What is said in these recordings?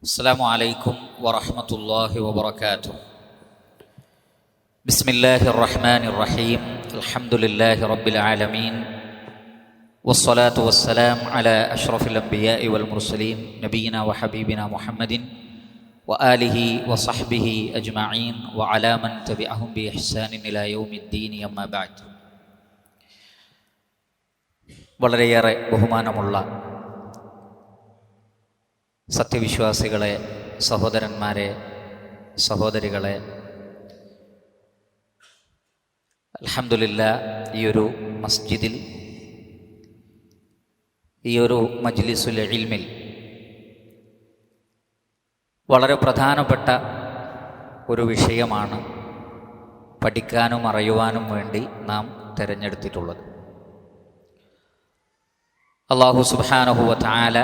السلام عليكم ورحمة الله وبركاته. بسم الله الرحمن الرحيم. الحمد لله رب العالمين، والصلاة والسلام على أشرف الأنبياء والمرسلين نبينا وحبيبنا محمد وآله وصحبه أجمعين وعلى من تبعهم بإحسان إلى يوم الدين. أما بعد. വളരെയേറെ ബഹുമാനമുള്ള സത്യവിശ്വാസികളെ, സഹോദരന്മാരെ, സഹോദരികളെ, അൽഹംദുലില്ലാഹ് ഈ ഒരു മസ്ജിദിൽ, ഈ ഒരു മജ്ലിസുൽ ഇൽമിൽ വളരെ പ്രധാനപ്പെട്ട ഒരു വിഷയമാണ് പഠിക്കാനും അറിയുവാനും വേണ്ടി നാം തിരഞ്ഞെടുത്തിട്ടുള്ളത്. അല്ലാഹു സുബ്ഹാനഹു വ തആല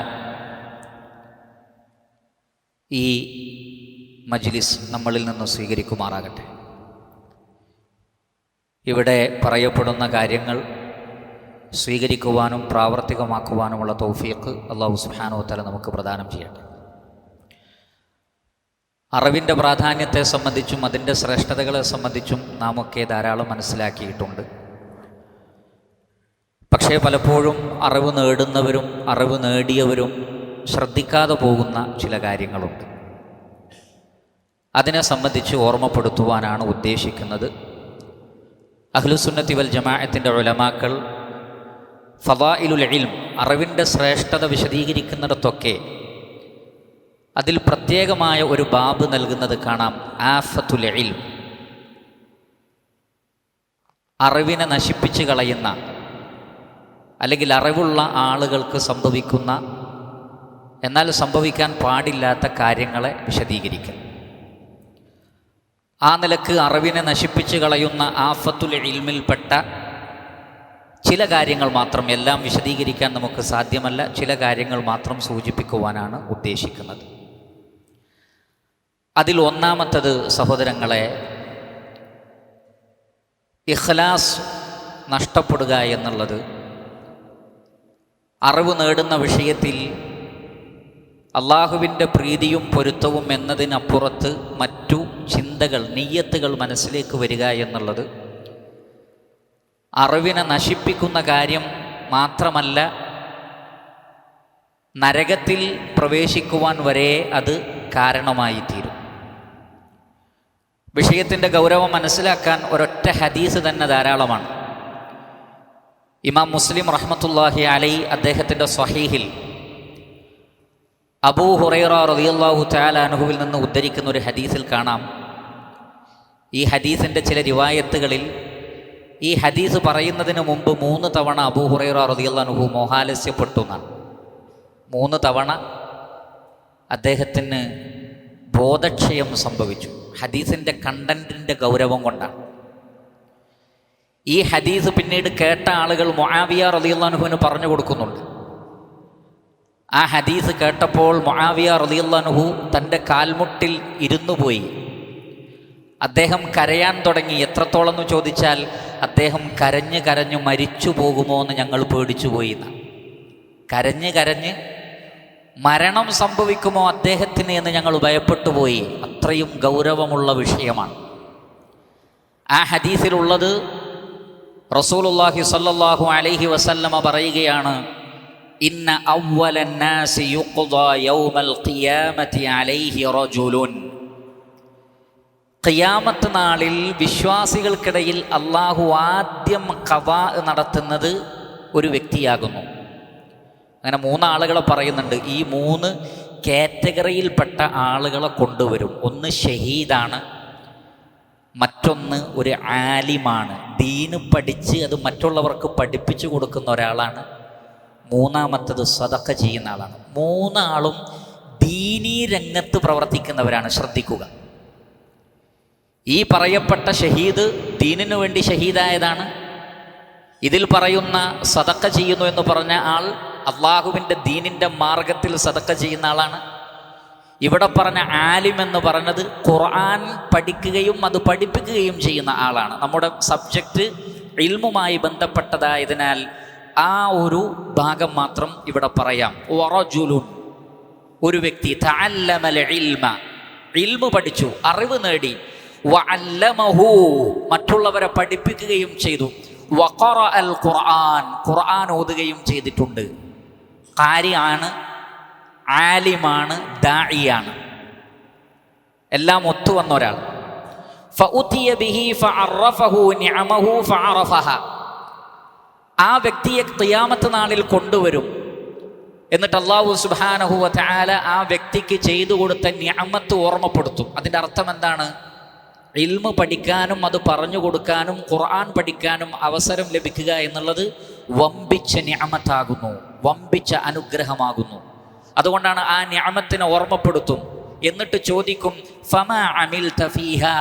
ഈ മജ്ലിസ് നമ്മളിൽ നിന്ന് സ്വീകരിക്കുമാറാകട്ടെ. ഇവിടെ പറയപ്പെടുന്ന കാര്യങ്ങൾ സ്വീകരിക്കുവാനും പ്രാവർത്തികമാക്കുവാനുമുള്ള തൗഫീഖ് അല്ലാഹു സുബ്ഹാനഹു വ തആല നമുക്ക് പ്രദാനം ചെയ്യട്ടെ. അറിവിൻ്റെ പ്രാധാന്യത്തെ സംബന്ധിച്ചും അതിൻ്റെ ശ്രേഷ്ഠതകളെ സംബന്ധിച്ചും നാമൊക്കെ ധാരാളം മനസ്സിലാക്കിയിട്ടുണ്ട്. പക്ഷേ പലപ്പോഴും അറിവ് നേടുന്നവരും അറിവ് നേടിയവരും ശ്രദ്ധിക്കാതെ പോകുന്ന ചില കാര്യങ്ങളുണ്ട്. അതിനെ സംബന്ധിച്ച് ഓർമ്മപ്പെടുത്തുവാനാണ് ഉദ്ദേശിക്കുന്നത്. അഹ്ലുസുന്നത്തി വൽ ജമാഅത്തിൻ്റെ ഉലമാക്കൾ ഫളായിലുൽ ഇൽം, അറിവിൻ്റെ ശ്രേഷ്ഠത വിശദീകരിക്കുന്നിടത്തൊക്കെ അതിൽ പ്രത്യേകമായ ഒരു ബാബ് നൽകുന്നത് കാണാം. ആഫത്തുൽ ഇൽം, അറിവിനെ നശിപ്പിച്ച് കളയുന്ന അല്ലെങ്കിൽ അറിവുള്ള ആളുകൾക്ക് സംഭവിക്കുന്ന എന്നാൽ സംഭവിക്കാൻ പാടില്ലാത്ത കാര്യങ്ങളെ വിശദീകരിക്കും. ആ നിലക്ക് അറിവിനെ നശിപ്പിച്ച് കളയുന്ന ആഫത്തുൽ ഇൽമിൽപ്പെട്ട ചില കാര്യങ്ങൾ മാത്രം, എല്ലാം വിശദീകരിക്കാൻ നമുക്ക് സാധ്യമല്ല, ചില കാര്യങ്ങൾ മാത്രം സൂചിപ്പിക്കുവാനാണ് ഉദ്ദേശിക്കുന്നത്. അതിൽ ഒന്നാമത്തത്, സഹോദരങ്ങളെ, ഇഖ്ലാസ് നഷ്ടപ്പെടുക എന്നുള്ളത് അറിവ് നേടുന്ന വിഷയത്തിൽ അള്ളാഹുവിൻ്റെ പ്രീതിയും പൊരുത്തവും എന്നതിനപ്പുറത്ത് മറ്റു ചിന്തകൾ, നിയ്യത്തുകൾ മനസ്സിലേക്ക് വരിക എന്നുള്ളത് അറിവിനെ നശിപ്പിക്കുന്ന കാര്യം മാത്രമല്ല, നരകത്തിൽ പ്രവേശിക്കുവാൻ വരെ അത് കാരണമായിത്തീരും. വിഷയത്തിൻ്റെ ഗൗരവം മനസ്സിലാക്കാൻ ഒരൊറ്റ ഹദീസ് തന്നെ ധാരാളമാണ്. ഇമാം മുസ്ലിം റഹ്മത്തുള്ളാഹി അലൈഹി അദ്ദേഹത്തിൻ്റെ സ്വഹീഹിൽ അബൂ ഹുറൈറ റളിയല്ലാഹു തആല അൻഹുവിൽ നിന്ന് ഉദ്ധരിക്കുന്ന ഒരു ഹദീസിൽ കാണാം. ഈ ഹദീസിൻ്റെ ചില റിവായത്തുകളിൽ ഈ ഹദീസ് പറയുന്നതിന് മുമ്പ് 3 തവണ അബൂ ഹുറൈറ റളിയല്ലാഹു അൻഹു മോഹാലസ്യപ്പെട്ടു എന്നാണ്. 3 തവണ അദ്ദേഹത്തിന് ബോധക്ഷയം സംഭവിച്ചു. ഹദീസിൻ്റെ കണ്ടന്റിൻ്റെ ഗൗരവം കൊണ്ടാണ്. ഈ ഹദീസ് പിന്നീട് കേട്ട ആളുകൾ മുആവിയ റളിയല്ലാഹു അൻഹുവിന് പറഞ്ഞു കൊടുക്കുന്നുണ്ട്. ആ ഹദീസ് കേട്ടപ്പോൾ മുആവിയ റളിയല്ലാഹു അൻഹു തൻ്റെ കാൽമുട്ടിൽ ഇരുന്നു പോയി. അദ്ദേഹം കരയാൻ തുടങ്ങി. എത്രത്തോളം എന്ന് ചോദിച്ചാൽ, അദ്ദേഹം കരഞ്ഞ് കരഞ്ഞ് മരിച്ചു പോകുമോ എന്ന് ഞങ്ങൾ പേടിച്ചു പോയി എന്നാണ്. കരഞ്ഞ് കരഞ്ഞ് മരണം സംഭവിക്കുമോ അദ്ദേഹത്തിന് എന്ന് ഞങ്ങൾ ഭയപ്പെട്ടു പോയി. അത്രയും ഗൗരവമുള്ള വിഷയമാണ്. ആ ഹദീസിലുള്ളത് റസൂലുള്ളാഹി സ്വല്ലല്ലാഹു അലൈഹി വസല്ലമ പറയുകയാണ്, ഇന്ന അവ്വലൻ നാസി യുഖ്ദാ യൗമൽ ഖിയാമത്തി അലൈഹി റജുലുൻ. ഖിയാമത്ത് നാളിൽ വിശ്വാസികൾക്കിടയിൽ അള്ളാഹു ആദ്യം ഖദാ നടത്തുന്നത് ഒരു വ്യക്തിയാകുന്നു. അങ്ങനെ 3 ആളുകളെ പറയുന്നുണ്ട്. ഈ 3 കാറ്റഗറിയിൽപ്പെട്ട ആളുകളെ കൊണ്ടുവരും. ഒന്ന് ഷഹീദാണ്, മറ്റൊന്ന് ഒരു ആലിമാണ്, ദീന് പഠിച്ച് അത് മറ്റുള്ളവർക്ക് പഠിപ്പിച്ചു കൊടുക്കുന്ന ഒരാളാണ്, മൂന്നാമത്തത് സദഖ ചെയ്യുന്ന ആളാണ്. 3 ആളും ദീനീ രംഗത്ത് പ്രവർത്തിക്കുന്നവരാണ്. ശ്രദ്ധിക്കുക, ഈ പറയപ്പെട്ട ഷഹീദ് ദീനിനു വേണ്ടി ഷഹീദായതാണ്. ഇതിൽ പറയുന്ന സദഖ ചെയ്യുന്നു എന്ന് പറഞ്ഞ ആൾ അള്ളാഹുവിൻ്റെ ദീനിൻ്റെ മാർഗത്തിൽ സദഖ ചെയ്യുന്ന ആളാണ്. ഇവിടെ പറഞ്ഞ ആലിം എന്ന് പറഞ്ഞത് ഖുർആൻ പഠിക്കുകയും അത് പഠിപ്പിക്കുകയും ചെയ്യുന്ന ആളാണ്. നമ്മുടെ സബ്ജക്റ്റ് ഇൽമുമായി ബന്ധപ്പെട്ടതായതിനാൽ ആ ഒരു ഭാഗം മാത്രം ഇവിടെ പറയാം. വറജുലുൻ, ഒരു വ്യക്തി തഅല്ലമൽ ഇൽമ, ഇൽമു പഠിച്ചു, അറിവ് നേടി, വഅല്ലമഹു, മറ്റുള്ളവരെ പഠിപ്പിക്കുകയും ചെയ്തു, വഖറഅൽ ഖുർആൻ, ഖുർആൻ ഓതുകയും ചെയ്തിട്ടുണ്ട്. ഖാരിയാണ്, ആലിമാണ്, ദാഇയാണ്, എല്ലാം ഒത്തുവന്ന ഒരാൾ. ഫഉതിയ ബിഹി ഫഅറഫഹു നിഅമഹു ഫഅറഫഹ, ആ വ്യക്തിയെ ഖിയാമത്ത് നാളിൽ കൊണ്ടുവരും. എന്നിട്ട് അല്ലാഹു സുബ്ഹാനഹു വ തആല ആ വ്യക്തിക്ക് ചെയ്തു കൊടുത്ത നിഅമത്ത് ഓർമ്മപ്പെടുത്തും. അതിൻ്റെ അർത്ഥം എന്താണ്? ഇൽമു പഠിക്കാനും അത് പറഞ്ഞു കൊടുക്കാനും ഖുർആൻ പഠിക്കാനും അവസരം ലഭിക്കുക എന്നുള്ളത് വമ്പിച്ച നിഅമത്താകുന്നു, വമ്പിച്ച അനുഗ്രഹമാകുന്നു. അതുകൊണ്ടാണ് ആ നിഅമത്തിനെ ഓർമ്മപ്പെടുത്തും. എന്നിട്ട് ചോദിക്കും, ഫമാ അമിൽത ഫീഹാ,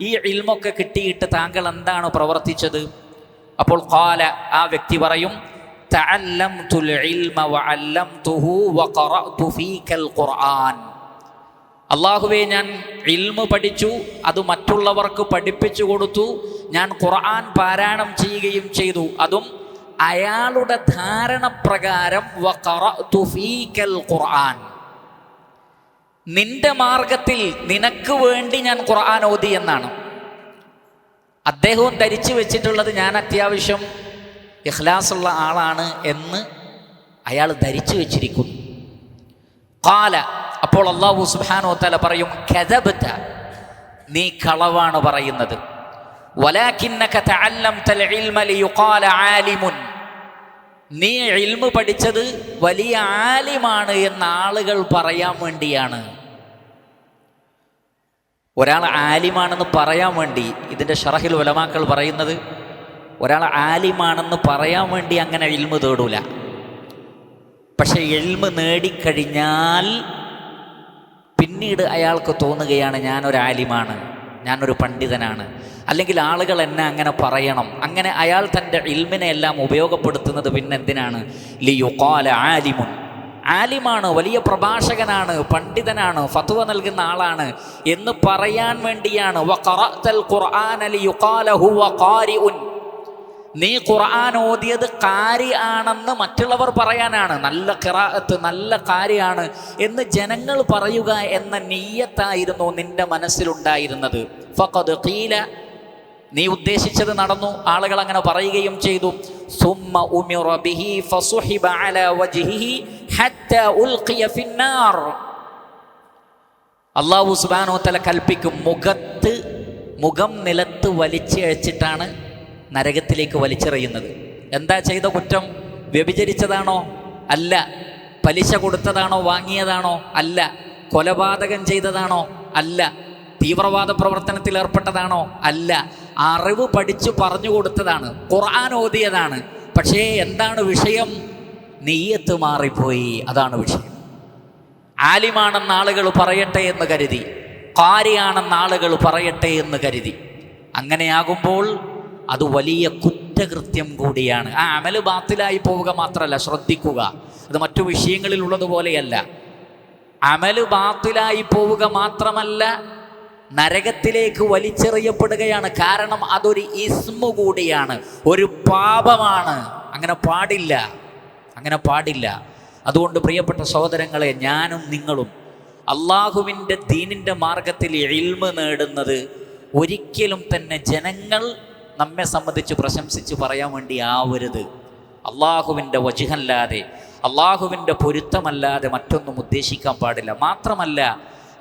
ഈ ഇൽമൊക്കെ കിട്ടിയിട്ട് താങ്കൾ എന്താണ് പ്രവർത്തിച്ചത്? അപ്പോൾ ഖാല, ആ വ്യക്തി പറയും, തഅല്ലംതുൽ ഇൽമ വഅല്ലംതുഹു വഖറഅതു ഫീകൽ ഖുർആൻ. അല്ലാഹുവേ, ഞാൻ ഇൽമു പഠിച്ചു, അത് മറ്റുള്ളവർക്ക് പഠിപ്പിച്ചു കൊടുത്തു, ഞാൻ ഖുർആൻ പാരായണം ചെയ്യുകയും ചെയ്തു, അതും അയാളുടെ ധാരണ പ്രകാരം. വഖറഅതു ഫീകൽ ഖുർആൻ, നിന്റെ മാർഗത്തിൽ നിനക്ക് വേണ്ടി ഞാൻ ഖുർആൻ ഓതി എന്നാണ്. അദ്ദേഹവും ധരിച്ചു വെച്ചിട്ടുള്ളത് ഞാൻ അത്യാവശ്യം ഇഖ്ലാസുള്ള ആളാണ് എന്ന് അയാൾ ധരിച്ചു വെച്ചിരിക്കുന്നു. ഖാല, അപ്പോൾ അല്ലാഹു സുബ്ഹാനഹു വ തആല പറയും, കദബ്ത, നീ കളവാണ് പറയുന്നത്. വലാകിന്നക തഅല്ലംതൽ ഇൽമ ലിയുഖാല ആലിമുൻ, നീ ഇൽമു പഠിച്ചത് വലിയ ആലിമാണ് എന്ന് ആളുകൾ പറയാൻ വേണ്ടിയാണ്. ഒരാൾ ആലിമാണെന്ന് പറയാൻ വേണ്ടി, ഇതിൻ്റെ ശറഹിൽ ഉലമാക്കൾ പറയുന്നത്, ഒരാൾ ആലിമാണെന്ന് പറയാൻ വേണ്ടി അങ്ങനെ ഇൽമു തേടൂല. പക്ഷെ ഇൽമു നേടിക്കഴിഞ്ഞാൽ പിന്നീട് അയാൾക്ക് തോന്നുകയാണ്, ഞാനൊരു ആലിമാണ്, ഞാനൊരു പണ്ഡിതനാണ്, അല്ലെങ്കിൽ ആളുകൾ എന്നെ അങ്ങനെ പറയണം. അങ്ങനെ അയാൾ തൻ്റെ ഇൽമിനെ എല്ലാം ഉപയോഗപ്പെടുത്തുന്നത് പിന്നെന്തിനാണ്? ലിയുഖാല ആലിമുൻ, ആലിമാണ്, വലിയ പ്രഭാഷകനാണ്, പണ്ഡിതനാണ്, ഫത്വ നൽകുന്ന ആളാണ് എന്ന് പറയാൻ വേണ്ടിയാണ്. വഖറഅതൽ ഖുർആന ലിയുഖാല ഹുവ ഖാരിഉൻ, നീ ഖുർആൻ ഓതിയത് ഖാരി ആണെന്ന് മറ്റുള്ളവർ പറയാനാണ്. നല്ല ഖിറാഅത്ത്, നല്ല ഖാരിയാണ് എന്ന് ജനങ്ങൾ പറയുക എന്ന നിയ്യത്തായിരുന്നു നിന്റെ മനസ്സിലുണ്ടായിരുന്നത്. ഫഖദ് ഖീല, നീ ഉദ്ദേശിച്ചത് നടന്നു, ആളുകൾ അങ്ങനെ പറയുകയും ചെയ്തു. സുമ്മ ഉമിറ ബിഹി ഫസുഹിബ അലാ വജ്ഹിഹി ഹത്താ ഉൽഖിയ ഫിന്നാർ, അല്ലാഹു സുബ്ഹാനഹു വ തആല കൽപ്പിക്കും, മുഖം നിലത്ത് വലിച്ചഴിച്ചിട്ടാണ് നരകത്തിലേക്ക് വലിച്ചെറിയുന്നത്. എന്താ ചെയ്ത കുറ്റം? വ്യഭിചരിച്ചതാണോ? അല്ല. പലിശ കൊടുത്തതാണോ? വാങ്ങിയതാണോ? അല്ല. കൊലപാതകം ചെയ്തതാണോ? അല്ല. തീവ്രവാദ പ്രവർത്തനത്തിൽ ഏർപ്പെട്ടതാണോ? അല്ല. അറിവ് പഠിച്ചു പറഞ്ഞു കൊടുത്തതാണ്, ഖുർആൻ ഓതിയതാണ്. പക്ഷേ എന്താണ് വിഷയം? നിയ്യത്ത് മാറിപ്പോയി, അതാണ് വിഷയം. ആലിമാണെന്ന് ആളുകൾ പറയട്ടെ എന്ന് കരുതി, ഖാരിയാണെന്ന് ആളുകൾ പറയട്ടെ എന്ന് കരുതി. അങ്ങനെയാകുമ്പോൾ അത് വലിയ കുറ്റകൃത്യം കൂടിയാണ്. ആ അമല് ബാത്തിലായി പോവുക മാത്രമല്ല, ശ്രദ്ധിക്കുക, അത് മറ്റു വിഷയങ്ങളിൽ ഉള്ളതുപോലെയല്ല. അമല് ബാത്തിലായി പോവുക മാത്രമല്ല, നരകത്തിലേക്ക് വലിച്ചെറിയപ്പെടുകയാണ്. കാരണം അതൊരു ഇസ്മു കൂടിയാണ്, ഒരു പാപമാണ്. അങ്ങനെ പാടില്ല, അങ്ങനെ പാടില്ല. അതുകൊണ്ട് പ്രിയപ്പെട്ട സഹോദരങ്ങളെ, ഞാനും നിങ്ങളും അള്ളാഹുവിൻ്റെ ദീനിൻ്റെ മാർഗത്തിൽ ഇൽമ് നേടുന്നത് ഒരിക്കലും തന്നെ ജനങ്ങൾ നമ്മെ സംബന്ധിച്ച് പ്രശംസിച്ച് പറയാൻ വേണ്ടി ആവരുത്. അള്ളാഹുവിൻ്റെ വജ്ഹല്ലാതെ, അള്ളാഹുവിൻ്റെ പൊരുത്തമല്ലാതെ മറ്റൊന്നും ഉദ്ദേശിക്കാൻ പാടില്ല. മാത്രമല്ല,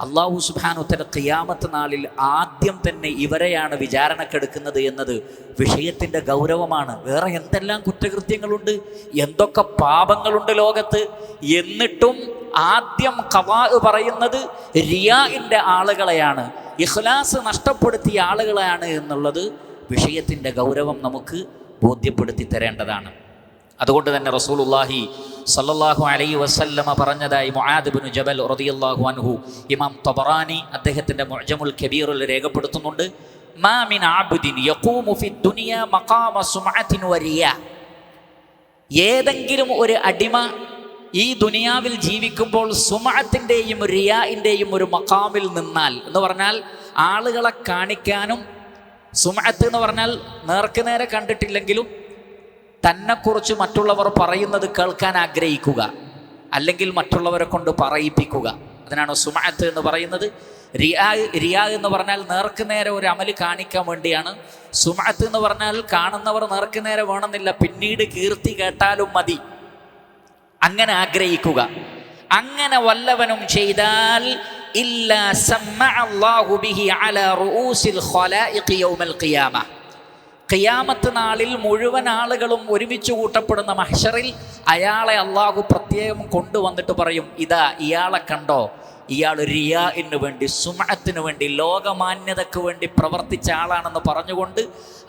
അല്ലാഹു സുബ്ഹാനഹു വ തആല ഖിയാമത്ത് നാളിൽ ആദ്യം തന്നെ ഇവരെയാണ് വിചാരണക്കെടുക്കുന്നത് എന്നത് വിഷയത്തിൻ്റെ ഗൗരവമാണ്. വേറെ എന്തെല്ലാം കുറ്റകൃത്യങ്ങളുണ്ട്, എന്തൊക്കെ പാപങ്ങളുണ്ട് ലോകത്ത്. എന്നിട്ടും ആദ്യം ഖളാ പറയുന്നത് റിയാഇൻ്റെ ആളുകളെയാണ്, ഇഖ്ലാസ് നഷ്ടപ്പെടുത്തിയ ആളുകളെയാണ് എന്നുള്ളത് വിഷയത്തിൻ്റെ ഗൗരവം നമുക്ക് ബോധ്യപ്പെടുത്തി തരേണ്ടതാണ്. അതുകൊണ്ട് തന്നെ റസൂലുള്ളാഹി സല്ലല്ലാഹു അലൈഹി വസല്ലമ പറഞ്ഞതായി മുആദ് ഇബ്നു ജബൽ റളിയല്ലാഹു അൻഹു ഇമാം തബറാനി അദ്ദേഹത്തിൻ്റെ മുഅ്ജമുൽ കബീറിൽ രേഖപ്പെടുത്തുന്നുണ്ട്. മാ മിൻ അബ്ദിൻ യഖൂമു ഫി ദുനിയ മഖാമ സുമഅത്തിൻ വരിയ, ഏതെങ്കിലും ഒരു അടിമ ഈ ദുനിയാവിൽ ജീവിക്കുമ്പോൾ സുമഅത്തിൻ്റെയും റിയാഇൻ്റെയും ഒരു മഖാമിൽ നിന്നാൽ, എന്ന് പറഞ്ഞാൽ ആളുകളെ കാണിക്കാനും, സുമഅത്ത് എന്ന് പറഞ്ഞാൽ നേർക്ക് നേരെ കണ്ടിട്ടില്ലെങ്കിലും തന്നെക്കുറിച്ച് മറ്റുള്ളവർ പറയുന്നത് കേൾക്കാൻ ആഗ്രഹിക്കുക, അല്ലെങ്കിൽ മറ്റുള്ളവരെ കൊണ്ട് പറയിപ്പിക്കുക. അതിനാണ് സുമഅത്ത് എന്ന് പറയുന്നത്. റിയാ എന്ന് പറഞ്ഞാൽ നേർക്ക് നേരെ ഒരു അമല് കാണിക്കാൻ വേണ്ടിയാണ്. സുമഅത്ത് എന്ന് പറഞ്ഞാൽ കാണുന്നവർ നേർക്ക് നേരെ വേണമെന്നില്ല, പിന്നീട് കീർത്തി കേട്ടാലും മതി, അങ്ങനെ ആഗ്രഹിക്കുക. അങ്ങനെ വല്ലവനും ചെയ്താൽ ഇല്ലാ സമ്മഅ അല്ലാഹു ബിഹി അലാ റൂസിൽ ഖലായിഖി യൗമൽ ഖിയാമ, ഖിയാമത്ത് നാളിൽ മുഴുവൻ ആളുകളും ഒരുമിച്ച് കൂട്ടപ്പെടുന്ന മഹ്ശറിൽ അയാളെ അള്ളാഹു പ്രത്യേകം കൊണ്ടുവന്നിട്ട് പറയും, ഇതാ ഇയാളെ കണ്ടോ, ഇയാൾ റിയാഇന് വേണ്ടി, സുമഅത്തിന് വേണ്ടി, ലോകമാന്യതയ്ക്ക് വേണ്ടി പ്രവർത്തിച്ച ആളാണെന്ന് പറഞ്ഞുകൊണ്ട്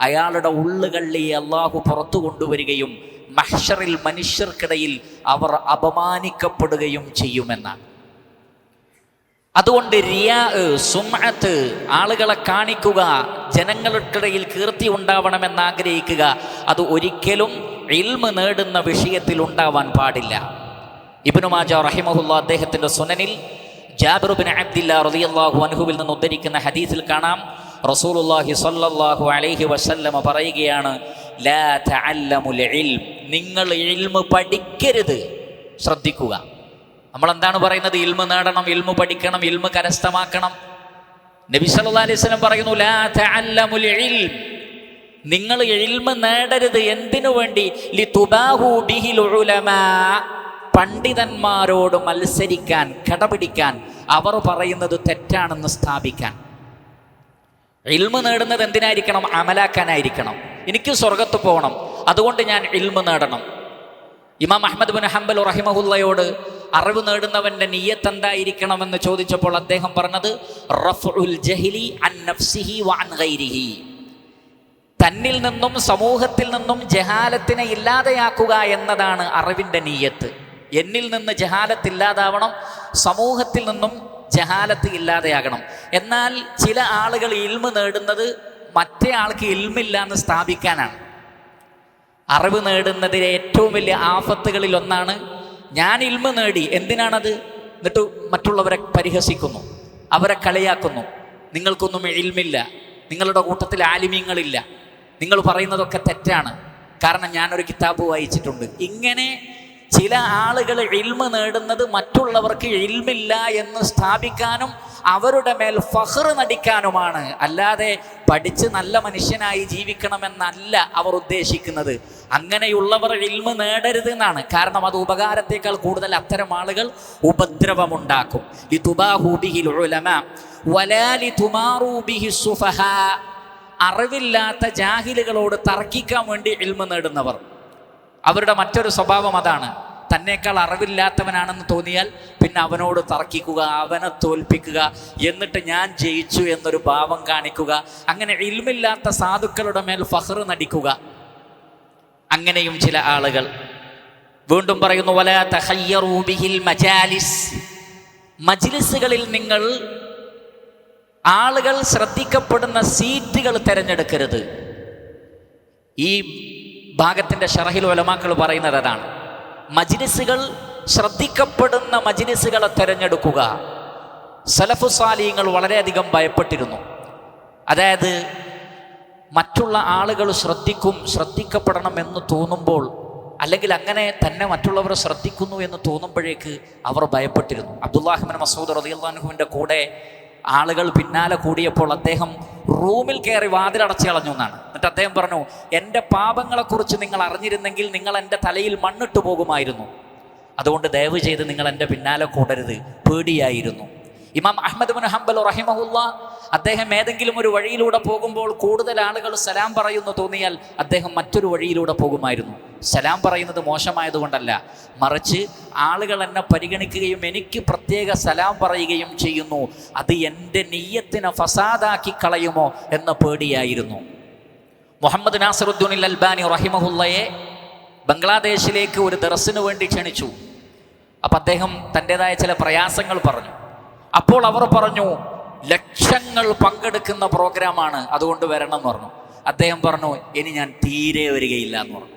അയാളുടെ ഉള്ളുകള്ളി അള്ളാഹു പുറത്തു കൊണ്ടുവരികയും മഹ്ശറിൽ മനുഷ്യർക്കിടയിൽ അവർ അപമാനിക്കപ്പെടുകയും ചെയ്യുമെന്നാണ്. അതുകൊണ്ട് റിയാ, സുമഅത്ത്, ആളുകളെ കാണിക്കുക, ജനങ്ങൾക്കിടയിൽ കീർത്തി ഉണ്ടാവണമെന്ന് ആഗ്രഹിക്കുക, അത് ഒരിക്കലും ഇൽമ് നേടുന്ന വിഷയത്തിൽ ഉണ്ടാവാൻ പാടില്ല. ഇബ്നു മാജ റഹിമഹുല്ലാ അദ്ദേഹത്തിൻ്റെ സുനനിൽ ജാബിർ ബിൻ അബ്ദില്ലാ റളിയല്ലാഹു അൻഹുവിൽ നിന്ന് ഉദ്ധരിക്കുന്ന ഹദീസിൽ കാണാം, റസൂലുള്ളാഹി സ്വല്ലല്ലാഹു അലൈഹി വസല്ലമ പറയുകയാണ്, ലാ തഅല്ലമുൽ ഇൽം, നിങ്ങൾ ഇൽമ് പഠിക്കരുത്. ശ്രദ്ധിക്കുക, നമ്മളെന്താണ് പറയുന്നത്? ഇൽമ് നേടണം, ഇൽമ് പഠിക്കണം, ഇൽമ് കരസ്ഥമാക്കണം. നബി സല്ലല്ലാഹു അലൈഹി വസല്ലം പറയുന്നു, ലാ തഅല്ലമുൽ ഇൽം, നിങ്ങൾ ഇൽമ് നേടരുത്. എന്തിനു വേണ്ടി? ലിതുബാഹു ബിഹിൽ ഉലമാ, പണ്ഡിതന്മാരോട് മത്സരിക്കാൻ, കടപിടിക്കാൻ, അവർ പറയുന്നത് തെറ്റാണെന്ന് സ്ഥാപിക്കാൻ. ഇൽമ് നേടുന്നത് എന്തിനായിരിക്കണം? അമലാക്കാനായിരിക്കണം. എനിക്ക് സ്വർഗത്ത് പോകണം, അതുകൊണ്ട് ഞാൻ ഇൽമ് നേടണം. ഇമാം അഹ്മദ് ബിൻ ഹംബൽ റഹിമഹുല്ലയോട് അറിവ് നേടുന്നവന്റെ നിയ്യത്ത് എന്തായിരിക്കണമെന്ന് ചോദിച്ചപ്പോൾ അദ്ദേഹം പറഞ്ഞത്, റഫ്ഉൽ ജഹ്ലി അൻ നഫ്സിഹി വ അൻ ഗൈരിഹി, തന്നിൽ നിന്നും സമൂഹത്തിൽ നിന്നും ജഹാലത്തിനെ ഇല്ലാതെയാക്കുക എന്നതാണ് അറിവിൻ്റെ നിയ്യത്ത്. എന്നിൽ നിന്ന് ജഹാലത്ത് ഇല്ലാതാവണം, സമൂഹത്തിൽ നിന്നും ജഹാലത്ത് ഇല്ലാതെയാകണം. എന്നാൽ ചില ആളുകൾ ഇൽമ് നേടുന്നത് മറ്റേ ആൾക്ക് ഇൽമില്ല എന്ന് സ്ഥാപിക്കാനാണ്. അറിവ് നേടുന്നതിലെ ഏറ്റവും വലിയ ആഫത്തുകളിൽ ഒന്നാണ്, ഞാൻ ഇൽമ് നേടി, എന്തിനാണത്? എന്നിട്ട് മറ്റുള്ളവരെ പരിഹസിക്കുന്നു, അവരെ കളിയാക്കുന്നു. നിങ്ങൾക്കൊന്നും ഇൽമില്ല, നിങ്ങളുടെ കൂട്ടത്തിൽ ആലിമീങ്ങളില്ല, നിങ്ങൾ പറയുന്നതൊക്കെ തെറ്റാണ്, കാരണം ഞാനൊരു കിതാബ് വായിച്ചിട്ടുണ്ട്. ഇങ്ങനെ ചില ആളുകൾ ഇൽമ് നേടുന്നത് മറ്റുള്ളവർക്ക് ഇൽമില്ല എന്ന് സ്ഥാപിക്കാനും അവരുടെ മേൽ ഫഖ്ർ നടിക്കാനുമാണ്. അല്ലാതെ പഠിച്ച് നല്ല മനുഷ്യനായി ജീവിക്കണമെന്നല്ല അവർ ഉദ്ദേശിക്കുന്നത്. അങ്ങനെയുള്ളവർ ഇൽമ് നേടരുത് എന്നാണ്. കാരണം അത് ഉപകാരത്തേക്കാൾ കൂടുതൽ അത്തരം ആളുകൾ ഉപദ്രവമുണ്ടാക്കും. ലിതുബാഹു ബിഹിൽ ഉലമാ വലാ ലിതുമാറു ബിഹി സുഫഹാ, അറിവില്ലാത്ത ജാഹിലുകളോട് തർക്കിക്കാൻ വേണ്ടി ഇൽമ് നേടുന്നവർ, അവരുടെ മറ്റൊരു സ്വഭാവം അതാണ്. തന്നേക്കാൾ അറിവില്ലാത്തവനാണെന്ന് തോന്നിയാൽ പിന്നെ അവനോട് തർക്കിക്കുക, അവനെ തോൽപ്പിക്കുക, എന്നിട്ട് ഞാൻ ജയിച്ചു എന്നൊരു ഭാവം കാണിക്കുക, അങ്ങനെ ഇൽമില്ലാത്ത സാധുക്കളുടെ മേൽ ഫഖ്ർ നടിക്കുക. അങ്ങനെയും ചില ആളുകൾ. വീണ്ടും പറയുന്നു, വലാ തഖയ്യറൂ ബിഹിൽ മജാലിസ്, മജ്ലിസുകളിൽ നിങ്ങൾ ആളുകൾ ശ്രദ്ധിക്കപ്പെടുന്ന സീറ്റുകൾ തിരഞ്ഞെടുക്കരുത്. ഈ ഭാഗത്തിൻ്റെ ഷറഹിൽ ഉലമാക്കൾ പറയുന്നത് അതാണ്. മജ്ലിസുകൾ, ശ്രദ്ധിക്കപ്പെടുന്ന മജ്ലിസുകളെ തിരഞ്ഞെടുക്കുക. സലഫു സാലിഹ്യങ്ങൾ വളരെയധികം ഭയപ്പെട്ടിരുന്നു. അതായത് മറ്റുള്ള ആളുകൾ ശ്രദ്ധിക്കപ്പെടണം എന്ന് തോന്നുമ്പോൾ, അല്ലെങ്കിൽ അങ്ങനെ തന്നെ മറ്റുള്ളവർ ശ്രദ്ധിക്കുന്നു എന്ന് തോന്നുമ്പോഴേക്ക് അവർ ഭയപ്പെട്ടിരുന്നു. അബ്ദുല്ലാഹി ഇബ്നു മസ്ഊദ് റളിയല്ലാഹു അൻഹുവിൻ്റെ കൂടെ ആളുകൾ പിന്നാലെ കൂടിയപ്പോൾ അദ്ദേഹം റൂമിൽ കയറി വാതിലടച്ച് കളഞ്ഞു എന്നാണ്. എന്നിട്ട് അദ്ദേഹം പറഞ്ഞു, എൻ്റെ പാപങ്ങളെക്കുറിച്ച് നിങ്ങൾ അറിഞ്ഞിരുന്നെങ്കിൽ നിങ്ങൾ എൻ്റെ തലയിൽ മണ്ണിട്ട് പോകുമായിരുന്നു, അതുകൊണ്ട് ദയവ് ചെയ്ത് നിങ്ങൾ എൻ്റെ പിന്നാലെ കൂടരുത്, പേടിയായിരുന്നു. ഇമാം അഹ്മദ് ബിൻ ഹംബൽ റഹിമഹുല്ലാ അദ്ദേഹം ഏതെങ്കിലും ഒരു വഴിയിലൂടെ പോകുമ്പോൾ കൂടുതൽ ആളുകൾ സലാം പറയുന്നു തോന്നിയാൽ അദ്ദേഹം മറ്റൊരു വഴിയിലൂടെ പോകുമായിരുന്നു. സലാം പറയുന്നത് മോശമായതുകൊണ്ടല്ല, മറിച്ച് ആളുകൾ എന്നെ പരിഗണിക്കുകയും എനിക്ക് പ്രത്യേക സലാം പറയുകയും ചെയ്യുന്നു, അത് എൻ്റെ നിയ്യത്തിനെ ഫസാദാക്കി കളയുമോ എന്ന പേടിയായിരുന്നു. മുഹമ്മദ് നാസിറുദ്ദീൻ അൽബാനി റഹിമഹുല്ലയെ ബംഗ്ലാദേശിലേക്ക് ഒരു ദർസിന് വേണ്ടി ക്ഷണിച്ചു. അപ്പം അദ്ദേഹം തൻ്റെതായ ചില പ്രയാസങ്ങൾ പറഞ്ഞു. അപ്പോൾ അവർ പറഞ്ഞു, ലക്ഷങ്ങൾ പങ്കെടുക്കുന്ന പ്രോഗ്രാമാണ്, അതുകൊണ്ട് വരണം എന്ന് പറഞ്ഞു. അദ്ദേഹം പറഞ്ഞു, ഇനി ഞാൻ തീരെ വരികയില്ല എന്ന് പറഞ്ഞു.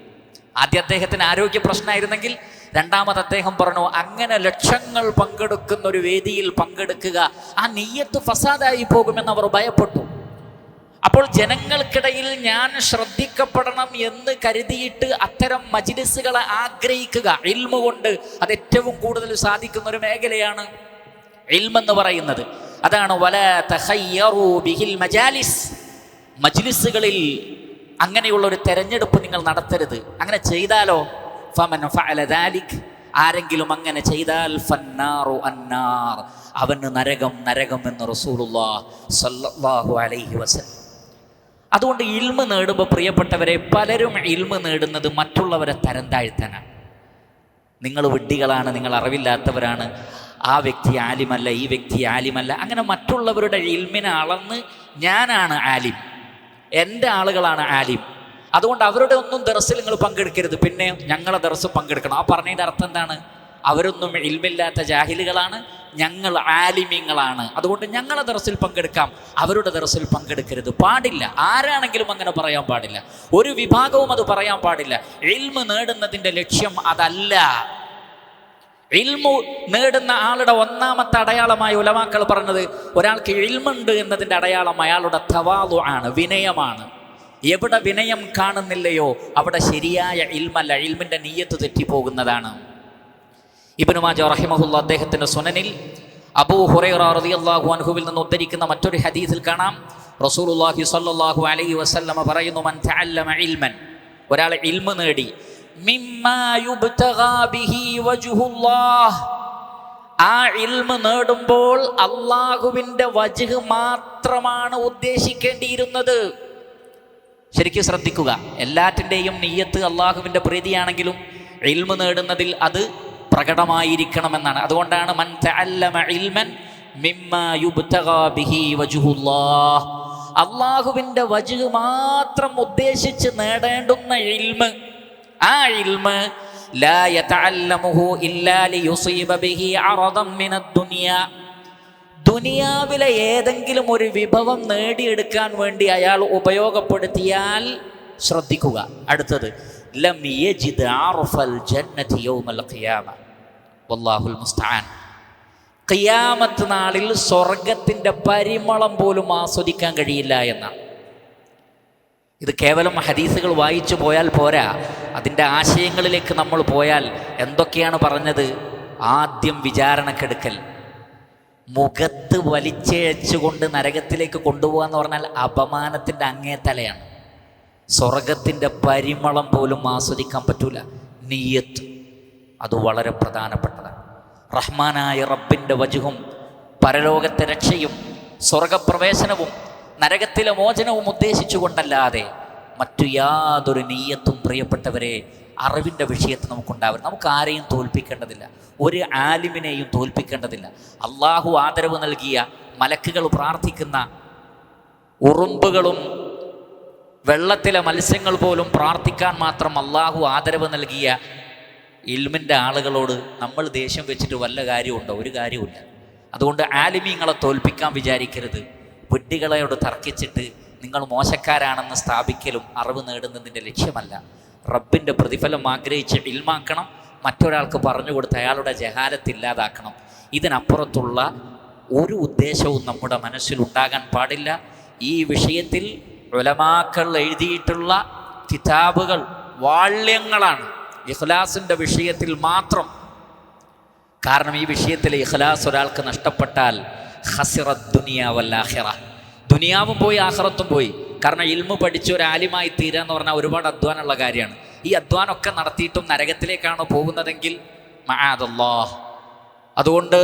ആദ്യം അദ്ദേഹത്തിന് ആരോഗ്യ പ്രശ്നമായിരുന്നെങ്കിൽ, രണ്ടാമത് അദ്ദേഹം പറഞ്ഞു, അങ്ങനെ ലക്ഷങ്ങൾ പങ്കെടുക്കുന്ന ഒരു വേദിയിൽ പങ്കെടുക്കുക, ആ നിയ്യത്ത് ഫസാദായി പോകുമെന്ന് അവർ ഭയപ്പെട്ടു. അപ്പോൾ ജനങ്ങൾക്കിടയിൽ ഞാൻ ശ്രദ്ധിക്കപ്പെടണം എന്ന് കരുതിയിട്ട് അത്തരം മജ്‌ലിസുകളെ ആഗ്രഹിക്കുക, ഇൽമു കൊണ്ട് അത് ഏറ്റവും കൂടുതൽ സാധിക്കുന്ന ഒരു മേഖലയാണ് ഇൽമെന്ന് പറയുന്നത്. അതാണ് വലാ തഖയ്യറൂ ബിഹിൽ മജാലിസ്. മജ്‌ലിസുകളിൽ അങ്ങനെയുള്ള ഒരു തെരഞ്ഞെടുപ്പ് നിങ്ങൾ നടത്തരുത്. അങ്ങനെ ചെയ്താലോ ഫമൻ ഫഅല ദാലിക്, ആരെങ്കിലും അങ്ങനെ ചെയ്താൽ ഫന്നാറു അന്നാർ, അവന് നരകം നരകം എന്ന് റസൂലുള്ളാഹി സ്വല്ലല്ലാഹു അലൈഹി വസല്ലം. അതുകൊണ്ട് ഇൽമ് നേടുമ്പോൾ പ്രിയപ്പെട്ടവരെ, പലരും ഇൽമ് നേടുന്നത് മറ്റുള്ളവരെ തരം താഴ്ത്താനാണ്. നിങ്ങൾ വിഡ്ഢികളാണ്, നിങ്ങൾ അറിവില്ലാത്തവരാണ്, ആ വ്യക്തി ആലിമല്ല, ഈ വ്യക്തി ആലിമല്ല, അങ്ങനെ മറ്റുള്ളവരുടെ ഇൽമിനെ അളന്ന് ഞാനാണ് ആലിം, എൻ്റെ ആളുകളാണ് ആലിം, അതുകൊണ്ട് അവരുടെ ഒന്നും ദർസിൽ നിങ്ങൾ പങ്കെടുക്കരുത്, പിന്നെ ഞങ്ങളെ ദർസ് പങ്കെടുക്കണം. ആ പറഞ്ഞതിൻ്റെ അർത്ഥം എന്താണ്? അവരൊന്നും ഇൽമില്ലാത്ത ജാഹിലുകളാണ്, ഞങ്ങൾ ആലിമീങ്ങളാണ്, അതുകൊണ്ട് ഞങ്ങളെ ദർസിൽ പങ്കെടുക്കാം, അവരുടെ ദർസിൽ പങ്കെടുക്കരുത്. പാടില്ല. ആരാണെങ്കിലും അങ്ങനെ പറയാൻ പാടില്ല. ഒരു വിഭാഗവും അത് പറയാൻ പാടില്ല. ഇൽമ് നേടുന്നതിൻ്റെ ലക്ഷ്യം അതല്ല. ഇൽമു നേടുന്ന ആളുടെ ഒന്നാമത്തെ അടയാളമായി ഉലമാക്കൾ പറഞ്ഞത്, ഒരാൾക്ക് ഇൽമുണ്ട് എന്നതിൻ്റെ അടയാളം അയാളുടെ തവാളു ആണ്, വിനയമാണ്. എവിടെ വിനയം കാണുന്നില്ലയോ അവിടെ ശരിയായ ഇൽമല്ല, ഇൽമിൻ്റെ നിയ്യത്ത് തെറ്റിപ്പോകുന്നതാണ്. ഇബ്നു മാജ റഹിമഹുല്ലാഹ് അദ്ദേഹത്തിൻ്റെ സുനനിൽ അബൂ ഹുറൈറ റളിയല്ലാഹു അൻഹുവിൽ നിന്ന് ഉദ്ധരിക്കുന്ന മറ്റൊരു ഹദീസിൽ കാണാം, റസൂലുള്ളാഹി സ്വല്ലല്ലാഹു അലൈഹി വസല്ലമ പറയുന്നു, മൻ തഅല്ലമ ഇൽമൻ, ഒരാൾ ഇൽമു നേടി, മിമ്മാ യുബ്തഗാ ബിഹി വജ്ഹുല്ലാഹ്, ആ ഇൽമു നേടുമ്പോൾ അല്ലാഹുവിൻ്റെ വജ്ഹ് മാത്രമാണ് ഉദ്ദേശിക്കേണ്ടിയിരുന്നത്. ശരിക്കും ശ്രദ്ധിക്കുക, എല്ലാറ്റിൻ്റെയും നിയ്യത്ത് അള്ളാഹുവിൻ്റെ പ്രീതിയാണെങ്കിലും ഇൽമു നേടുന്നതിൽ അത് പ്രകടമായിരിക്കണമെന്നാണ്. അതുകൊണ്ടാണ് മൻ തഅല്ലമ ഇൽമൻ മിമ്മാ യുബ്തഗാ ബിഹി വജ്ഹുല്ലാഹ്, അള്ളാഹുവിൻ്റെ വജ്ഹ് മാത്രം ഉദ്ദേശിച്ച് നേടേണ്ടുന്ന ഇൽമ്, ആ ഇൽമ് ലാ യതഅല്ലമുഹു ഇല്ലാ ലിയുസീബ ബിഹി അറദൻ മിനദ്ദുനിയ, ദുനിയാവിലെ ഏതെങ്കിലും ഒരു വിഭവം നേടിയെടുക്കാൻ വേണ്ടി അയാൾ ഉപയോഗപ്പെടുത്തിയാൽ ശ്രദ്ധിക്കുക. അടുത്തത് ലം യജിദ് അർഫൽ ജന്നതി യൗമൽ ഖിയാമ വല്ലാഹുൽ മുസ്തആൻ, ഖിയാമത്ത് നാളിൽ സ്വർഗത്തിൻ്റെ പരിമളം പോലും ആസ്വദിക്കാൻ കഴിയില്ല എന്നാണ്. ഇത് കേവലം ഹദീസുകൾ വായിച്ചു പോയാൽ പോരാ, അതിൻ്റെ ആശയങ്ങളിലേക്ക് നമ്മൾ പോയാൽ എന്തൊക്കെയാണ് പറഞ്ഞത്? ആദ്യം വിചാരണക്കെടുക്കൽ, മുഖത്ത് വലിച്ചഴച്ചുകൊണ്ട് നരകത്തിലേക്ക് കൊണ്ടുപോകുക എന്ന് പറഞ്ഞാൽ അപമാനത്തിൻ്റെ അങ്ങേത്തലയാണ്. സ്വർഗത്തിൻ്റെ പരിമളം പോലും ആസ്വദിക്കാൻ പറ്റൂല. നിയ്യത്ത് അത് വളരെ പ്രധാനപ്പെട്ടതാണ്. റഹ്മാനായ റബ്ബിൻ്റെ വജ്ഹും പരലോകത്തെ രക്ഷയും സ്വർഗപ്രവേശനവും നരകത്തിലെ മോചനവും ഉദ്ദേശിച്ചുകൊണ്ടല്ലാതെ മറ്റു യാതൊരു നിയ്യത്തും പ്രിയപ്പെട്ടവരെ അറിവിൻ്റെ വിഷയത്തിൽ നമുക്കുണ്ടാവരുത്. നമുക്ക് ആരെയും തോൽപ്പിക്കേണ്ടതില്ല, ഒരു ആലിമിനെയും തോൽപ്പിക്കേണ്ടതില്ല. അള്ളാഹു ആദരവ് നൽകിയ, മലക്കുകൾ പ്രാർത്ഥിക്കുന്ന, ഉറുമ്പുകളും വെള്ളത്തിലെ മത്സ്യങ്ങൾ പോലും പ്രാർത്ഥിക്കാൻ മാത്രം അള്ളാഹു ആദരവ് നൽകിയ ഇൽമിൻ്റെ ആളുകളോട് നമ്മൾ ദേഷ്യം വെച്ചിട്ട് വല്ല കാര്യമുണ്ടോ? ഒരു കാര്യമില്ല. അതുകൊണ്ട് ആലിമീങ്ങളെ തോൽപ്പിക്കാൻ വിചാരിക്കരുത്. വിഡ്ഢികളോട് തർക്കിച്ചിട്ട് നിങ്ങൾ മോശക്കാരാണെന്ന് സ്ഥാപിക്കലും അറിവ് നേടുന്നതിൻ്റെ ലക്ഷ്യമല്ല. റബ്ബിൻ്റെ പ്രതിഫലം ആഗ്രഹിച്ച് ഇൽമാക്കണം, മറ്റൊരാൾക്ക് പറഞ്ഞു കൊടുത്ത് അയാളുടെ ജഹാലത്ത് ഇല്ലാതാക്കണം. ഇതിനപ്പുറത്തുള്ള ഒരു ഉദ്ദേശവും നമ്മുടെ മനസ്സിലുണ്ടാകാൻ പാടില്ല. ഈ വിഷയത്തിൽ ഉലമാക്കൾ എഴുതിയിട്ടുള്ള കിതാബുകൾ വാള്യങ്ങളാണ് ഇഖ്ലാസിൻ്റെ വിഷയത്തിൽ മാത്രം. കാരണം ഈ വിഷയത്തിൽ ഇഖ്ലാസ് ഒരാൾക്ക് നഷ്ടപ്പെട്ടാൽ ഖസിറത് ദുനിയ വൽ ആഖിറ, ദുനിയാവും പോയി ആഖിറത്തും പോയി. കാരണം ഇൽമു പഠിച്ച് ഒരു ആലിമായി തീരുക എന്ന് പറഞ്ഞാൽ ഒരുപാട് അധ്വാനമുള്ള കാര്യമാണ്. ഈ അധ്വാനമൊക്കെ നടത്തിയിട്ടും നരകത്തിലേക്കാണ് പോകുന്നതെങ്കിൽ മഅദല്ലാഹ്. അതുകൊണ്ട്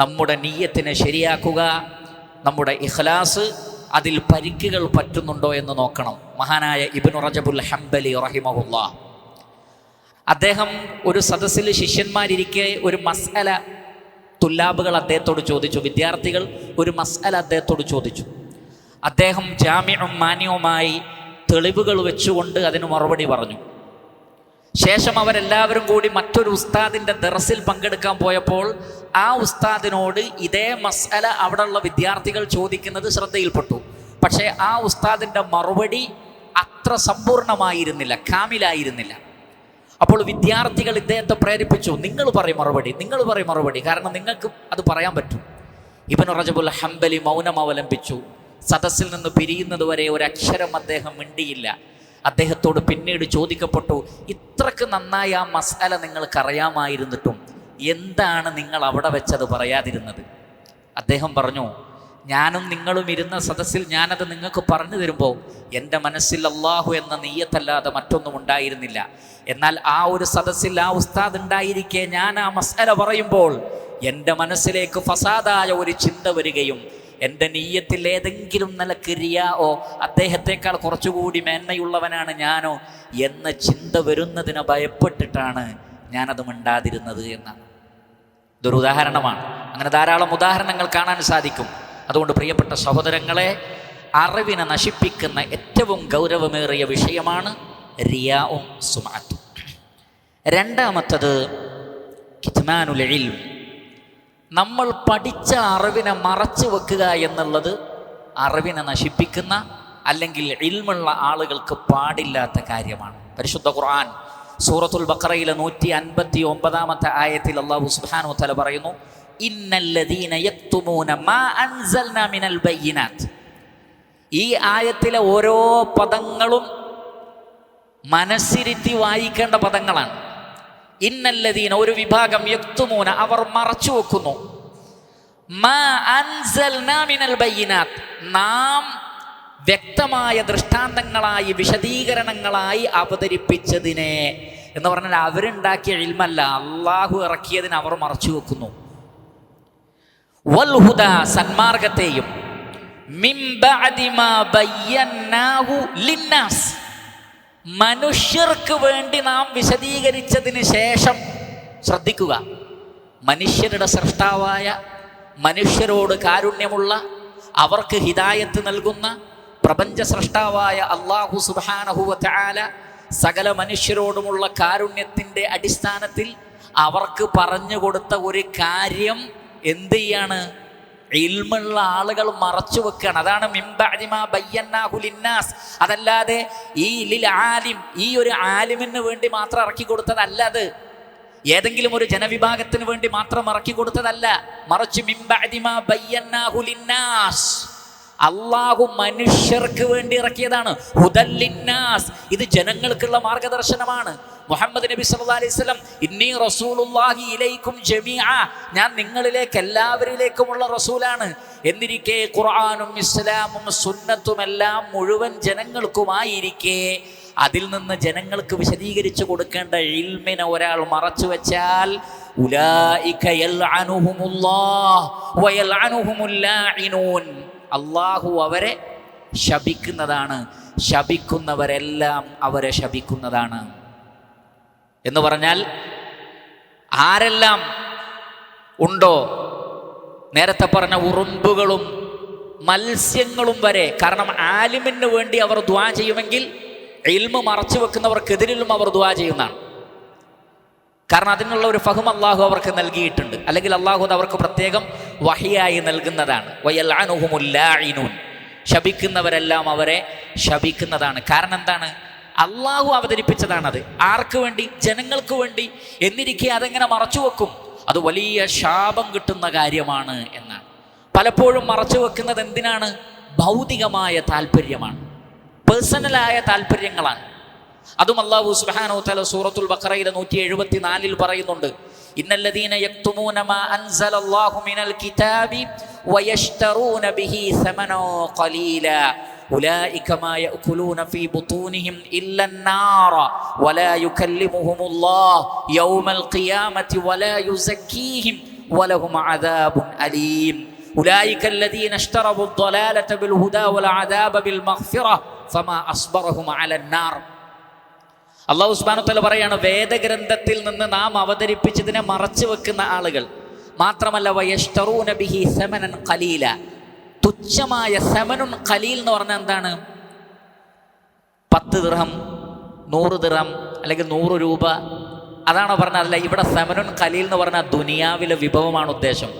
നമ്മുടെ നിയ്യത്തിനെ ശരിയാക്കുക, നമ്മുടെ ഇഖ്ലാസ് അതിൽ പരിക്കുകൾ പറ്റുന്നുണ്ടോ എന്ന് നോക്കണം. മഹാനായ ഇബ്നു റജബുൽ ഹംബലി റഹിമഹുല്ലാഹ്, അദ്ദേഹം ഒരു സദസ്സിൽ ശിഷ്യന്മാരിരിക്കെ ഒരു മസ്അല തുല്ലാബുകൾ അദ്ദേഹത്തോട് ചോദിച്ചു, വിദ്യാർത്ഥികൾ ഒരു മസ്അല അദ്ദേഹത്തോട് ചോദിച്ചു. അദ്ദേഹം ജാമിഉം മാന്യവുമായി തെളിവുകൾ വെച്ചുകൊണ്ട് അതിന് മറുപടി പറഞ്ഞു. ശേഷം അവരെല്ലാവരും കൂടി മറ്റൊരു ഉസ്താദിൻ്റെ ദർസിൽ പങ്കെടുക്കാൻ പോയപ്പോൾ ആ ഉസ്താദിനോട് ഇതേ മസ്അല അവിടെയുള്ള വിദ്യാർത്ഥികൾ ചോദിക്കുന്നത് ശ്രദ്ധയിൽപ്പെട്ടു. പക്ഷേ ആ ഉസ്താദിൻ്റെ മറുപടി അത്ര സമ്പൂർണമായിരുന്നില്ല, കാമിലായിരുന്നില്ല. അപ്പോൾ വിദ്യാർത്ഥികൾ ഇദ്ദേഹത്തെ പ്രേരിപ്പിച്ചു, നിങ്ങൾ പറയും മറുപടി, കാരണം നിങ്ങൾക്ക് അത് പറയാൻ പറ്റും. ഇബ്നു റജബുൽ ഹംബലി മൗനം അവലംബിച്ചു. സദസ്സിൽ നിന്ന് പിരിയുന്നത് വരെ ഒരക്ഷരം അദ്ദേഹം മിണ്ടിയില്ല. അദ്ദേഹത്തോട് പിന്നീട് ചോദിക്കപ്പെട്ടു, ഇത്രക്ക് നന്നായി ആ മസ്അല നിങ്ങൾക്കറിയാമായിരുന്നിട്ടും എന്താണ് നിങ്ങൾ അവിടെ വെച്ചത് പറയാതിരുന്നത്? അദ്ദേഹം പറഞ്ഞു, ഞാനും നിങ്ങളും ഇരുന്ന സദസ്സിൽ ഞാനത് നിങ്ങൾക്ക് പറഞ്ഞു തരുമ്പോൾ എൻ്റെ മനസ്സിൽ അല്ലാഹു എന്ന നിയ്യത്തല്ലാതെ മറ്റൊന്നും ഉണ്ടായിരുന്നില്ല. എന്നാൽ ആ ഒരു സദസ്സിൽ ആ ഉസ്താദ് ഉണ്ടായിരിക്കെ ഞാൻ ആ മസ്അല പറയുമ്പോൾ എൻ്റെ മനസ്സിലേക്ക് ഫസാദായ ഒരു ചിന്ത വരികയും എൻ്റെ നീയത്തിൽ ഏതെങ്കിലും നിലക്ക് റിയാഓ അദ്ദേഹത്തെക്കാൾ കുറച്ചുകൂടി മേന്മയുള്ളവനാണ് ഞാനോ എന്ന ചിന്ത വരുന്നതിനെ ഭയപ്പെട്ടിട്ടാണ് ഞാനത് മിണ്ടാതിരുന്നത് എന്നാണ്. ഇതൊരു ഉദാഹരണമാണ്. അങ്ങനെ ധാരാളം ഉദാഹരണങ്ങൾ കാണാൻ സാധിക്കും. അതുകൊണ്ട് പ്രിയപ്പെട്ട സഹോദരങ്ങളെ, അറിവിനെ നശിപ്പിക്കുന്ന ഏറ്റവും ഗൗരവമേറിയ വിഷയമാണ് റിയാഉം സുമഅത്തും. രണ്ടാമത്തത് കിത്മാനുൽ ഇൽം. നമ്മൾ പഠിച്ച അറിവിനെ മറച്ചു വെക്കുക എന്നുള്ളത് അറിവിനെ നശിപ്പിക്കുന്ന അല്ലെങ്കിൽ ഇൽമുള്ള ആളുകൾക്ക് പാടില്ലാത്ത കാര്യമാണ്. പരിശുദ്ധ ഖുർആൻ സൂറത്തുൽ ബഖറയിലെ 159 ആയത്തിൽ അല്ലാഹു സുബ്ഹാനഹു വതആല പറയുന്നു, ഇന്നല്ലദീന യക്തുമൂന മാ അൻസൽനാ മിനൽ ബയ്യിനാത്ത്. ഈ ആയത്തിലെ ഓരോ പദങ്ങളും മനസ്സിരുത്തി വായിക്കേണ്ട പദങ്ങളാണ്. ഇന്നല്ലദീന, ഒരു വിഭാഗം, യക്തുമൂന, അവർ മറച്ചു വെക്കുന്നു, മാ അൻസൽനാ മിനൽ ബയ്യിനാത്ത്, നാം വ്യക്തമായ ദൃഷ്ടാന്തങ്ങളായി വിശദീകരണങ്ങളായി അവതരിപ്പിച്ചതിനെ എന്ന് പറഞ്ഞാൽ അവരുണ്ടാക്കിയ ഇൽമല്ല, അള്ളാഹു ഇറക്കിയതിനെ അവർ മറച്ചു വെക്കുന്നു. വൽ ഹുദ, സന്മാർഗത്തെയും, മിൻ ബഅദി മാ ബയ്യനാഹു ലിന്നാസ്, മനുഷ്യർക്ക് വേണ്ടി നാം വിശദീകരിച്ചതിന് ശേഷം. ശ്രദ്ധിക്കുക, മനുഷ്യരുടെ സൃഷ്ടാവായ, മനുഷ്യരോട് കാരുണ്യമുള്ള, അവർക്ക് ഹിദായത്ത് നൽകുന്ന പ്രപഞ്ച സൃഷ്ടാവായ അല്ലാഹു സുബ്ഹാനഹു വ തആല സകല മനുഷ്യരോടുമുള്ള കാരുണ്യത്തിൻ്റെ അടിസ്ഥാനത്തിൽ അവർക്ക് പറഞ്ഞു കൊടുത്ത ഒരു കാര്യം എന്ത് ചെയ്യാണ്? ഇൽമുള്ള ആളുകൾ മറച്ചു വെക്കുകയാണ്. അതാണ് മിൻ ബഅദി മാ ബയ്യനാഹു ലിന്നാസ്. അതല്ലാതെ ഈ ലിൽ ആലിം, ഈ ഒരു ആലിമിന് വേണ്ടി മാത്രം ഇറക്കി കൊടുത്തതല്ല. അത് ഏതെങ്കിലും ഒരു ജനവിഭാഗത്തിന് വേണ്ടി മാത്രം ഇറക്കി കൊടുത്തതല്ല. മറിച്ച് മിൻ ബഅദി മാ ബയ്യനാഹു ലിന്നാസ്, അള്ളാഹു മനുഷ്യർക്ക് വേണ്ടി ഇറക്കിയതാണ്. ഹുദൽ ലിന്നാസ്, ഇത് ജനങ്ങൾക്കുള്ള മാർഗദർശനമാണ്. മുഹമ്മദ് നബി സല്ലല്ലാഹു അലൈഹി വസല്ലം, ഇന്നി റസൂലുള്ളാഹി ഇലൈക്കും ജമീഅ, ഞാൻ നിങ്ങളിലേക്ക് എല്ലാവരിലേക്കുമുള്ള റസൂലാണ്. എന്നിരിക്കെ ഖുർആനും ഇസ്ലാമും സുന്നത്തുമെല്ലാം മുഴുവൻ ജനങ്ങൾക്കുമായിരിക്കെ അതിൽ നിന്ന് ജനങ്ങൾക്ക് വിശദീകരിച്ചു കൊടുക്കേണ്ട ഇൽമിനെ ഒരാൾ മറച്ചു വെച്ചാൽ ഉലൈക യൽഅനുഹുമുല്ലാഹ് വയൽഅനുഹുമുൽ ലാഇനൂൻ, അല്ലാഹു അവരെ ശപിക്കുന്നതാണ്, ശപിക്കുന്നവരെല്ലാം അവരെ ശപിക്കുന്നതാണ്. എന്ന് പറഞ്ഞാൽ ആരെല്ലാം ഉണ്ടോ, നേരത്തെ പറഞ്ഞ ഉറുമ്പുകളും മത്സ്യങ്ങളും വരെ. കാരണം ആലിമിന് വേണ്ടി അവർ ദുആ ചെയ്യുമെങ്കിൽ ഇൽമ് മറച്ചു വെക്കുന്നവർക്കെതിരിലും അവർ ദുആ ചെയ്യുന്നതാണ്. കാരണം അതിനുള്ള ഒരു ഫഹം അള്ളാഹു അവർക്ക് നൽകിയിട്ടുണ്ട്, അല്ലെങ്കിൽ അള്ളാഹു അത് അവർക്ക് പ്രത്യേകം വഹിയായി നൽകുന്നതാണ്. വയൽഅനുഹുമുൽ ലാഇനൂൻ, ശപിക്കുന്നവരെല്ലാം അവരെ ശപിക്കുന്നതാണ്. കാരണം എന്താണ്? അള്ളാഹു അവതരിപ്പിച്ചതാണത്. ആർക്ക് വേണ്ടി? ജനങ്ങൾക്ക് വേണ്ടി. എന്നിരിക്കെ അതെങ്ങനെ മറച്ചു വെക്കും? അത് വലിയ ശാപം കിട്ടുന്ന കാര്യമാണ് എന്നാണ്. പലപ്പോഴും മറച്ചു വെക്കുന്നത് എന്തിനാണ്? ഭൗതികമായ താല്പര്യമാണ്, പേഴ്സണലായ താല്പര്യങ്ങളാണ്. അതും അല്ലാഹു സുബ്ഹാനഹു വ തആല സൂറത്തുൽ ബഖറയിലെ 174 പറയുന്നുണ്ട്, ഇന്നല്ലദീന യക്തുമൂന മാ അൻസലല്ലാഹു മിനൽ കിതാബി വയശ്തറൂന ബിഹി സമനൻ ഖലീലാ ഉലൈക മാ യഅകുലൂന ഫീ ബുതൂനിഹിം ഇല്ലൻ നാറ വലാ യുകല്ലിമുഹുമുല്ലാഹു യൗമൽ ഖിയാമത്തി വലാ യുസക്കീഹിം വലഹും അദാബുൻ അലീം ഉലൈക അല്ലദീന ഇശ്തറവു الضലാലത ബിൽ ഹുദാ വൽ അദാബ ബിൽ മഗ്ഫിറ ഫമാ അസ്ബറഹും അലൻ നാർ. അല്ലാഹു സുബ്ഹാനഹു വ തആല പറയാണ്, വേദഗ്രന്ഥത്തിൽ നിന്ന് നാം അവതരിപ്പിച്ചതിനെ മറച്ചു വെക്കുന്ന ആളുകൾ മാത്രമല്ല, വയശ്തറൂന ബിഹി സമനൻ ഖലീല, തുച്ഛമായ സമനുൻ ഖലീൽ എന്ന് പറഞ്ഞാൽ എന്താണ്? 10 ദിർഹം, 100 ദിർഹം അല്ലെങ്കിൽ 100 രൂപ, അതാണോ പറഞ്ഞത്? അല്ല, ഇവിടെ സമനുൻ ഖലീൽ എന്ന് പറഞ്ഞാൽ ദുനിയാവിലെ വിഭവമാണ് ഉദ്ദേശം.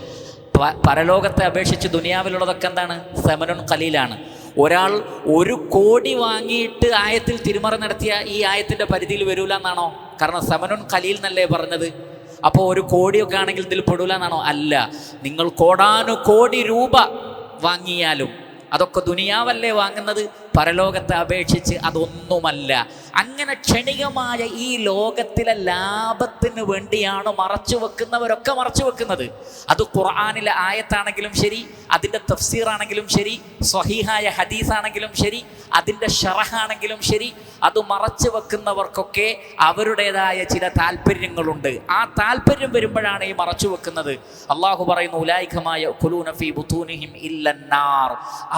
പരലോകത്തെ അപേക്ഷിച്ച് ദുനിയാവിലുള്ളതൊക്കെ എന്താണ്? സമനുൻ ഖലീലാണ്. ഒരാൾ 1 കോടി വാങ്ങിയിട്ട് ആയത്തിൽ തിരുമറ നടത്തിയ ഈ ആയത്തിൻ്റെ പരിധിയിൽ വരൂല എന്നാണോ? കാരണം സമനുൻ ഖലീൽ എന്നല്ലേ പറഞ്ഞത്. അപ്പോൾ 1 കോടിയൊക്കെ ആണെങ്കിൽ ഇതിൽ പെടൂല എന്നാണോ? അല്ല. നിങ്ങൾ കോടാനു കോടി രൂപ വാങ്ങിയാലും അതൊക്കെ ദുനിയാവല്ലേ വാങ്ങുന്നത്, പരലോകത്തെ അപേക്ഷിച്ച് അതൊന്നുമല്ല. അങ്ങനെ ക്ഷണികമായ ഈ ലോകത്തിലെ ലാഭത്തിന് വേണ്ടിയാണ് മറച്ചു വെക്കുന്നവരൊക്കെ മറച്ചു വെക്കുന്നത്. അത് ഖുർആനിലെ ആയത്താണെങ്കിലും ശരി, അതിൻ്റെ തഫ്സീറാണെങ്കിലും ശരി, സ്വഹീഹായ ഹദീസാണെങ്കിലും ശരി, അതിൻ്റെ ഷറഹാണെങ്കിലും ശരി, അത് മറച്ചു വെക്കുന്നവർക്കൊക്കെ അവരുടേതായ ചില താല്പര്യങ്ങളുണ്ട്. ആ താല്പര്യം വരുമ്പോഴാണ് ഈ മറച്ചു വെക്കുന്നത്. അള്ളാഹു പറയുന്നു, ഉലൈകമായ യഅ്കുലൂന ഫീ ബുതൂനിഹിം ഇല്ലന്നാർ,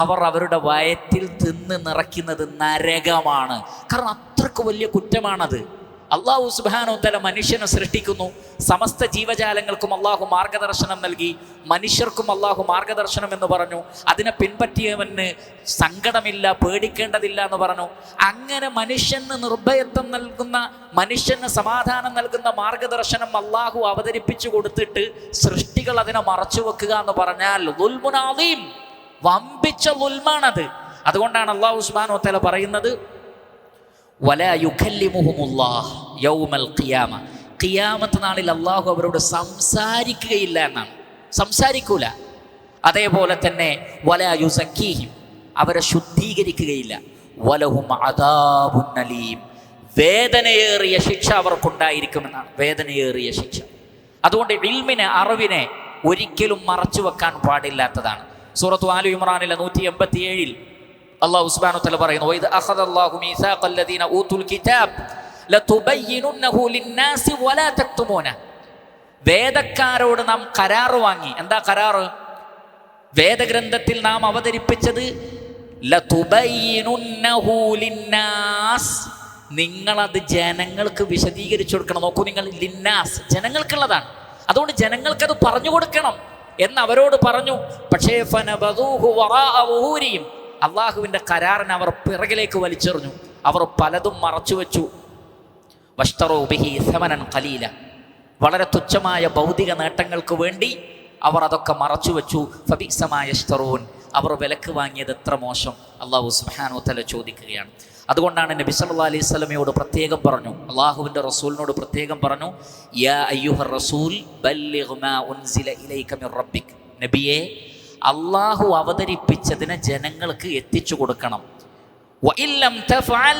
അവർ അവരുടെ വയറ്റിൽ തിന്ന് നിറയ്ക്കുന്നത് നരകമാണ്. കാരണം അത്രക്ക് വലിയ കുറ്റമാണത്. അള്ളാഹു സുബ്ഹാനഹു വ തആല മനുഷ്യനെ സൃഷ്ടിക്കുന്നു, സമസ്ത ജീവജാലങ്ങൾക്കും അള്ളാഹു മാർഗദർശനം നൽകി, മനുഷ്യർക്കും അള്ളാഹു മാർഗദർശനം എന്ന് പറഞ്ഞു. അതിനെ പിൻപറ്റിയവന് സങ്കടമില്ല, പേടിക്കേണ്ടതില്ല എന്ന് പറഞ്ഞു. അങ്ങനെ മനുഷ്യന് നിർഭയത്വം നൽകുന്ന, മനുഷ്യന് സമാധാനം നൽകുന്ന മാർഗദർശനം അള്ളാഹു അവതരിപ്പിച്ചു കൊടുത്തിട്ട് സൃഷ്ടികൾ അതിനെ മറച്ചു വെക്കുക എന്ന് പറഞ്ഞാൽ ദുൽമുൻ അദീം, വമ്പിച്ച ദുൽമാണത്. അതുകൊണ്ടാണ് അള്ളാഹു സുബ്ഹാനഹു വ തആല പറയുന്നത്, വലാ യുകല്ലിമുഹുമുല്ലാഹ് യൗമൽ ഖിയാമ, ഖിയാമത്ത് നാളിൽ അള്ളാഹു അവരോട് സംസാരിക്കുകയില്ല എന്നാണ്, സംസാരിക്കൂല. അതേപോലെ തന്നെ വലാ യുസക്കീഹിം, അവരെ ശുദ്ധീകരിക്കുകയില്ല. വലഹും അദാബുൻ അലീം, വേദനയേറിയ ശിക്ഷ അവർക്കുണ്ടായിരിക്കുമെന്നാണ്, വേദനയേറിയ ശിക്ഷ. അതുകൊണ്ട് ഇൽമിനെ, അറിവിനെ ഒരിക്കലും മറച്ചു വെക്കാൻ പാടില്ലാത്തതാണ്. സൂറത്തു ആലു ഇമ്രാനിലെ 187 അല്ലാഹു സുബ്ഹാനഹു വ തആല പറയുന്നു, വഇദ അഖദല്ലാഹു മീസാഖല്ലദീന ഊതുൽ കിതാബ് ലതുബയ്യിനുന്നഹു ലിന്നാസി വലാ തക്തുമൂന, വേദക്കാരോട് നാം കരാറ് വാങ്ങി. എന്താ കരാറ്? വേദഗ്രന്ഥത്തിൽ നാം അവതരിപ്പിച്ചത് ലതുബയ്യിനുന്നഹു ലിന്നാസ്, നിങ്ങളത് ജനങ്ങൾക്ക് വിശദീകരിച്ചു കൊടുക്കണം. നോക്കൂ നിങ്ങൾ, ലിന്നാസ് ജനങ്ങൾക്കുള്ളതാണ്, അതുകൊണ്ട് ജനങ്ങൾക്കത് പറഞ്ഞു കൊടുക്കണം എന്ന് അവരോട് പറഞ്ഞു. പക്ഷേ ഫനബദൂഹു വറാഅ ളുഹൂരിഹിം, അള്ളാഹുവിൻ്റെ കരാറിനെ അവർ പിറകിലേക്ക് വലിച്ചെറിഞ്ഞു, അവർ പലതും മറച്ചു വെച്ചു. വഷ്തറൂ ബിഹി സമനൻ ഖലീല, വളരെ തുച്ഛമായ ഭൗതിക നേട്ടങ്ങൾക്ക് വേണ്ടി അവർ അതൊക്കെ മറച്ചു വെച്ചു. ഫബിഅസ മാ യശ്തറൂൻ, അവർ വിലക്ക് വാങ്ങിയത് എത്ര മോശം. അള്ളാഹു സുബ്ഹാനഹു വ തആല ചോദിക്കുകയാണ്. അതുകൊണ്ടാണ് നബി സല്ലല്ലാഹു അലൈഹി വസല്ലമയോട് പ്രത്യേകം പറഞ്ഞു, അള്ളാഹുവിൻ്റെ റസൂലിനോട് പ്രത്യേകം പറഞ്ഞു, യാ അയ്യുഹർ റസൂൽ ബല്ലിഗ് മാ ഉൻസില ഇലൈക മിർ റബ്ബിക്, നബിയെ അള്ളാഹു അവതരിപ്പിച്ചതിനെ ജനങ്ങൾക്ക് എത്തിച്ചു കൊടുക്കണം. വഇല്ലം തഫഅൽ,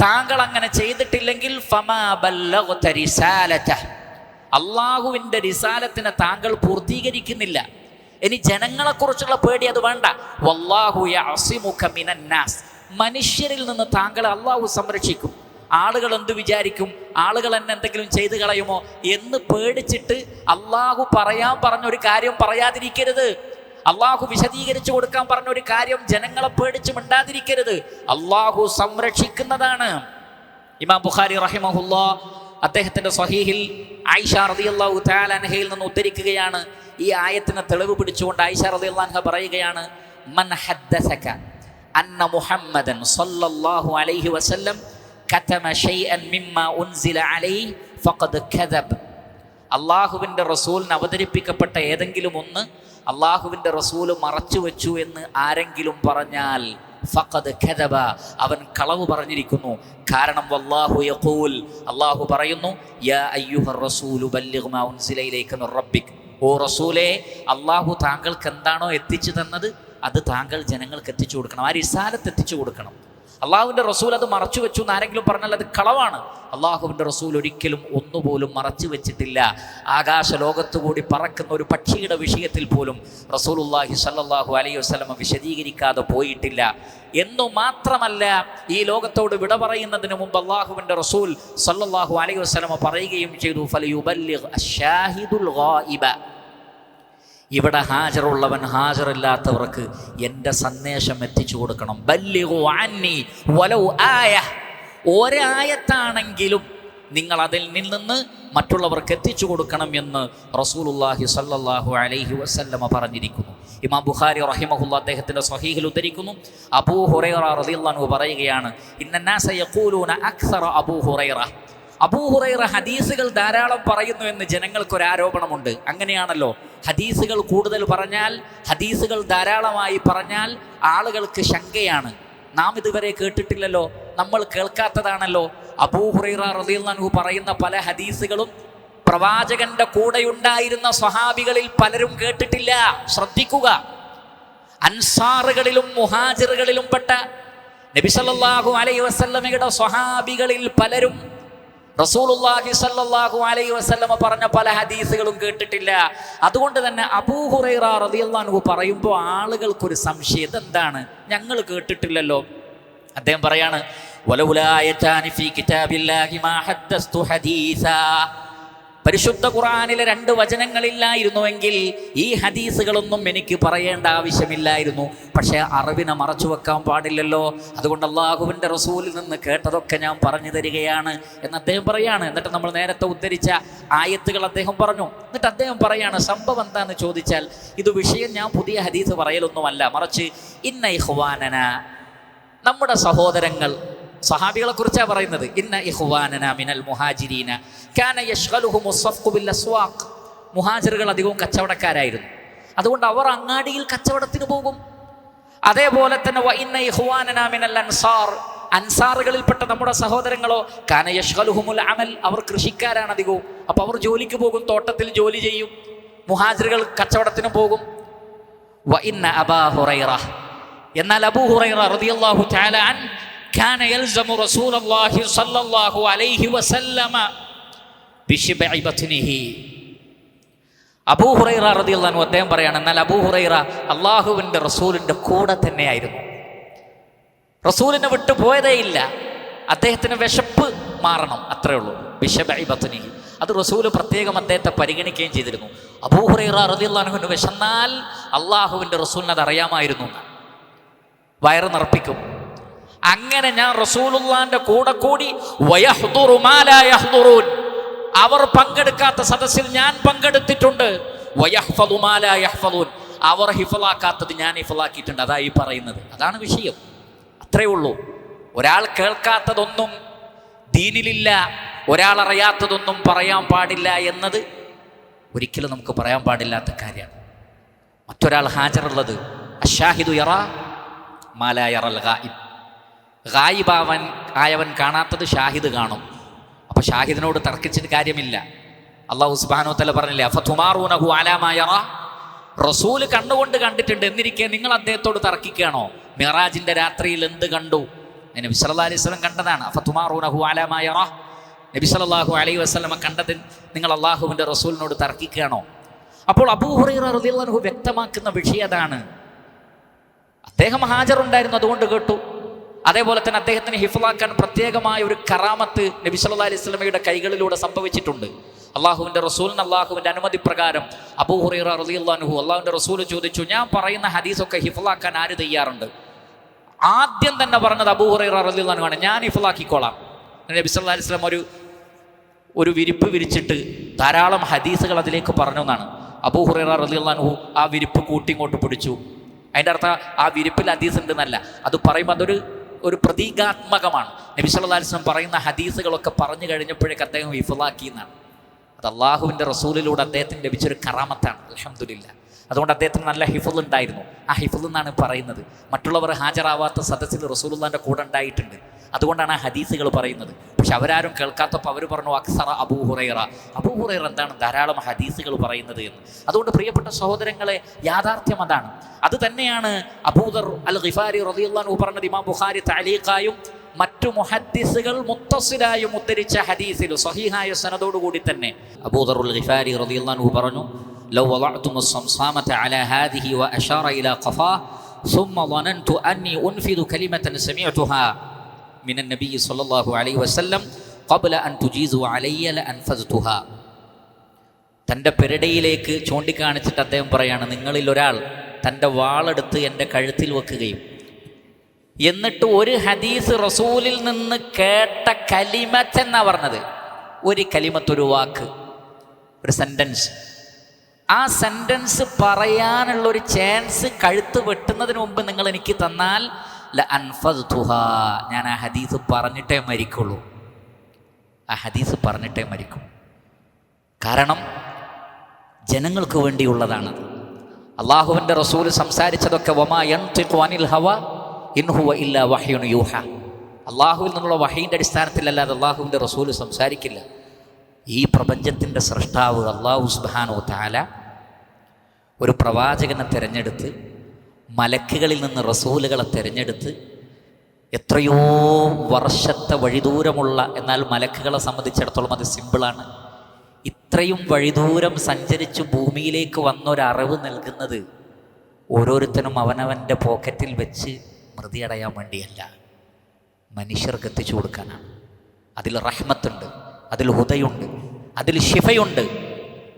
താങ്കൾ അങ്ങനെ ചെയ്തിട്ടില്ലെങ്കിൽ ഫമാ ബല്ലഗ്ത റിസാലതഹ്, അള്ളാഹുവിൻ്റെ റിസാലത്തിനെ താങ്കൾ പൂർത്തീകരിക്കുന്നില്ല. ഇനി ജനങ്ങളെക്കുറിച്ചുള്ള പേടി അത് വേണ്ട. വല്ലാഹു യഅസിമുക മിനന്നാസ്, മനുഷ്യരിൽ നിന്ന് താങ്കളെ അള്ളാഹു സംരക്ഷിക്കും. ആളുകൾ എന്ത് വിചാരിക്കും, ആളുകൾ എന്നെ എന്തെങ്കിലും ചെയ്തു കളയുമോ എന്ന് പേടിച്ചിട്ട് അള്ളാഹു പറയാൻ പറഞ്ഞൊരു കാര്യം പറയാതിരിക്കരുത്. അള്ളാഹു വിശദീകരിച്ചു കൊടുക്കാൻ പറഞ്ഞൊരു കാര്യം ജനങ്ങളെ പേടിച്ച് മിണ്ടാതിരിക്കരുത്. അള്ളാഹു സംരക്ഷിക്കുന്നതാണ്. ഇമാം ബുഖാരി റഹിമഹുല്ലാഹ് അദ്ദേഹത്തിൻ്റെ സ്വഹീഹിൽ ആയിഷ റളിയല്ലാഹു തആല അൻഹയിൽ നിന്ന് ഉദ്ധരിക്കുകയാണ്. ഈ ആയത്തിനെ തെളിവ് പിടിച്ചുകൊണ്ട് ആയിഷ റളിയല്ലാഹു അൻഹ പറയുകയാണ്, മൻ ഹദ്ദസക അന്ന മുഹമ്മദൻ സല്ലല്ലാഹു അലൈഹി വസല്ലം കതമ ഷൈഅൻ മിമ്മാ ഉൻസില അലൈഹി ഫഖദ് കദബ്, അള്ളാഹുവിൻ്റെ റസൂലിന് അവതരിപ്പിക്കപ്പെട്ട ഏതെങ്കിലും ഒന്ന് അള്ളാഹുവിൻ്റെ റസൂല് മറച്ചു വെച്ചു എന്ന് ആരെങ്കിലും പറഞ്ഞാൽ ഫഖദ് കദബ, അവൻ കളവ് പറഞ്ഞിരിക്കുന്നു. കാരണം വല്ലാഹു യഖൂൽ, അള്ളാഹു പറയുന്നു, യാ അയ്യുഹർ റസൂലു ബല്ലിഗ് മാ ഉൻസില ഇലൈക മിർ റബ്ബിക്, ഓ റസൂലേ, അള്ളാഹു താങ്കൾക്ക് എന്താണോ എത്തിച്ചു തന്നത് അത് താങ്കൾ ജനങ്ങൾക്ക് എത്തിച്ചു കൊടുക്കണം, ആ റിസാലത്ത് എത്തിച്ചു കൊടുക്കണം. അള്ളാഹുവിൻ്റെ റസൂൽ അത് മറച്ചു വെച്ചു എന്ന് ആരെങ്കിലും പറഞ്ഞാൽ അത് കളവാണ്. അള്ളാഹുവിൻ്റെ റസൂൽ ഒരിക്കലും ഒന്നുപോലും മറച്ചു വെച്ചിട്ടില്ല. ആകാശ ലോകത്തുകൂടി പറക്കുന്ന ഒരു പക്ഷിയുടെ വിഷയത്തിൽ പോലും റസൂലുള്ളാഹി സ്വല്ലല്ലാഹു അലൈഹി വസല്ലം വിശദീകരിക്കാതെ പോയിട്ടില്ല. എന്നു മാത്രമല്ല, ഈ ലോകത്തോട് വിട പറയുന്നതിന് മുമ്പ് അള്ളാഹുവിൻ്റെ റസൂൽ സ്വല്ലല്ലാഹു അലൈഹി വസല്ലം പറയുകയും ചെയ്തു, ഫലയുബല്ലിഗ് അശ്ശാഹിദുൽ ഗായിബ, ഇവിടെ ഹാജറുള്ളവൻ ഹാജറില്ലാത്തവർക്ക് എൻ്റെ സന്ദേശം എത്തിച്ചു കൊടുക്കണം. ബല്ലിഗു അന്നി വലൗ ആയ, ഒരായത്താണെങ്കിലും നിങ്ങൾ അതിൽ നിന്ന് മറ്റുള്ളവർക്ക് എത്തിച്ചു കൊടുക്കണം എന്ന് റസൂലുള്ളാഹി സ്വല്ലല്ലാഹു അലൈഹി വസല്ലമ പറഞ്ഞിരിക്കുന്നു. ഇമാം ബുഖാരി റഹിമഹുല്ലാഹ് അദ്ദേഹത്തിൻ്റെ സ്വഹീഹിൽ ഉദ്ധരിക്കുന്നു, അബൂ ഹുറൈറ റളിയല്ലാഹു അൻഹു പറയുകയാണ്, ഇന്നന്നാസ യഖൂലൂന അക്സറ അബൂ ഹുറൈറ, അബൂ ഹുറൈറ ഹദീസുകൾ ധാരാളം പറയുന്നു എന്ന് ജനങ്ങൾക്കൊരാരോപണമുണ്ട്. അങ്ങനെയാണല്ലോ, ഹദീസുകൾ കൂടുതൽ പറഞ്ഞാൽ, ഹദീസുകൾ ധാരാളമായി പറഞ്ഞാൽ ആളുകൾക്ക് ശങ്കയാണ്. നാം ഇതുവരെ കേട്ടിട്ടില്ലല്ലോ, നമ്മൾ കേൾക്കാത്തതാണല്ലോ. അബൂ ഹുറൈറ റളിയല്ലാഹു അൻഹു പറയുന്ന പല ഹദീസുകളും പ്രവാചകന്റെ കൂടെയുണ്ടായിരുന്ന സ്വഹാബികളിൽ പലരും കേട്ടിട്ടില്ല. ശ്രദ്ധിക്കുക, അൻസാറുകളിലും മുഹാജിറുകളിലും പെട്ട നബി സല്ലല്ലാഹു അലൈഹി വസല്ലമയുടെ സ്വഹാബികളിൽ പലരും റസൂലുള്ളാഹി സ്വല്ലല്ലാഹു അലൈഹി വസല്ലമ പറഞ്ഞ പല ഹദീസുകളും കേട്ടിട്ടില്ല. അതുകൊണ്ട് തന്നെ അബൂ ഹുറൈറ റളിയല്ലാഹു അൻഹു പറയുമ്പോൾ ആളുകൾക്കൊരു സംശയം, ഇതെന്താണ് ഞങ്ങൾ കേട്ടിട്ടില്ലല്ലോ. അദ്ദേഹം പറയാണ്, വലൗലാ യതാനി ഫീ കിതാബില്ലാഹി മാ ഹദ്ദസ്തു ഹദീസാ. പരിശുദ്ധ ഖുർആനിലെ 2 വചനങ്ങളില്ലായിരുന്നുവെങ്കിൽ ഈ ഹദീസുകളൊന്നും എനിക്ക് പറയേണ്ട ആവശ്യമില്ലായിരുന്നു. പക്ഷേ അറിവിനെ മറച്ചു വെക്കാൻ പാടില്ലല്ലോ. അതുകൊണ്ട് അള്ളാഹുവിൻ്റെ റസൂലിൽ നിന്ന് കേട്ടതൊക്കെ ഞാൻ പറഞ്ഞു തരികയാണ് എന്ന് അദ്ദേഹം പറയാണ്. എന്നിട്ട് നമ്മൾ നേരത്തെ ഉദ്ധരിച്ച ആയത്തുകൾ അദ്ദേഹം പറഞ്ഞു. എന്നിട്ട് അദ്ദേഹം പറയാണ്, സംഭവം എന്താണെന്ന് ചോദിച്ചാൽ ഇത് വിഷയം ഞാൻ പുതിയ ഹദീസ് പറയലൊന്നുമല്ല, മറിച്ച് ഇന്ന ഇഖ്വാനന, നമ്മുടെ സഹോദരങ്ങൾ, സഹാബികളെ കുറിച്ചാണ് പറയുന്നത്. ഇന്ന ഇഖ്വാനന മിനൽ മുഹാജിരീന കാന യശ്ഗലുഹുമു സ്വഫ്ഖു ബിൽ അസ്വാഖ്. മുഹാജിറുകൾ അധികവും കച്ചവടക്കാരായിരുന്നു. അതുകൊണ്ട് അവർ അങ്ങാടിയിൽ കച്ചവടത്തിന് പോകും. അതേപോലെ തന്നെ വ ഇന്ന ഇഖ്വാനന മിനൽ അൻസാർ, അൻസാറുകളിൽപ്പെട്ട നമ്മുടെ സഹോദരങ്ങളോ കാന യശ്ഗലുഹുമുൽ അമൽ, അവർ കൃഷിക്കാരാണ് അധികവും. അപ്പോൾ അവർ ജോലിക്ക് പോകും, തോട്ടത്തിൽ ജോലി ചെയ്യും. മുഹാജിറുകൾ കച്ചവടത്തിന് പോകും. വ ഇന്ന അബാ ഹുറൈറ, എന്നാൽ അബൂ ഹുറൈറ റളിയല്ലാഹു തആല അൻ കാന യൽസമു റസൂലുള്ളാഹി സ്വല്ലല്ലാഹു അലൈഹി വസല്ലമ ബിശിബഇ ബത്നിഹി. അബൂ ഹുറൈറ റളിയല്ലാഹു അൻഹു അദ്ദേഹം പറയാണ്, എന്നാൽ അബൂ ഹുറൈറ അല്ലാഹുവിൻ്റെ റസൂലിൻ്റെ കൂടെ തന്നെയായിരുന്നു. റസൂലിനെ വിട്ടു പോയതേയില്ല. അദ്ദേഹത്തിന് വിശപ്പ് മാറണം, അത്രേ ഉള്ളൂ. ബിശിബഇ ബത്നിഹി, അത് റസൂല് പ്രത്യേകം അദ്ദേഹത്തെ പരിഗണിക്കുകയും ചെയ്തിരുന്നു. അബൂ ഹുറൈറ റളിയല്ലാഹു അൻഹു വിശന്നാൽ അല്ലാഹുവിൻ്റെ റസൂലിന് അത് അറിയാമായിരുന്നു. വയറ് നിറപ്പിക്കും. അങ്ങനെ ഞാൻ റസൂലുള്ളാഹിന്റെ കൂടെ കൂടി വയഹ്ദുറു മാ ലാ യഹ്ദുറൂൻ, അവർ പങ്കെടുക്കാത്ത സദസ്സിൽ ഞാൻ പങ്കെടുത്തിട്ടുണ്ട്. വയഹ്ഫദു മാ ലാ യഹ്ഫദൂൻ, അവർ ഹിഫ്ളാക്കാത്തത് ഞാൻ ഹിഫ്ളാക്കിയിട്ടുണ്ട്. അതായി പറയുന്നത്, അതാണ് വിഷയം. അത്രേ ഉള്ളൂ. ഒരാൾ കേൾക്കാത്തതൊന്നും ദീനിലില്ല, ഒരാൾ അറിയാത്തതൊന്നും പറയാൻ പാടില്ല എന്നത് ഒരിക്കലും നമുക്ക് പറയാൻ പാടില്ലാത്ത കാര്യമാണ്. മറ്റൊരാൾ ഹാജറുള്ളത് അശ്ശാഹിദു യറ മാ ലാ യറൽ ഗായിബ്, ഗായിബാവൻ ആയവൻ കാണാത്തത് ഷാഹിദ് കാണും. അപ്പോൾ ഷാഹിദിനോട് തർക്കിച്ചിട്ട് കാര്യമില്ല. അല്ലാഹു സുബ്ഹാനഹു വ തആല പറഞ്ഞില്ലേ, അഫതുമാറൂനഹു അലാ മാ യറ, റസൂൽ കണ്ണുകൊണ്ട് കണ്ടിട്ടുണ്ട് എന്നിരിക്കെ നിങ്ങൾ അദ്ദേഹത്തോട് തർക്കിക്കുകയാണോ? മിറാജിന്റെ രാത്രിയിൽ എന്ത് കണ്ടു? നബി സല്ലല്ലാഹു അലൈഹി വസല്ലം കണ്ടതാണ്. അഫതുമാറൂനഹു അലാ മാ യറ, നബി സല്ലല്ലാഹു അലൈഹി വസല്ലം കണ്ടത് നിങ്ങൾ അള്ളാഹുവിൻ്റെ റസൂലിനോട് തർക്കിക്കുകയാണോ? അപ്പോൾ അബൂ ഹുറൈറ റളിയല്ലാഹു അൻഹു വ്യക്തമാക്കുന്ന വിഷയം അതാണ്. അദ്ദേഹം ഹാജറുണ്ടായിരുന്നു, അതുകൊണ്ട് കേട്ടു. അതേപോലെ തന്നെ അദ്ദേഹത്തിന് ഹിഫ്ളാക്കാൻ പ്രത്യേകമായ ഒരു കറാമത്ത് നബി സല്ലല്ലാഹു അലൈഹി വസല്ലമയുടെ കൈകളിലൂടെ സംഭവിച്ചിട്ടുണ്ട്. അള്ളാഹുവിൻ്റെ റസൂലിന് അള്ളാഹുവിൻ്റെ അനുമതി പ്രകാരം അബൂ ഹുറൈറ റളിയല്ലാഹു അൻഹു അള്ളാഹുവിൻ്റെ റസൂൽ ചോദിച്ചു, ഞാൻ പറയുന്ന ഹദീസൊക്കെ ഹിഫ്ളാക്കാൻ ആര് തയ്യാറുണ്ട്? ആദ്യം തന്നെ പറഞ്ഞത് അബൂ ഹുറൈറ റളിയല്ലാഹു അൻഹു ആണ്, ഞാൻ ഹിഫ്ളാക്കിക്കോളാം. നബി സല്ലല്ലാഹു അലൈഹി വസല്ലം ഒരു വിരിപ്പ് വിരിച്ചിട്ട് ധാരാളം ഹദീസുകൾ അതിലേക്ക് പറഞ്ഞു എന്നാണ്. അബൂ ഹുറൈറ റളിയല്ലാഹു അൻഹു ആ വിരിപ്പ് കൂട്ടിങ്ങോട്ട് പിടിച്ചു. അതിൻ്റെ അർത്ഥം ആ വിരിപ്പിൽ ഹദീസ് ഉണ്ടെന്നല്ല, അത് പറയുമ്പോൾ അതൊരു പ്രതീകാത്മകമാണ്. നബി സല്ലല്ലാഹു അലൈഹി വസല്ലം പറയുന്ന ഹദീസുകളൊക്കെ പറഞ്ഞു കഴിഞ്ഞപ്പോഴേക്ക് അദ്ദേഹം ഹിഫ്ളാക്കി എന്നാണ്. അത് അള്ളാഹുവിൻ്റെ റസൂലിലൂടെ അദ്ദേഹത്തിന് ലഭിച്ചൊരു കറാമത്താണ്. അൽഹംദുലില്ലാഹ്. അതുകൊണ്ട് അദ്ദേഹത്തിന് നല്ല ഹിഫ്ള് ഉണ്ടായിരുന്നു. ആ ഹിഫ്ള് എന്നാണ് പറയുന്നത്. മറ്റുള്ളവർ ഹാജരാവാത്ത സദസ്സിൽ റസൂലുള്ളാഹിൻ്റെ കൂടെ ഉണ്ടായിട്ടുണ്ട്. അതുകൊണ്ടാണ് ആ ഹദീസുകൾ പറയുന്നത്. പക്ഷെ അവരാരും കേൾക്കാത്തപ്പോൾ അവർ പറഞ്ഞു അക്സറ അബൂ ഹുറൈറ, അബൂ ഹുറൈറ എന്താണ് ധാരാളം ഹദീസുകൾ പറയുന്നത് എന്ന്. അതുകൊണ്ട് പ്രിയപ്പെട്ട സഹോദരങ്ങളെ, യാഥാർത്ഥ്യം അതാണ്. അത് തന്നെയാണ് അബൂദർ അൽ ഗിഫാരി റളിയല്ലാഹു അൻഹു പറഞ്ഞത്. ഇമാം ബുഖാരി തഅലീഖായും മറ്റു മുഹദ്ദിസുകൾ മുത്തസിലായും ഉദ്ധരിച്ച ഹദീസിൽ സ്വഹീഹായ സനദോടുകൂടി തന്നെ അബൂദർ അൽ ഗിഫാരി റളിയല്ലാഹു അൻഹു പറഞ്ഞു, ലൗ വളഅ്തുമു സംസാമത അലാ ഹാദിഹി വഅശാറ ഇലാ ഖഫാ ثم ظننت أني أنفذ كلمة سمعتها من النبي صلى الله عليه وسلم قبل أن تجيزوا علي لأنفذتها. തൻ്റെ പെരടയിലേക്ക് ചൂണ്ടിക്കാണിച്ചിട്ട് അദ്ദേഹം പറയാണ്, നിങ്ങളിൽ ഒരാൾ തൻ്റെ വാളെടുത്ത് എൻ്റെ കഴുത്തിൽ വെക്കുകയും എന്നിട്ട് ഒരു ഹദീസ് റസൂലിൽ നിന്ന് കേട്ട കലിമത്ത് എന്നാ പറഞ്ഞത്, ഒരു കലിമത്ത്, ഒരു വാക്ക്, ഒരു സെൻറ്റൻസ്, ആ സെൻറ്റൻസ് പറയാനുള്ളൊരു ചാൻസ് കഴുത്ത് വെട്ടുന്നതിന് മുമ്പ് നിങ്ങൾ എനിക്ക് തന്നാൽ ലഅൻഫദ്തുഹാ, ഞാൻ ആ ഹദീസ് പറഞ്ഞിട്ടേ മരിക്കുള്ളൂ. ആ ഹദീസ് പറഞ്ഞിട്ടേ മരിക്കും. കാരണം ജനങ്ങൾക്ക് വേണ്ടിയുള്ളതാണത്. അള്ളാഹുവിൻ്റെ റസൂൽ സംസാരിച്ചതൊക്കെ വമാ യൻതിഖു അനിൽ ഹവാ ഇൻ ഹുവ ഇല്ലാ വഹ്യുൻ യൂഹാ, അള്ളാഹുവിൽ നിന്നുള്ള വഹീൻ്റെ അടിസ്ഥാനത്തിലല്ലാതെ അള്ളാഹുവിൻ്റെ റസൂൽ സംസാരിക്കില്ല. ഈ പ്രപഞ്ചത്തിൻ്റെ സൃഷ്ടാവ് അള്ളാഹു സുബ്ഹാനഹു വ തആല ഒരു പ്രവാചകനെ തിരഞ്ഞെടുത്ത് മലക്കുകളിൽ നിന്ന് റസൂലുകളെ തിരഞ്ഞെടുത്ത് എത്രയോ വർഷത്തെ വഴിദൂരമുള്ള, എന്നാൽ മലക്കുകളെ സംബന്ധിച്ചിടത്തോളം അത് സിമ്പിളാണ്. ഇത്രയും വഴിദൂരം സഞ്ചരിച്ച് ഭൂമിയിലേക്ക് വന്നൊരറിവ് നൽകുന്നത് ഓരോരുത്തരും അവനവൻ്റെ പോക്കറ്റിൽ വെച്ച് മൃതിയടയാൻ വേണ്ടിയല്ല, മനുഷ്യർക്ക് എത്തിച്ചു കൊടുക്കാനാണ്. അതിൽ റഹ്മത്തുണ്ട്, അതിൽ ഹുദയുണ്ട്, അതിൽ ശിഫയുണ്ട്.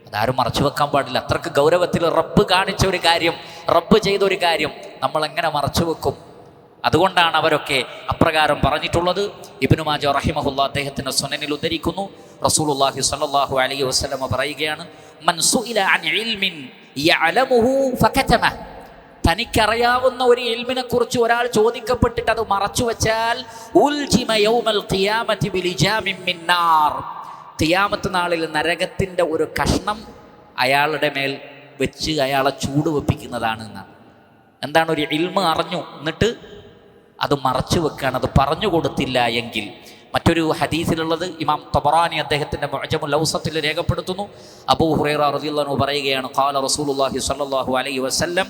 അതാരും മറച്ചു വെക്കാൻ പാടില്ല. അത്രക്ക് ഗൗരവത്തിൽ റബ്ബ് കാണിച്ച ഒരു കാര്യം, റബ്ബ് ചെയ്തൊരു കാര്യം നമ്മളെങ്ങനെ മറച്ചു വെക്കും? അതുകൊണ്ടാണ് അവരൊക്കെ അപ്രകാരം പറഞ്ഞിട്ടുള്ളത്. ഇബ്നു മാജ റഹിമഹുല്ലാ അദ്ദേഹത്തിൻ്റെ സുനനിൽ ഉദ്ധരിക്കുന്നു, റസൂലുള്ളാഹി സ്വല്ലല്ലാഹു അലൈഹി വസല്ലം പറയുകയാണ്, മൻ സുഇല അൻ ഇൽമിൻ യഅലമുഹു ഫകതമ, തനിക്കറിയാവുന്ന ഒരു ഇൽമിനെ കുറിച്ച് ഒരാൾ ചോദിക്കപ്പെട്ടിട്ട് അത് മറച്ചു വെച്ചാൽ ഉൽജിമ യൗമൽ ഖിയാമത്തി ബിലിജാമിൻ മിൻ നാർ, ഖിയാമത്ത് നാളിൽ നരകത്തിൻ്റെ ഒരു കഷ്ണം അയാളുടെ മേൽ വെച്ച് അയാളെ ചൂട് വെപ്പിക്കുന്നതാണ് എന്നാണ്. എന്താണ്? ഒരു ഇൽമ അറിഞ്ഞു, എന്നിട്ട് അത് മറച്ചു വെക്കുകയാണ്, അത് പറഞ്ഞു കൊടുത്തില്ല എങ്കിൽ. മറ്റൊരു ഹദീസിലുള്ളത് ഇമാം തബറാനി അദ്ദേഹത്തിൻ്റെ മുഅ്ജമുൽ ഔസത്തിൽ രേഖപ്പെടുത്തുന്നു. അബൂ ഹുറൈറ റളിയല്ലാഹു അൻഹു പറയുകയാണ്, ഖാല റസൂലുള്ളാഹി സ്വല്ലല്ലാഹു അലൈഹി വസല്ലം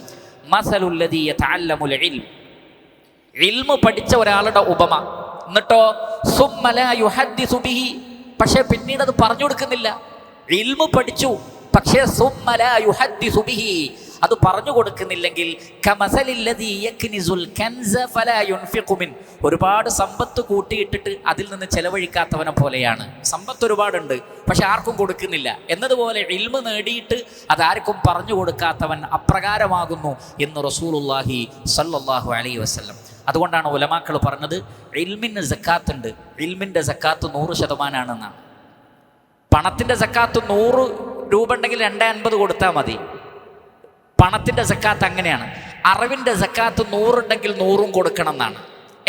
മസലുൽ ലദീ യതഅല്ലമുൽ ഇൽം, ഇൽമു പഠിച്ച ഒരാളുടെ ഉപമ, എന്നിട്ടോ സുമ്മ ലാ യുഹദ്ദിസു ബിഹി, പക്ഷേ പിന്നീട് അത് പറഞ്ഞു കൊടുക്കുന്നില്ല. ഇൽമു പഠിച്ചു, പക്ഷേ സുമ്മ ലാ യുഹദ്ദിസു ബിഹി, അത് പറഞ്ഞു കൊടുക്കുന്നില്ലെങ്കിൽ കമസലില്ലദീ യക്നിസുൽ കൻസ ഫലാ യുൻഫിഖു മിൻ, ഒരുപാട് സമ്പത്ത് കൂട്ടിയിട്ടിട്ട് അതിൽ നിന്ന് ചെലവഴിക്കാത്തവനെ പോലെയാണ്. സമ്പത്ത് ഒരുപാടുണ്ട്, പക്ഷെ ആർക്കും കൊടുക്കുന്നില്ല എന്നതുപോലെ ഇൽമു നേടിയിട്ട് അതാർക്കും പറഞ്ഞു കൊടുക്കാത്തവൻ അപ്രകാരമാകുന്നു എന്ന് റസൂലുള്ളാഹി സ്വല്ലല്ലാഹു അലൈഹി വസല്ലം. അതുകൊണ്ടാണ് ഉലമാക്കൾ പറഞ്ഞത് ഇൽമിന് സക്കാത്ത് ഉണ്ട്, ഇൽമിൻ്റെ സക്കാത്ത് 100% പണത്തിൻ്റെ സക്കാത്ത് 100 രൂപ ഉണ്ടെങ്കിൽ 250 കൊടുത്താൽ മതി. പണത്തിൻ്റെ സക്കാത്ത് അങ്ങനെയാണ്. അറിവിൻ്റെ സക്കാത്ത് 100 ഉണ്ടെങ്കിൽ 100 കൊടുക്കണം എന്നാണ്.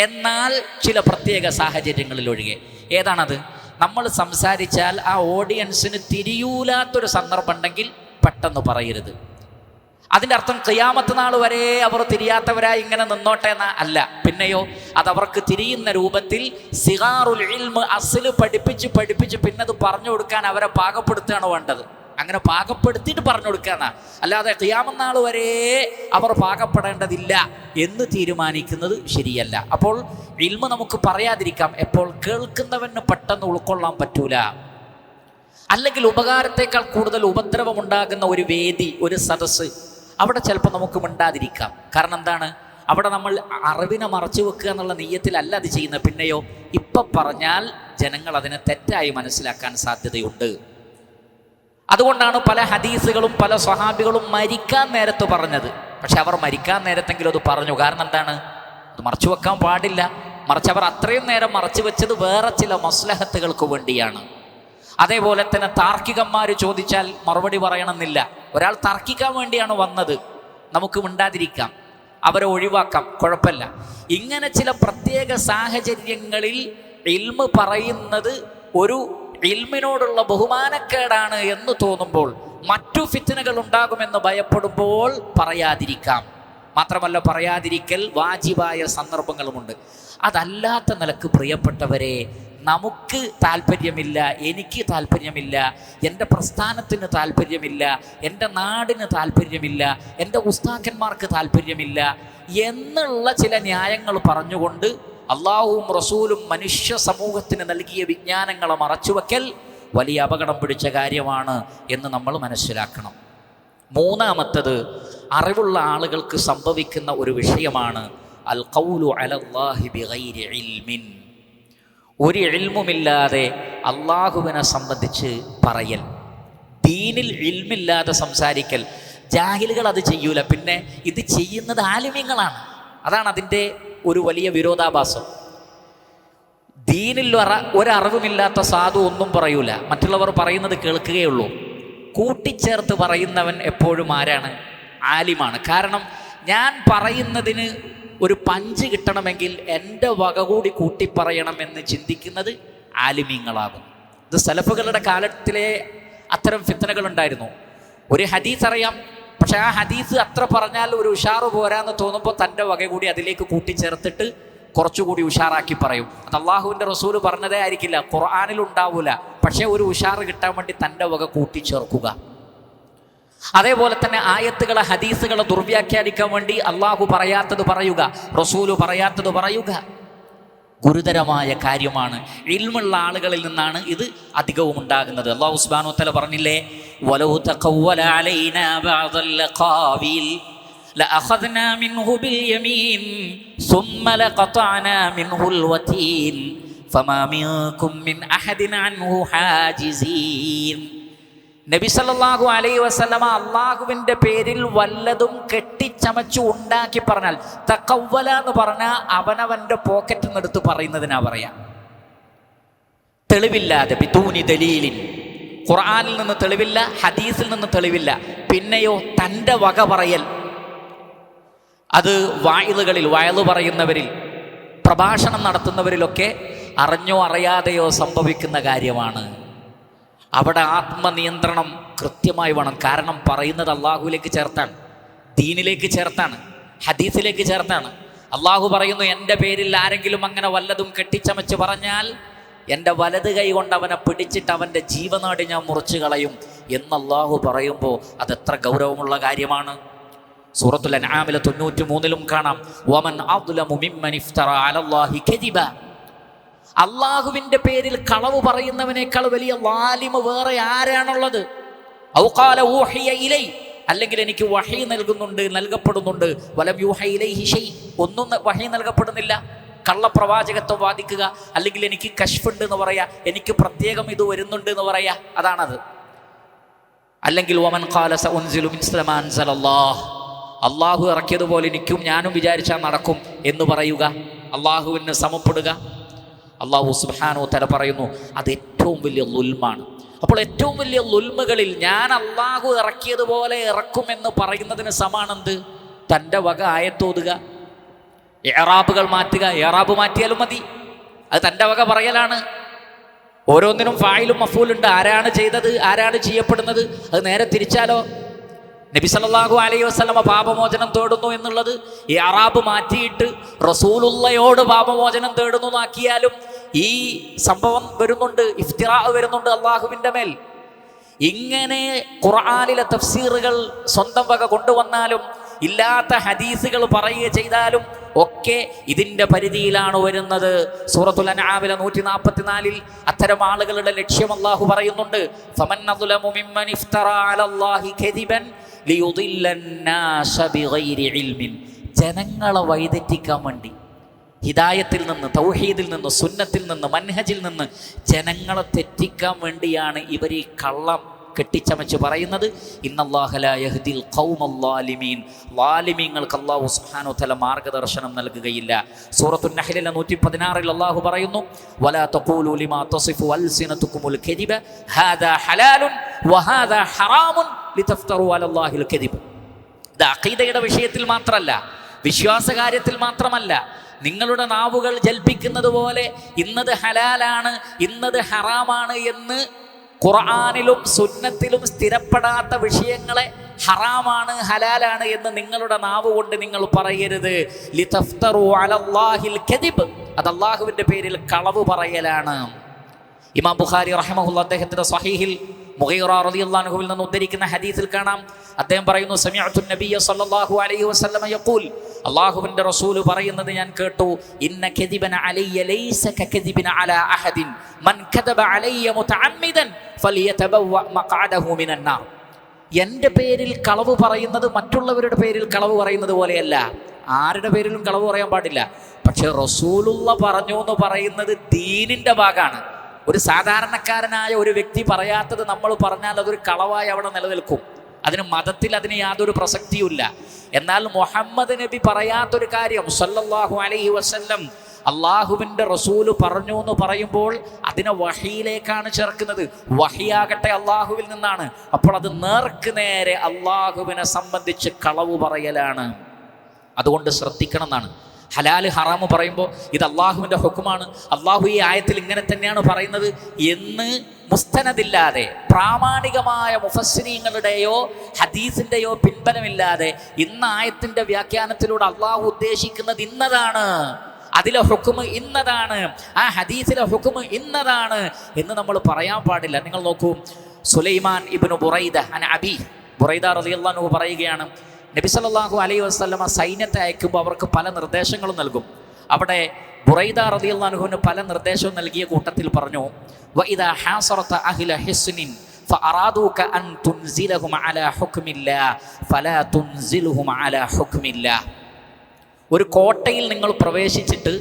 എന്നാൽ ചില പ്രത്യേക സാഹചര്യങ്ങളിൽ ഒഴികെ. ഏതാണത്? നമ്മൾ സംസാരിച്ചാൽ ആ ഓഡിയൻസിന് തിരിയൂലാത്തൊരു സന്ദർഭം ഉണ്ടെങ്കിൽ പെട്ടെന്ന് പറയരുത്. അതിൻ്റെ അർത്ഥം ഖിയാമത്ത് നാൾ വരെ അവർ തിരിയാത്തവരായി ഇങ്ങനെ നിന്നോട്ടെ എന്ന അല്ല. പിന്നെയോ അതവർക്ക് തിരിയുന്ന രൂപത്തിൽ സിഗാറുൽ ഇൽമ് അസ്ല് പഠിപ്പിച്ച് പിന്നത് പറഞ്ഞു കൊടുക്കാൻ അവരെ പാകപ്പെടുത്തുകയാണ് വേണ്ടത്. അങ്ങനെ പാകപ്പെടുത്തിയിട്ട് പറഞ്ഞു കൊടുക്കാന്നാ, അല്ലാതെ ഖിയാമത്ത് നാൾ വരെ അവർ പാകപ്പെടേണ്ടതില്ല എന്ന് തീരുമാനിക്കുന്നത് ശരിയല്ല. അപ്പോൾ ഇൽമ് നമുക്ക് പറയാതിരിക്കാം, എപ്പോൾ കേൾക്കുന്നവന് പെട്ടെന്ന് ഉൾക്കൊള്ളാൻ പറ്റൂല. അല്ലെങ്കിൽ ഉപകാരത്തേക്കാൾ കൂടുതൽ ഉപദ്രവമുണ്ടാകുന്ന ഒരു വേദി, ഒരു സദസ്സ്, അവിടെ ചിലപ്പോൾ നമുക്ക് മിണ്ടാതിരിക്കാം. കാരണം എന്താണ്? അവിടെ നമ്മൾ അറിവിനെ മറച്ചു വെക്കുക എന്നുള്ള നെയ്യത്തിലല്ല അത് ചെയ്യുന്നത്. പിന്നെയോ ഇപ്പം പറഞ്ഞാൽ ജനങ്ങൾ അതിനെ തെറ്റായി മനസ്സിലാക്കാൻ സാധ്യതയുണ്ട്. അതുകൊണ്ടാണ് പല ഹദീസുകളും പല സ്വഹാബികളും മരിക്കാൻ നേരത്ത് പറഞ്ഞത്. പക്ഷെ അവർ മരിക്കാൻ നേരത്തെങ്കിലും അത് പറഞ്ഞു. കാരണം എന്താണ്? അത് മറച്ചു വെക്കാൻ പാടില്ല. മറിച്ച് അവർ അത്രയും നേരം മറച്ചു വെച്ചത് വേറെ ചില മസ്ലഹത്തുകൾക്ക് വേണ്ടിയാണ്. അതേപോലെ തന്നെ താർക്കികന്മാർ ചോദിച്ചാൽ മറുപടി പറയണമെന്നില്ല. ഒരാൾ തർക്കിക്കാൻ വേണ്ടിയാണ് വന്നത്, നമുക്ക് മിണ്ടാതിരിക്കാം, അവരെ ഒഴിവാക്കാം, കുഴപ്പമില്ല. ഇങ്ങനെ ചില പ്രത്യേക സാഹചര്യങ്ങളിൽ ഇൽമ് പറയുന്നത് ഒരു ഇൽമിനോടുള്ള ബഹുമാനക്കേടാണ് എന്ന് തോന്നുമ്പോൾ, മറ്റു ഫിത്നകൾ ഉണ്ടാകുമെന്ന് ഭയപ്പെടുമ്പോൾ പറയാതിരിക്കാം. മാത്രമല്ല, പറയാതിരിക്കൽ വാജിബായ സന്ദർഭങ്ങളുമുണ്ട്. അതല്ലാത്ത നിലക്ക് പ്രിയപ്പെട്ടവരെ, നമുക്ക് താല്പര്യമില്ല, എനിക്ക് താല്പര്യമില്ല, എൻ്റെ പ്രസ്ഥാനത്തിന് താല്പര്യമില്ല, എൻ്റെ നാടിന് താല്പര്യമില്ല, എൻ്റെ ഉസ്താക്കന്മാർക്ക് താല്പര്യമില്ല എന്നുള്ള ചില ന്യായങ്ങൾ പറഞ്ഞുകൊണ്ട് അള്ളാഹുവും റസൂലും മനുഷ്യ സമൂഹത്തിന് നൽകിയ വിജ്ഞാനങ്ങളെ മറച്ചുവെക്കൽ വലിയ അപകടം പിടിച്ച കാര്യമാണ് എന്ന് നമ്മൾ മനസ്സിലാക്കണം. മൂന്നാമത്തത്, അറിവുള്ള ആളുകൾക്ക് സംഭവിക്കുന്ന ഒരു വിഷയമാണ് അൽ ഖൗലു അലല്ലാഹി ബിഗൈരി ഇൽമിൻ. ഒരു ഇൽമുമില്ലാതെ അള്ളാഹുവിനെ സംബന്ധിച്ച് പറയൽ, ദീനിൽ ഇൽമില്ലാതെ സംസാരിക്കൽ. ജാഹിലുകൾ അത് ചെയ്യൂല, പിന്നെ ഇത് ചെയ്യുന്നത് ആലിമീങ്ങളാണ്. അതാണ് അതിൻ്റെ ഒരു വലിയ വിരോധാഭാസം. ദീനിൽ ഒരറിവുമില്ലാത്ത സാധു ഒന്നും പറയൂല, മറ്റുള്ളവർ പറയുന്നത് കേൾക്കുകയുള്ളൂ. കൂട്ടിച്ചേർത്ത് പറയുന്നവൻ എപ്പോഴും ആരാണ്? ആലിമാണ്. കാരണം ഞാൻ പറയുന്നതിന് ഒരു പഞ്ച് കിട്ടണമെങ്കിൽ എൻ്റെ വക കൂടി കൂട്ടിപ്പറയണമെന്ന് ചിന്തിക്കുന്നത് ആലിമീങ്ങളാകും. ഇത് സലഫുകളുടെ കാലത്തിലെ അത്തരം ഫിത്നകൾ ഉണ്ടായിരുന്നു. ഒരു ഹദീസ് അറിയാം, പക്ഷെ ആ ഹദീസ് അത്ര പറഞ്ഞാൽ ഒരു ഉഷാറ് പോരാന്ന് തോന്നുമ്പോൾ തൻ്റെ വക കൂടി അതിലേക്ക് കൂട്ടിച്ചേർത്തിട്ട് കുറച്ചുകൂടി ഉഷാറാക്കി പറയും. അത് അള്ളാഹുവിൻ്റെ റസൂല് പറഞ്ഞതേ ആയിരിക്കില്ല, ഖുർആനിൽ ഉണ്ടാവൂല, പക്ഷേ ഒരു ഉഷാറ് കിട്ടാൻ വേണ്ടി തൻ്റെ വക കൂട്ടിച്ചേർക്കുക. അതേപോലെ തന്നെ ആയത്തുകളെ ഹദീസുകളെ ദുർവ്യാഖ്യാനിക്കാൻ വേണ്ടി അള്ളാഹു പറയാത്തത് പറയുക, റസൂല് പറയാത്തത് പറയുക, ഗുരുതരമായ കാര്യമാണ്. ഇൽമുള്ള ആളുകളിൽ നിന്നാണ് ഇത് അധികവും ഉണ്ടാകുന്നത്. അല്ലാഹു സുബ്ഹാനഹു വ തആല പറഞ്ഞില്ലേ, വലൗ തഖവ്വല അലൈനാ ബഅദൽ ഖാവിൽ ലഅഖദ്നാ മിൻഹു ബിൽ യമീൻ സുമ്മ ലഖതഅനാ മിൻഹുൽ വതീൻ ഫമാ മിൻകും മിൻ അഹദിൻ അൻഹു ഹാജിസീൻ. നബി സല്ലല്ലാഹു അലൈഹി വസല്ലമ അള്ളാഹുവിൻ്റെ പേരിൽ വല്ലതും കെട്ടിച്ചമച്ചു ഉണ്ടാക്കി പറഞ്ഞാൽ, തഖവ്വല എന്ന് പറഞ്ഞാൽ അവനവൻ്റെ പോക്കറ്റിൽ നിന്ന് എടുത്ത് പറയുന്നതിനാ പറയാ. തെളിവില്ലാതെ, ബിദൂനി ദലീലിൻ, ഖുർആനിൽ നിന്ന് തെളിവില്ല, ഹദീസിൽ നിന്ന് തെളിവില്ല, പിന്നെയോ തൻ്റെ വക പറയൽ. അത് വായിലുകളിൽ, വയല് പറയുന്നവരിൽ, പ്രഭാഷണം നടത്തുന്നവരിലൊക്കെ അറിഞ്ഞോ അറിയാതെയോ സംഭവിക്കുന്ന കാര്യമാണ്. അവിടെ ആത്മനിയന്ത്രണം കൃത്യമായി വേണം. കാരണം പറയുന്നത് അള്ളാഹുവിലേക്ക് ചേർത്താണ്, ദീനിലേക്ക് ചേർത്താണ്, ഹദീസിലേക്ക് ചേർത്താണ്. അള്ളാഹു പറയുന്നു, എൻ്റെ പേരിൽ ആരെങ്കിലും അങ്ങനെ വല്ലതും കെട്ടിച്ചമച്ച് പറഞ്ഞാൽ എൻ്റെ വലത് കൈ കൊണ്ട് അവനെ പിടിച്ചിട്ട് അവൻ്റെ ജീവനാടി ഞാൻ മുറിച്ചു കളയും എന്ന് അള്ളാഹു പറയുമ്പോൾ അതെത്ര ഗൗരവമുള്ള കാര്യമാണ്. സൂറത്തുൽ അൻആമിലെ 93-ലും കാണാം, വമൻ അദ്ലമു മിമ്മൻ ഇഫ്തറ അലല്ലാഹി കദിബ. അള്ളാഹുവിൻ്റെ പേരിൽ കളവ് പറയുന്നവനേക്കാൾ വലിയ ളാലിമ് വേറെ ആരാണുള്ളത്? ഔ ഖാല ഊഹിയ ഇലൈ, അല്ലെങ്കിൽ എനിക്ക് വഹി നൽകപ്പെടുന്നുണ്ട്, വലം യൂഹ ഇലൈഹി ഷൈ, ഒന്നും വഹി നൽകപ്പെടുന്നില്ല. കള്ളപ്രവാചകത്വം വാദിക്കുക, അല്ലെങ്കിൽ എനിക്ക് കശ്ഫുണ്ട് എന്ന് പറയാ, എനിക്ക് പ്രത്യേകം ഇത് വരുന്നുണ്ട് എന്ന് പറയാ, അതാണത്. അല്ലെങ്കിൽ വമൻ ഖാല സഉൻസിലു മിസ്ല മാ അൻസലല്ലാഹ്, അള്ളാഹു ഇറക്കിയതുപോലെ എനിക്കും ഞാനും വിചാരിച്ചാൽ നടക്കും എന്ന് പറയുക, അള്ളാഹുവിന് സമപ്പെടുക. അള്ളാഹു സുബ്ഹാനഹു വ തആല പറയുന്നു, അത് ഏറ്റവും വലിയ ളുൽമാണ്. അപ്പോൾ ഏറ്റവും വലിയ ളുൽമുകളിൽ ഞാൻ അള്ളാഹു ഇറക്കിയതുപോലെ ഇറക്കുമെന്ന് പറയുന്നതിന് സമാണെന്ത്? തൻ്റെ വക ആയത്തോതുക, ഇഅ്റാബുകൾ മാറ്റുക. ഇഅ്റാബ് മാറ്റിയാലും മതി, അത് തൻ്റെ വക പറയലാണ്. ഓരോന്നിനും ഫായിലും മഫൂലുണ്ട്. ആരാണ് ചെയ്തത്, ആരാണ് ചെയ്യപ്പെടുന്നത്? അത് നേരെ തിരിച്ചാലോ? നബി സല്ലല്ലാഹു അലൈഹി വസല്ലമ പാപമോചനം തേടുന്നു എന്നുള്ളത് ഇഅ്റാബ് മാറ്റിയിട്ട് റസൂലുള്ളയോട് പാപമോചനം തേടുന്നു എന്നാക്കിയാലും ഈ സംഭവം വരുന്നുണ്ട്, ഇഫ്തിറാ വരുന്നുണ്ട് അള്ളാഹുവിൻ്റെ മേൽ. ഇങ്ങനെ ഖുർആനിലെ തഫ്സീറുകൾ സ്വന്തം വക കൊണ്ടുവന്നാലും ഇല്ലാത്ത ഹദീസുകൾ പറയുക ചെയ്താലും ഒക്കെ ഇതിൻ്റെ പരിധിയിലാണ് വരുന്നത്. സൂറത്തുൽ അൻആമിലെ 144-ൽ അത്തരം ആളുകളുടെ ലക്ഷ്യം അള്ളാഹു പറയുന്നുണ്ട്, ഫമൻ അദ്ലമു മിമ്മൻ ഇഫ്തറാ അലല്ലാഹി കദിബൻ ലിയുദില്ലന്നാസ ബിഗൈരി ഇൽമിൻ. ജനങ്ങളെ വഴിതെറ്റിക്കാൻ വേണ്ടി, ഹിദായത്തിൽ നിന്ന്, തൗഹീദിൽ നിന്ന്, സുന്നത്തിൽ നിന്ന്, മൻഹജിൽ നിന്ന് ജനങ്ങളെ തെറ്റിക്കാൻ വേണ്ടിയാണ് ഇവർ ഈ കള്ളം കെട്ടിച്ചമച്ച് പറയുന്നത്. ഇന്നല്ലാഹ ലാ യഹ്ദിൽ ഖൗമൽ ളാലിമീൻ, ളാലിമീങ്ങൾക്ക് അല്ലാഹു സുബ്ഹാനഹു വ തആല മാർഗ്ഗദർശനം നൽകുകയില്ല. സൂറത്തുൻ നഹ്ലിലെ 116-ൽ അല്ലാഹു പറയുന്നു, വലാ തഖൂലു ലിമാ തസിഫു അൽസിനതുകുമുൽ കദിബ ഹാദാ ഹലാലുൻ വഹാദാ ഹറാമുൻ ലിതഫ്തറു അലല്ലാഹിൽ കദിബ്. ഇത് അഖീദയുടെ വിഷയത്തിൽ മാത്രമല്ല, വിശ്വാസകാര്യത്തിൽ മാത്രമല്ല. നിങ്ങളുടെ നാവുകൾ ജൽപ്പിക്കുന്നത് പോലെ ഇന്നത് ഹലാലാണ്, ഇന്നത് ഹറാമാണ് എന്ന് ഖുർആനിലും സുന്നത്തിലും സ്ഥിരപ്പെടാത്ത വിഷയങ്ങളെ ഹറാമാണ്, ഹലാലാണ് എന്ന് നിങ്ങളുടെ നാവ് കൊണ്ട് നിങ്ങൾ പറയരുത്. ലിതഫ്തറു അലല്ലാഹിൽ കദിബ്, അത് അള്ളാഹുവിൻ്റെ പേരിൽ കളവ് പറയലാണ്. ഇമാം ബുഖാരി റഹിമഹുല്ലാഹ് അദ്ദേഹത്തിൻ്റെ സ്വഹീഹിൽ മുഗീറ റളിയല്ലാഹു അൻഹുവിൽ നിന്ന് ഉദ്ധരിക്കുന്ന ഹദീസിൽ കാണാം, അദ്ദേഹം പറയുന്നു, സമിഅതു നബിയ്യ സല്ലല്ലാഹു അലൈഹി വസല്ലമ യഖൂൽ, അല്ലാഹുവിൻ്റെ റസൂൽ പറയുന്നത് ഞാൻ കേട്ടു, ഇന്ന കദിബന അലയ്യ ലൈസ കകദിബിന അലാ അഹദിൻ മൻ കദബ അലയ്യ മുതഅമ്മിദൻ ഫലിയതബവ്വ മഖഅദഹു മിനൻ നാർ. എൻ്റെ പേരിൽ കളവ് പറയുന്നത് മറ്റുള്ളവരുടെ പേരിൽ കളവ് പറയുന്നത് പോലെയല്ല. ആരുടെ പേരിലും കളവ് പറയാൻ പാടില്ല. പക്ഷെ റസൂലുള്ള പറഞ്ഞു എന്ന് പറയുന്നത് ദീനിൻ്റെ ഭാഗമാണ്. ഒരു സാധാരണക്കാരനായ ഒരു വ്യക്തി പറയാത്തത് നമ്മൾ പറഞ്ഞാൽ അതൊരു കളവായി അവിടെ നിലനിൽക്കും. അതിന് മതത്തിൽ അതിന് യാതൊരു പ്രസക്തിയുമില്ല. എന്നാൽ മുഹമ്മദ് നബി പറയാത്തൊരു കാര്യം സല്ലല്ലാഹു അലൈഹി വസല്ലം അള്ളാഹുവിൻ്റെ റസൂല് പറഞ്ഞു എന്ന് പറയുമ്പോൾ അതിനെ വഹിയിലേക്കാണ് ചേർക്കുന്നത്. വഹിയാകട്ടെ അള്ളാഹുവിൽ നിന്നാണ്. അപ്പോൾ അത് നേർക്ക് നേരെ അള്ളാഹുവിനെ സംബന്ധിച്ച് കളവ് പറയലാണ്. അതുകൊണ്ട് ശ്രദ്ധിക്കണം എന്നാണ്. ഹലാല് ഹറാമ് പറയുമ്പോൾ ഇത് അള്ളാഹുവിൻ്റെ ഹുക്കുമാണ്, അള്ളാഹു ഈ ആയത്തിൽ ഇങ്ങനെ തന്നെയാണ് പറയുന്നത് എന്ന് മുസ്തനദില്ലാതെ, പ്രാമാണികമായ മുഫസ്സിരീങ്ങളുടെയോ ഹദീസിൻ്റെയോ പിൻബലമില്ലാതെ ഇന്ന ആയത്തിൻ്റെ വ്യാഖ്യാനത്തിലൂടെ അള്ളാഹു ഉദ്ദേശിക്കുന്നത് ഇന്നതാണ്, അതിലെ ഹുക്കുമ് ഇന്നതാണ്, ആ ഹദീസിലെ ഹുക്കുമ് ഇന്നതാണ് എന്ന് നമ്മൾ പറയാൻ പാടില്ല. നിങ്ങൾ നോക്കൂ, സുലൈമാൻ ഇബ്നു ബുറൈദ അൻ അബി ബുറൈദ റളിയല്ലാഹു അൻഹു പറയുകയാണ്, നബി സല്ലല്ലാഹു അലൈഹി വസല്ലമ സൈന്യത്തെ അയക്കുമ്പോൾ അവർക്ക് പല നിർദ്ദേശങ്ങളും നൽകും. അവിടെ ബുറൈദ റളിയല്ലാഹു അൻഹുവിന് പല നിർദ്ദേശവും നൽകിയ കൂട്ടത്തിൽ പറഞ്ഞു, വഇദാ ഹാസറത അഹ്ല ഹിസ്നിൻ ഫഅറാദൂക അൻ തുൻസിലഹും അലാ ഹുക്മില്ലാ ഫലാ തുൻസിൽഹും അലാ ഹുക്മില്ലാ. ഒരു കോട്ടയിൽ നിങ്ങൾ പ്രവേശിച്ചിട്ട്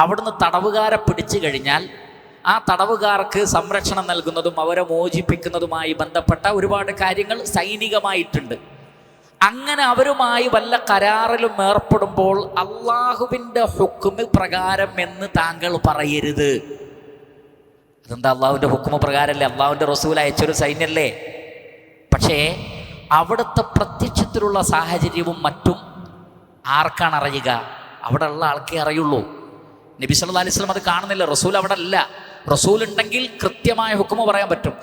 അവിടുന്ന് തടവുകാരെ പിടിച്ചു കഴിഞ്ഞാൽ ആ തടവുകാർക്ക് സംരക്ഷണം നൽകുന്നതും അവരെ മോചിപ്പിക്കുന്നതുമായി ബന്ധപ്പെട്ട ഒരുപാട് കാര്യങ്ങൾ സൈനികമായിട്ടുണ്ട്. അങ്ങനെ അവരുമായി വല്ല കരാറിലും ഏർപ്പെടുമ്പോൾ അള്ളാഹുവിൻ്റെ ഹുക്മ് പ്രകാരം എന്ന് താങ്കൾ പറയരുത്. അതെന്താ? അള്ളാഹുവിൻ്റെ ഹുക്മ് പ്രകാരമല്ലേ, അള്ളാഹുവിൻ്റെ റസൂൽ അയച്ചൊരു സൈന്യല്ലേ. പക്ഷേ അവിടുത്തെ പ്രത്യക്ഷത്തിലുള്ള സാഹചര്യവും മറ്റും ആർക്കാണ് അറിയുക? അവിടെ ഉള്ള ആൾക്കേ അറിയുള്ളൂ. നബി സല്ലല്ലാഹു അലൈഹി വസല്ലം അത് കാണുന്നില്ല. റസൂൽ അവിടെ അല്ല. റസൂൽ ഉണ്ടെങ്കിൽ കൃത്യമായ ഹുക്മ് പറയാൻ പറ്റും.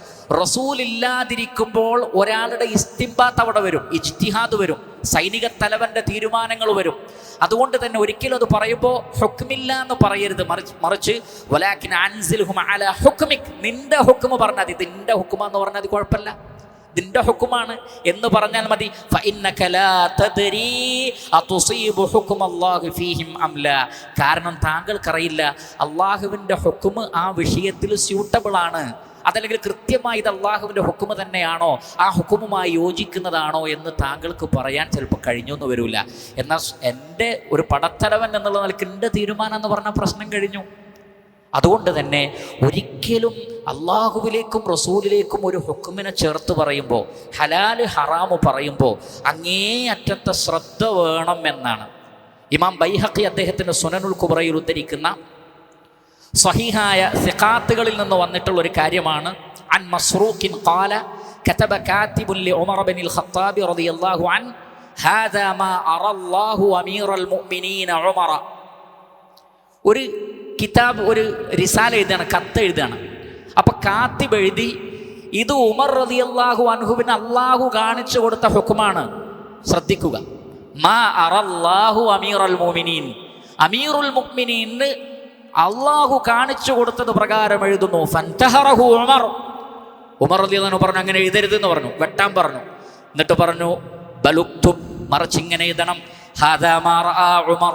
റസൂൽ ഇല്ലാതിരിക്കുമ്പോൾ ഒരാളുടെ ഇസ്തിംബാത്ത് അവിടെ വരും, ഇജ്തിഹാദ് വരും, സൈനിക തലവന്റെ തീരുമാനങ്ങൾ വരും. അതുകൊണ്ട് തന്നെ ഒരിക്കലും അത് പറയുമ്പോൾ ഹുക്മില്ല എന്ന് പറയരുത്. മറിച്ച് വലാകിൻ അൻസിൽഹും അലാ ഹുക്മിക്, നിന്റെ ഹുക്മ് പറഞ്ഞാൽ മതി. നിന്റെ ഹുക്മ എന്ന് പറഞ്ഞാൽ അത് കുഴപ്പമില്ല, നിന്റെ ഹുക്കുമാണ് എന്ന് പറഞ്ഞാൽ മതി. കാരണം താങ്കൾക്കറിയില്ല അള്ളാഹുവിൻ്റെ ഹുക്കുമ് ആ വിഷയത്തിൽ സ്യൂട്ടബിൾ ആണ്, അതല്ലെങ്കിൽ കൃത്യമായി ഇത് അള്ളാഹുവിൻ്റെ ഹുക്കുമ് തന്നെയാണോ, ആ ഹുക്കുമുമായി യോജിക്കുന്നതാണോ എന്ന് താങ്കൾക്ക് പറയാൻ ചിലപ്പോൾ കഴിഞ്ഞു എന്ന് വരില്ല. എന്നാൽ എൻ്റെ ഒരു പടത്തലവൻ എന്നുള്ള നിലയ്ക്ക് എൻ്റെ തീരുമാനം എന്ന് പറഞ്ഞ പ്രശ്നം കഴിഞ്ഞു. അതുകൊണ്ട് തന്നെ ഒരിക്കലും അള്ളാഹുവിലേക്കും റസൂലിലേക്കും ഒരു ഹുക്കുമിനെ ചേർത്ത് പറയുമ്പോൾ, ഹലാല് ഹറാമ് പറയുമ്പോൾ അങ്ങേയറ്റത്തെ ശ്രദ്ധ വേണം എന്നാണ് ഇമാം ബൈഹഖി അദ്ദേഹത്തിൻ്റെ സുനനുൽ കുബ്രയിൽ ഉദ്ധരിക്കുന്ന സ്വഹീഹായ സിഖാത്തുകളിൽ നിന്ന് വന്നിട്ടുള്ള ഒരു കാര്യമാണ്. അൻ മസ്റൂഖിൻ ഖാല കതബ കാതിബുൻ ലി ഉമർ ഇബ്നുൽ ഖത്താബ് റളിയല്ലാഹു അൻ ഹാദാ മാ അറല്ലാഹു അമീറുൽ മുഅ്മിനീന ഉമർ. ഒരു കിതാബ്, ഒരു റിസാല എഴുതുകയാണ്, കത്ത് എഴുതുകയാണ്. അപ്പം കാത്തിബ് എഴുതി, ഇത് ഉമർ റളിയല്ലാഹു അൻഹുവിന് അള്ളാഹു കാണിച്ചു കൊടുത്ത ഹുക്കുമാണ്. ശ്രദ്ധിക്കുക, മാ അറല്ലാഹു അമീറുൽ മുഅ്മിനീൻ, അമീറുൽ മുഅ്മിനീന് അള്ളാഹു കാണിച്ചു കൊടുത്തത് പ്രകാരം എഴുതുന്നു. ഫൻതഹറഹു ഉമർ, ഉമർ റളിയല്ലാഹു അൻഹു പറഞ്ഞു അങ്ങനെ എഴുതരുത് എന്ന് പറഞ്ഞു, വെട്ടാൻ പറഞ്ഞു. എന്നിട്ട് പറഞ്ഞു ബലുക്തുബ്, മറിച്ച് ഇങ്ങനെ എഴുതണം, ഹാദാ മാ റആ ഉമർ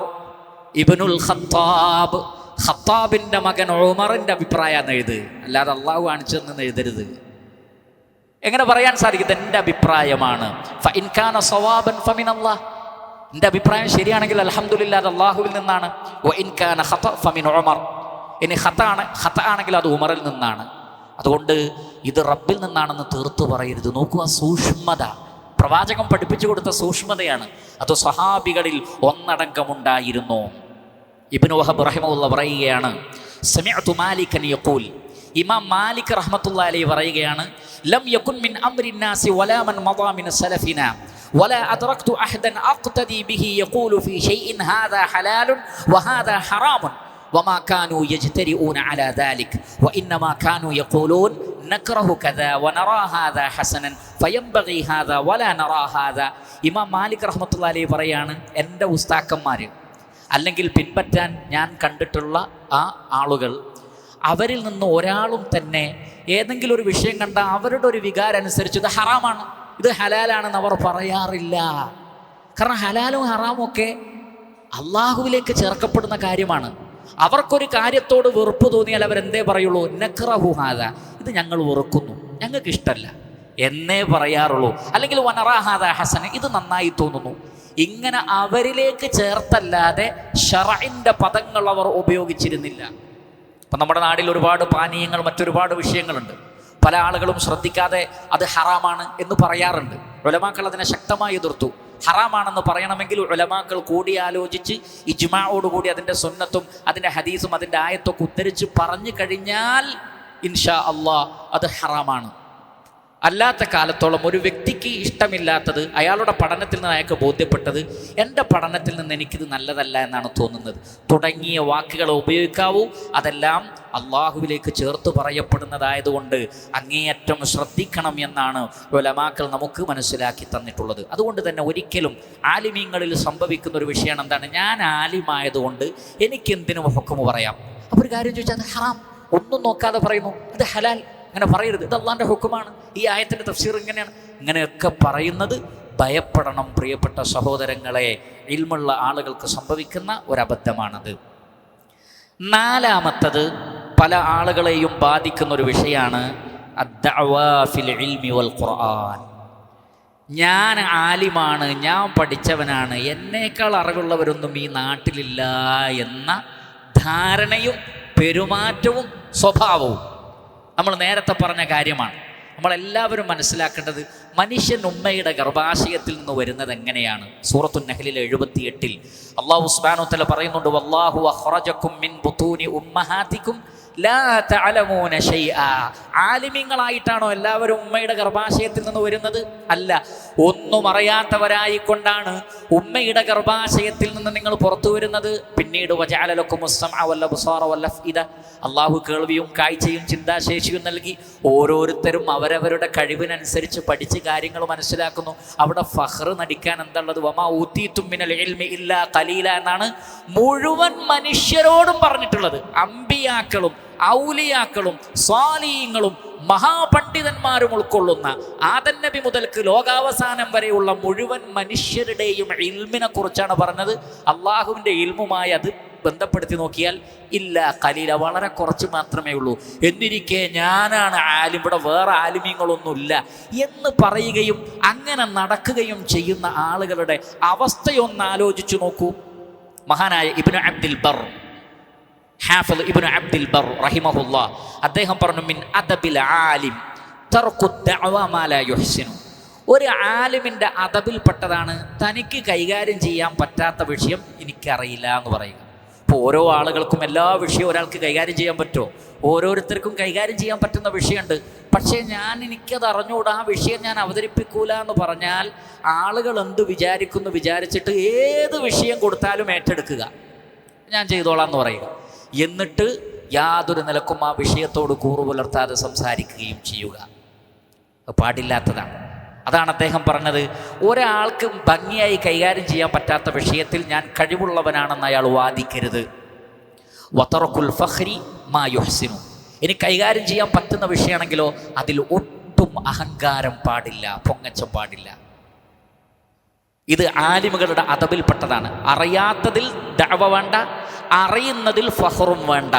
ഇബ്നുൽ ഖത്താബ്, ഖത്താബിൻ്റെ മകൻ ഉമറിൻ്റെ അഭിപ്രായം എഴുത്, അല്ലാതെ അള്ളാഹു കാണിച്ചു തന്നെ എഴുതരുത്. എങ്ങനെ പറയാൻ സാധിക്കും? എൻ്റെ അഭിപ്രായമാണ്. ഫഇൻ കാന സവാബൻ ഫമിനല്ലാഹ്, എൻ്റെ അഭിപ്രായം ശരിയാണെങ്കിൽ അൽഹംദുലില്ലാഹ് അത് അള്ളാഹുവിൽ നിന്നാണ്. വഇൻ കാന ഖത ഫമിൻ ഉമർ, ഇനി ഖത ആണെങ്കിൽ അത് ഉമറിൽ നിന്നാണ്. അതുകൊണ്ട് ഇത് റബ്ബിൽ നിന്നാണെന്ന് തീർത്തു പറയരുത്. നോക്കുക, സൂക്ഷ്മത, പ്രവാചകൻ പഠിപ്പിച്ചു കൊടുത്ത സൂക്ഷ്മതയാണ്. അത് സ്വഹാബികളിൽ ഒന്നടങ്കമുണ്ടായിരുന്നു. ഇബ്നു വഹബ് റഹിമഹുല്ലാഹ് പറയുകയാണ്, സമിഅതു മാലികൻ യഖൂൽ, ഇമാം മാലിക് റഹ്മത്തുള്ളാഹി അലൈഹി പറയുകയാണ്, ലം യകുൻ മിൻ അംരിൻ നാസി വലാ മൻ മദാ മിൻ സലഫിനാ വലാ അദ്റക്തു അഹദൻ അഖ്തദി ബിഹി യഖൂലു ഫീ ഷൈഇൻ ഹാദാ ഹലാലുൻ വഹാദാ ഹറാമുൻ വമാ കാനൂ യജ്തരിഊന അലാ ദാലിക് വഇന്നമാ കാനൂ യഖൂലൂൻ നക്റഹു കദാ വനറാ ഹാദാ ഹസനൻ ഫയംബഗി ഹാദാ വലാ നറാ ഹാദാ. ഇമാം മാലിക് റഹ്മത്തുള്ളാഹി അലൈഹി പറയാണ്, എൻ്റെ ഉസ്താക്കന്മാർ അല്ലെങ്കിൽ പിൻപറ്റാൻ ഞാൻ കണ്ടിട്ടുള്ള ആ ആളുകൾ, അവരിൽ നിന്ന് ഒരാളും തന്നെ ഏതെങ്കിലും ഒരു വിഷയം കണ്ട അവരുടെ ഒരു വികാരം അനുസരിച്ച് ഇത് ഹറാമാണ്, ഇത് ഹലാലാണെന്ന് അവർ പറയാറില്ല. കാരണം ഹലാലും ഹറാമും ഒക്കെ അള്ളാഹുവിലേക്ക് ചേർക്കപ്പെടുന്ന കാര്യമാണ്. അവർക്കൊരു കാര്യത്തോട് വെറുപ്പ് തോന്നിയാൽ അവരെന്തേ പറയുള്ളൂ? നക്റഹു ഹാദാ, ഇത് ഞങ്ങൾ വെറുക്കുന്നു, ഞങ്ങൾക്ക് ഇഷ്ടമല്ല എന്നേ പറയാറുള്ളൂ. അല്ലെങ്കിൽ വനറാ ഹാദാ ഹസൻ, ഇത് നന്നായി തോന്നുന്നു. ഇങ്ങനെ അവരിലേക്ക് ചേർത്തല്ലാതെ ശറഇന്റെ പദങ്ങൾ അവർ ഉപയോഗിച്ചിരുന്നില്ല. ഇപ്പം നമ്മുടെ നാട്ടിൽ ഒരുപാട് പാനീയങ്ങൾ, മറ്റൊരുപാട് വിഷയങ്ങളുണ്ട്. പല ആളുകളും ശ്രദ്ധിക്കാതെ അത് ഹറാമാണ് എന്ന് പറയാറുണ്ട്. ഉലമാക്കൾ അതിനെ ശക്തമായി എതിർത്തു. ഹറാമാണെന്ന് പറയണമെങ്കിൽ ഉലമാക്കൾ കൂടിയാലോചിച്ച് ഇജ്മാഅോടുകൂടി അതിൻ്റെ സുന്നത്തും അതിൻ്റെ ഹദീസും അതിൻ്റെ ആയത്തൊക്കെ ഉദ്ധരിച്ച് പറഞ്ഞു കഴിഞ്ഞാൽ ഇൻഷാ അള്ളാഹ് അത് ഹറാമാണ്. അല്ലാത്ത കാലത്തോളം ഒരു വ്യക്തിക്ക് ഇഷ്ടമില്ലാത്തത് അയാളുടെ പഠനത്തിൽ നിന്ന് അയാൾക്ക് ബോധ്യപ്പെട്ടത് എൻ്റെ പഠനത്തിൽ നിന്ന് എനിക്കിത് നല്ലതല്ല എന്നാണ് തോന്നുന്നത് തുടങ്ങിയ വാക്കുകൾ ഉപയോഗിക്കാവൂ. അതെല്ലാം അള്ളാഹുവിലേക്ക് ചേർത്ത് പറയപ്പെടുന്നതായതുകൊണ്ട് അങ്ങേയറ്റം ശ്രദ്ധിക്കണം എന്നാണ് ഉലമാക്കൾ നമുക്ക് മനസ്സിലാക്കി തന്നിട്ടുള്ളത്. അതുകൊണ്ട് തന്നെ ഒരിക്കലും ആലിമീങ്ങളിൽ സംഭവിക്കുന്ന ഒരു വിഷയമാണ് എന്താണ്, ഞാൻ ആലിമായതുകൊണ്ട് എനിക്കെന്തിനും ഹുക്മ് പറയാം. അപ്പോൾ ഒരു കാര്യം ചോദിച്ചാൽ അത് ഹറാം, ഒന്നും നോക്കാതെ പറയുന്നു ഇത് ഹലാൽ, അങ്ങനെ പറയരുത്, ഇത് അള്ളാഹിൻ്റെ ഹുക്കുമാണ്, ഈ ആയത്തിൻ്റെ തഫ്സീർ ഇങ്ങനെയാണ്. ഇങ്ങനെയൊക്കെ പറയുന്നത് ഭയപ്പെടണം പ്രിയപ്പെട്ട സഹോദരങ്ങളെ. ഇൽമുള്ള ആളുകൾക്ക് സംഭവിക്കുന്ന ഒരബദ്ധമാണത്. നാലാമത്തത് പല ആളുകളെയും ബാധിക്കുന്ന ഒരു വിഷയമാണ് അദ്ദഅവാ ഫിൽ ഇൽമി വൽ ഖുർആൻ. ഞാൻ ആലിമാണ്, ഞാൻ പഠിച്ചവനാണ്, എന്നേക്കാൾ അറിവുള്ളവരൊന്നും ഈ നാട്ടിലില്ല എന്ന ധാരണയും പെരുമാറ്റവും സ്വഭാവവും നമ്മൾ നേരത്തെ പറഞ്ഞ കാര്യമാണ്. നമ്മളെല്ലാവരും മനസ്സിലാക്കേണ്ടത് മനുഷ്യൻ ഉമ്മയുടെ ഗർഭാശയത്തിൽ നിന്ന് വരുന്നത് എങ്ങനെയാണ്. സൂറത്തുൻ നഹ്ലിലെ 78 അല്ലാഹു സുബ്ഹാനഹു വ തആല പറയുന്നുണ്ട്, വല്ലാഹു അഖ്റജകും മിൻ ബുതൂനി ഉമ്മഹാതികും ലാ തഅലമൂന ശൈആ. ആലിമീങ്ങളായിട്ടാണോ എല്ലാവരും ഉമ്മയുടെ ഗർഭാശയത്തിൽ നിന്ന് വരുന്നത്? അല്ല, ഒന്നും അറിയാത്തവരായിക്കൊണ്ടാണ് ഉമ്മയുടെ ഗർഭാശയത്തിൽ നിന്ന് നിങ്ങൾ പുറത്തു വരുന്നത്. പിന്നീട് വജഅല ലക്കുമുസ് സമഅ വൽ അബ്സാറ വൽ അഫ്ഇദ, അല്ലാഹു കേൾവിയും കാഴ്ചയും ചിന്താശേഷിയും നൽകി. ഓരോരുത്തരും അവരവരുടെ കഴിവിനനുസരിച്ച് പഠിച്ച് കാര്യങ്ങൾ മനസ്സിലാക്കുന്നു. അവിടെ ഫഖ്ർ നടിക്കാൻ എന്താണുള്ളത്? വമാ ഊതീതും മിനൽ ഇൽമി ഇല്ലാ ഖലീല എന്നാണ് മുഴുവൻ മനുഷ്യരോടും പറഞ്ഞിട്ടുള്ളത്. അമ്പിയാക്കളും ഔലിയാക്കളും സ്വാലിഹീങ്ങളും മഹാപണ്ഡിതന്മാരും ഉൾക്കൊള്ളുന്ന ആദം നബി മുതൽക്ക് ലോകാവസാനം വരെയുള്ള മുഴുവൻ മനുഷ്യരുടെയും ഇൽമിനെ കുറിച്ചാണ് പറഞ്ഞത്. അള്ളാഹുവിൻ്റെ ഇൽമുമായി അത് ബന്ധപ്പെടുത്തി നോക്കിയാൽ ഇല്ല ഖലീല, വളരെ കുറച്ച് മാത്രമേ ഉള്ളൂ. എന്നിരിക്കെ ഞാനാണ് ആലിം, ഇവിടെ വേറെ ആലിമീങ്ങളൊന്നുമില്ല എന്ന് പറയുകയും അങ്ങനെ നടക്കുകയും ചെയ്യുന്ന ആളുകളുടെ അവസ്ഥയൊന്ന് ആലോചിച്ചു നോക്കൂ. മഹാനായ ഇബ്നു അബ്ദുൽ ബർ, ഹാഫിദ് ഇബ്നു അബ്ദുൽ ബർ റഹിമഹുല്ലാഹ്, അദ്ദേഹം പറഞ്ഞു, മിൻ അദബിൽ ആലിം തർക്കു ദഅവ മാ ലാ യുഹ്സിനു. ഒരു ആലിമിൻ്റെ അദബിൽപ്പെട്ടതാണ് തനിക്ക് കൈകാര്യം ചെയ്യാൻ പറ്റാത്ത വിഷയം എനിക്കറിയില്ല എന്ന് പറയുക. ഇപ്പോൾ ഓരോ ആളുകൾക്കും എല്ലാ വിഷയവും ഒരാൾക്ക് കൈകാര്യം ചെയ്യാൻ പറ്റുമോ? ഓരോരുത്തർക്കും കൈകാര്യം ചെയ്യാൻ പറ്റുന്ന വിഷയമുണ്ട്. പക്ഷേ എനിക്കത് അറിഞ്ഞുകൂടാ, ആ വിഷയം ഞാൻ അവതരിപ്പിക്കൂല എന്ന് പറഞ്ഞാൽ ആളുകൾ എന്ത് വിചാരിക്കുന്നു വിചാരിച്ചിട്ട് ഏത് വിഷയം കൊടുത്താലും ഏറ്റെടുക്കുക, ഞാൻ ചെയ്തോളാം എന്ന് പറയുക. എന്നിട്ട് യാതൊരു നിലക്കും ആ വിഷയത്തോട് കൂറു പുലർത്താതെ സംസാരിക്കുകയും ചെയ്യുക. പാടില്ലാത്തതാണ്. അതാണ് അദ്ദേഹം പറഞ്ഞത്, ഒരാൾക്ക് ഭംഗിയായി കൈകാര്യം ചെയ്യാൻ പറ്റാത്ത വിഷയത്തിൽ ഞാൻ കഴിവുള്ളവനാണെന്ന് അയാൾ വാദിക്കരുത്. വതറക്കുൽ ഫഖ്രി മാ യുഹ്സിനു. ഇനി കൈകാര്യം ചെയ്യാൻ പറ്റുന്ന വിഷയമാണെങ്കിലോ അതിൽ ഒട്ടും അഹങ്കാരം പാടില്ല, പൊങ്ങച്ചം പാടില്ല. ഇത് ആലിമുകളുടെ അദബിൽപ്പെട്ടതാണ്. അറിയാത്തതിൽ ദഅവ വേണ്ട, അറിയുന്നതിൽ ഫഖ്റും വേണ്ട,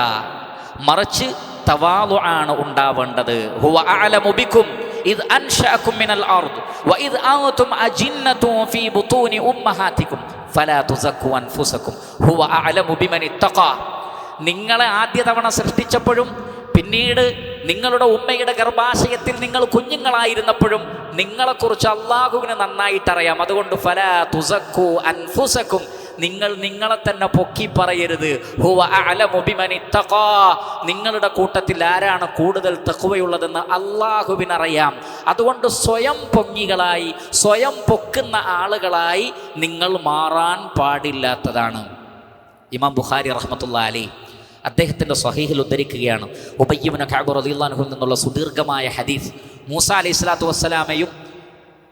മറിച്ച് തവാളു ആണ് ഉണ്ടാവേണ്ടത്. ഹുവ അഅലമു ബിക്കും ഇദ് അൻശഅകും മിനൽ അർദ് വഇദ് അൻതും അജിന്നതും ഫീ ബുതൂനി ഉമ്മഹാതികും ഫലാ തുസക്കു അൻഫുസകും ഹുവ അഅലമു ബിമൻ ഇത്തഖാ. നിങ്ങളെ ആദ്യ തവണ സൃഷ്ടിച്ചപ്പോഴും പിന്നീട് നിങ്ങളുടെ ഉമ്മയുടെ ഗർഭാശയത്തിൽ നിങ്ങൾ കുഞ്ഞുങ്ങളായിരുന്നപ്പോഴും നിങ്ങളെക്കുറിച്ച് അള്ളാഹുവിന് നന്നായിട്ടറിയാം. അതുകൊണ്ട് ഫലാ തുസക്കു അൻഫുസകും, നിങ്ങൾ നിങ്ങളെ തന്നെ പൊക്കി പറയരുത്. ഹുവ അഅലമു ബിമൻ ഇത്തഖാ, നിങ്ങളുടെ കൂട്ടത്തിൽ ആരാണ് കൂടുതൽ തഖ്വയുള്ളതെന്ന് അള്ളാഹുവിനറിയാം. അതുകൊണ്ട് സ്വയം പൊങ്ങികളായി, സ്വയം പൊക്കുന്ന ആളുകളായി നിങ്ങൾ മാറാൻ പാടില്ലാത്തതാണ്. ഇമാം ബുഖാരി റഹ്മത്തുള്ളാഹി അലൈഹി അദ്ദേഹത്തിൻ്റെ സ്വഹീഹിൽ ഉദ്ധരിക്കുകയാണ്, ഉബയ്യ് ഇബ്നു കഅബ് റളിയല്ലാഹു അൻഹു നിന്നുള്ള സുദീർഘമായ ഹദീസ്. മൂസ അലൈഹി സ്വലാത്തു വസ്സലാമയും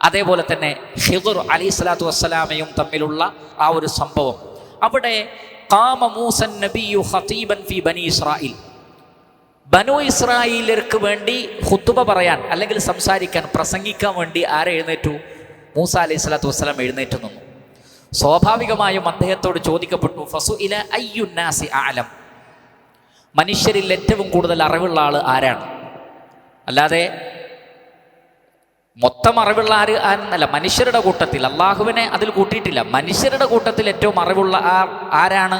അതേപോലെ തന്നെ ഖിദ്ർ അലൈഹി സ്വലാത്തു വസ്സലാമയും തമ്മിലുള്ള ആ ഒരു സംഭവം. അവിടെ ഖാമ മൂസൻ നബിയു ഖതീബൻ ഫി ബനി ഇസ്രായീൽ, ബനു ഇസ്രായേലിയർക്ക് വേണ്ടി ഖുത്ബ പറയാൻ അല്ലെങ്കിൽ സംസാരിക്കാൻ, പ്രസംഗിക്കാൻ വേണ്ടി ആരെഴുന്നേറ്റു? മൂസ അലൈഹി സ്വലാത്തു വസ്സലാം എഴുന്നേറ്റ് നിന്നു. സ്വാഭാവികമായും അദ്ദേഹത്തോട് ചോദിക്കപ്പെട്ടു, ഫസുഇല അയ്യുന്നാസി അഅലം, മനുഷ്യരിൽ ഏറ്റവും കൂടുതൽ അറിവുള്ള ആൾ ആരാണ്? അല്ലാതെ മൊത്തം അറിവുള്ള ആരെന്നല്ല, മനുഷ്യരുടെ കൂട്ടത്തിൽ, അള്ളാഹുവിനെ അതിൽ കൂട്ടിയിട്ടില്ല, മനുഷ്യരുടെ കൂട്ടത്തിൽ ഏറ്റവും അറിവുള്ള ആരാണ്?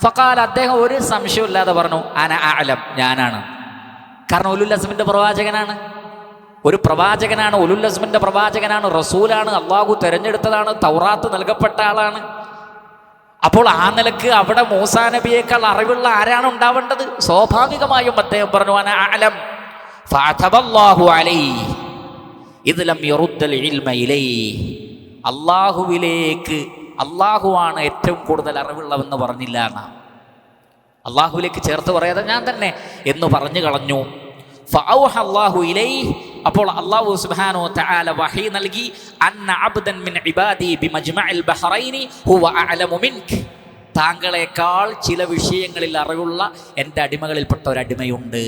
ഫഖാല, അദ്ദേഹം ഒരു സംശയമില്ലാതെ പറഞ്ഞു, അന അഅലം, ഞാനാണ്. കാരണം ഉലുൽ അസ്മിൻ്റെ പ്രവാചകനാണ്, ഒരു പ്രവാചകനാണ്, ഉലുൽ അസ്മിൻ്റെ പ്രവാചകനാണ്, റസൂലാണ്, അള്ളാഹു തിരഞ്ഞെടുത്തതാണ്, തൗറാത്ത് നൽകപ്പെട്ട ആളാണ്. അപ്പോൾ ആ നിലക്ക് അവിടെ മൂസാ നബിയേക്കാൾ അറിവുള്ള ആരാണ് ഉണ്ടാവേണ്ടത്? സ്വാഭാവികമായും അദ്ദേഹം പറഞ്ഞു, അന അഅലം. ഫഅതബല്ലാഹു അലൈഹി ഇദ് ലം യറുദ്ദൽ ഇൽമ ഇലൈഹി, അള്ളാഹുവിലേക്ക്, അള്ളാഹുവാണ് ഏറ്റവും കൂടുതൽ അറിവുള്ളവെന്ന് പറഞ്ഞില്ല എന്നാ, അള്ളാഹുവിലേക്ക് ചേർത്ത് പറയാതെ ഞാൻ തന്നെ എന്ന് പറഞ്ഞു കളഞ്ഞു. ഫഔഹ അല്ലാഹു ഇലൈഹി, അപ്പോൾ അല്ലാഹു സുബ്ഹാനഹു വ തആല വഹി നൽകി, അന്ന അബ്ദൻ മിൻ ഇബാദി ബിമജ്മഇൽ ബഹ്റൈനി ഹുവ അഅലമു മിൻക, താങ്കളെക്കാൾ ചില വിഷയങ്ങളിൽ അറിവുള്ള എൻ്റെ അടിമകളിൽപ്പെട്ട ഒരു അടിമയുണ്ട്.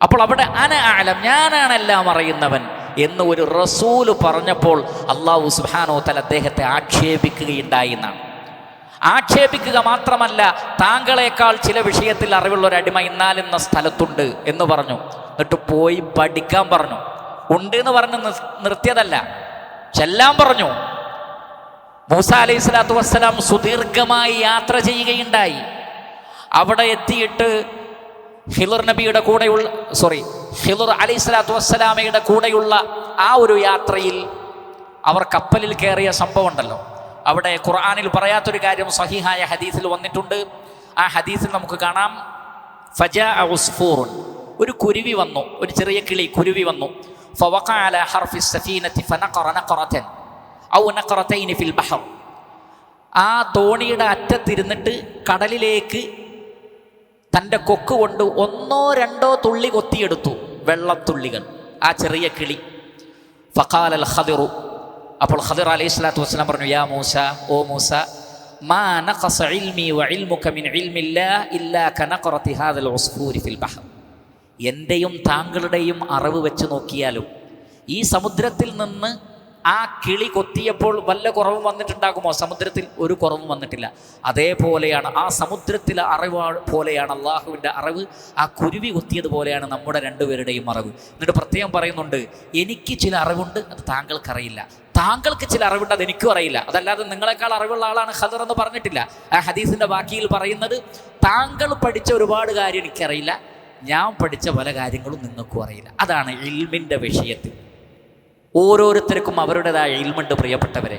അപ്പോൾ അവിടെ അന അഅലം, ഞാനാണ് എല്ലാം അറിയുന്നവൻ എന്ന് ഒരു റസൂല് പറഞ്ഞപ്പോൾ അല്ലാഹു സുബ്ഹാനഹു വ തആല അദ്ദേഹത്തെ ആക്ഷേപിക്കുകയുണ്ടായി എന്നാണ്. ആക്ഷേപിക്കുക മാത്രമല്ല, താങ്കളെക്കാൾ ചില വിഷയത്തിൽ അറിവുള്ള ഒരു അടിമ ഇന്നാലെന്ന സ്ഥലത്തുണ്ട് എന്ന് പറഞ്ഞു. എന്നിട്ട് പോയി പഠിക്കാൻ പറഞ്ഞു. ഉണ്ട് എന്ന് പറഞ്ഞ് നിർത്തിയതല്ല, ചെല്ലാൻ പറഞ്ഞു. മൂസ അലൈഹി സ്വലാത്തു വസ്സലാം സുദീർഘമായി യാത്ര ചെയ്യുകയുണ്ടായി. അവിടെ എത്തിയിട്ട് ഹിളർ നബിയുടെ കൂടെയുള്ള ഹിളർ അലൈഹി സ്വലാത്തു വസ്സലാമയുടെ കൂടെയുള്ള ആ ഒരു യാത്രയിൽ അവർ കപ്പലിൽ കയറിയ സംഭവം ഉണ്ടല്ലോ. അവിടെ ഖുർആനിൽ പറയാത്തൊരു കാര്യം സഹീഹായ ഹദീസിൽ വന്നിട്ടുണ്ട്. ആ ഹദീസിൽ നമുക്ക് കാണാം, ഫജാഅ ഉസ്ഫൂറുൻ, ഒരു കുരുവി വന്നു, ഒരു ചെറിയ കിളി കുരുവി വന്നു. ഫവഖഅ അലാ ഹർഫി സഫീനതി ഫനഖറ നഖറതൻ ഔ നഖറതൈനി ഫിൽ ബഹർ. ആ തോണിയുടെ അറ്റത്തിരുന്നിട്ട് കടലിലേക്ക് തൻ്റെ കൊക്ക് കൊണ്ട് 1-2 തുള്ളി കൊത്തിയെടുത്തു, വെള്ളത്തുള്ളികൾ, ആ ചെറിയ കിളി. ഫഖാലൽ ഖദിറു, അപ്പോൾ ഖദിർ അലൈഹി സ്വലാത്തു വസ്സലാം പറഞ്ഞു, യാ മൂസ, ഓ മൂസ, മാ നഖസ ഇൽമി വ ഇൽമുക മിൻ ഇൽമില്ലാഹ് ഇല്ലാ കനഖറതി ഹാദൽ ഉസ്ഫൂരി ഫിൽ ബഹർ. എൻ്റെയും താങ്കളുടെയും അറിവ് വെച്ച് നോക്കിയാലും ഈ സമുദ്രത്തിൽ നിന്ന് ആ കിളി കൊത്തിയപ്പോൾ വല്ല കുറവും വന്നിട്ടുണ്ടാകുമോ? സമുദ്രത്തിൽ ഒരു കുറവും വന്നിട്ടില്ല. അതേപോലെയാണ് ആ സമുദ്രത്തിലെ അറിവ് പോലെയാണ് അള്ളാഹുവിൻ്റെ അറിവ്. ആ കുരുവി കൊത്തിയതുപോലെയാണ് നമ്മുടെ രണ്ടുപേരുടെയും അറിവ്. എന്നിട്ട് പ്രത്യേകം പറയുന്നുണ്ട്, എനിക്ക് ചില അറിവുണ്ട്, അത് താങ്കൾക്കറിയില്ല. താങ്കൾക്ക് ചില അറിവുണ്ട്, അത് എനിക്കും അറിയില്ല. അതല്ലാതെ നിങ്ങളെക്കാൾ അറിവുള്ള ആളാണ് ഖദർ എന്ന് പറഞ്ഞിട്ടില്ല. ആ ഹദീസിൻ്റെ ബാക്കിയിൽ പറയുന്നത്, താങ്കൾ പഠിച്ച ഒരുപാട് കാര്യം എനിക്കറിയില്ല, ഞാൻ പഠിച്ച പല കാര്യങ്ങളും നിങ്ങൾക്കും അറിയില്ല. അതാണ് ഇൽമിൻ്റെ വിഷയത്തിൽ. ഓരോരുത്തർക്കും അവരുടേതായ ഇൽമുണ്ട് പ്രിയപ്പെട്ടവരെ.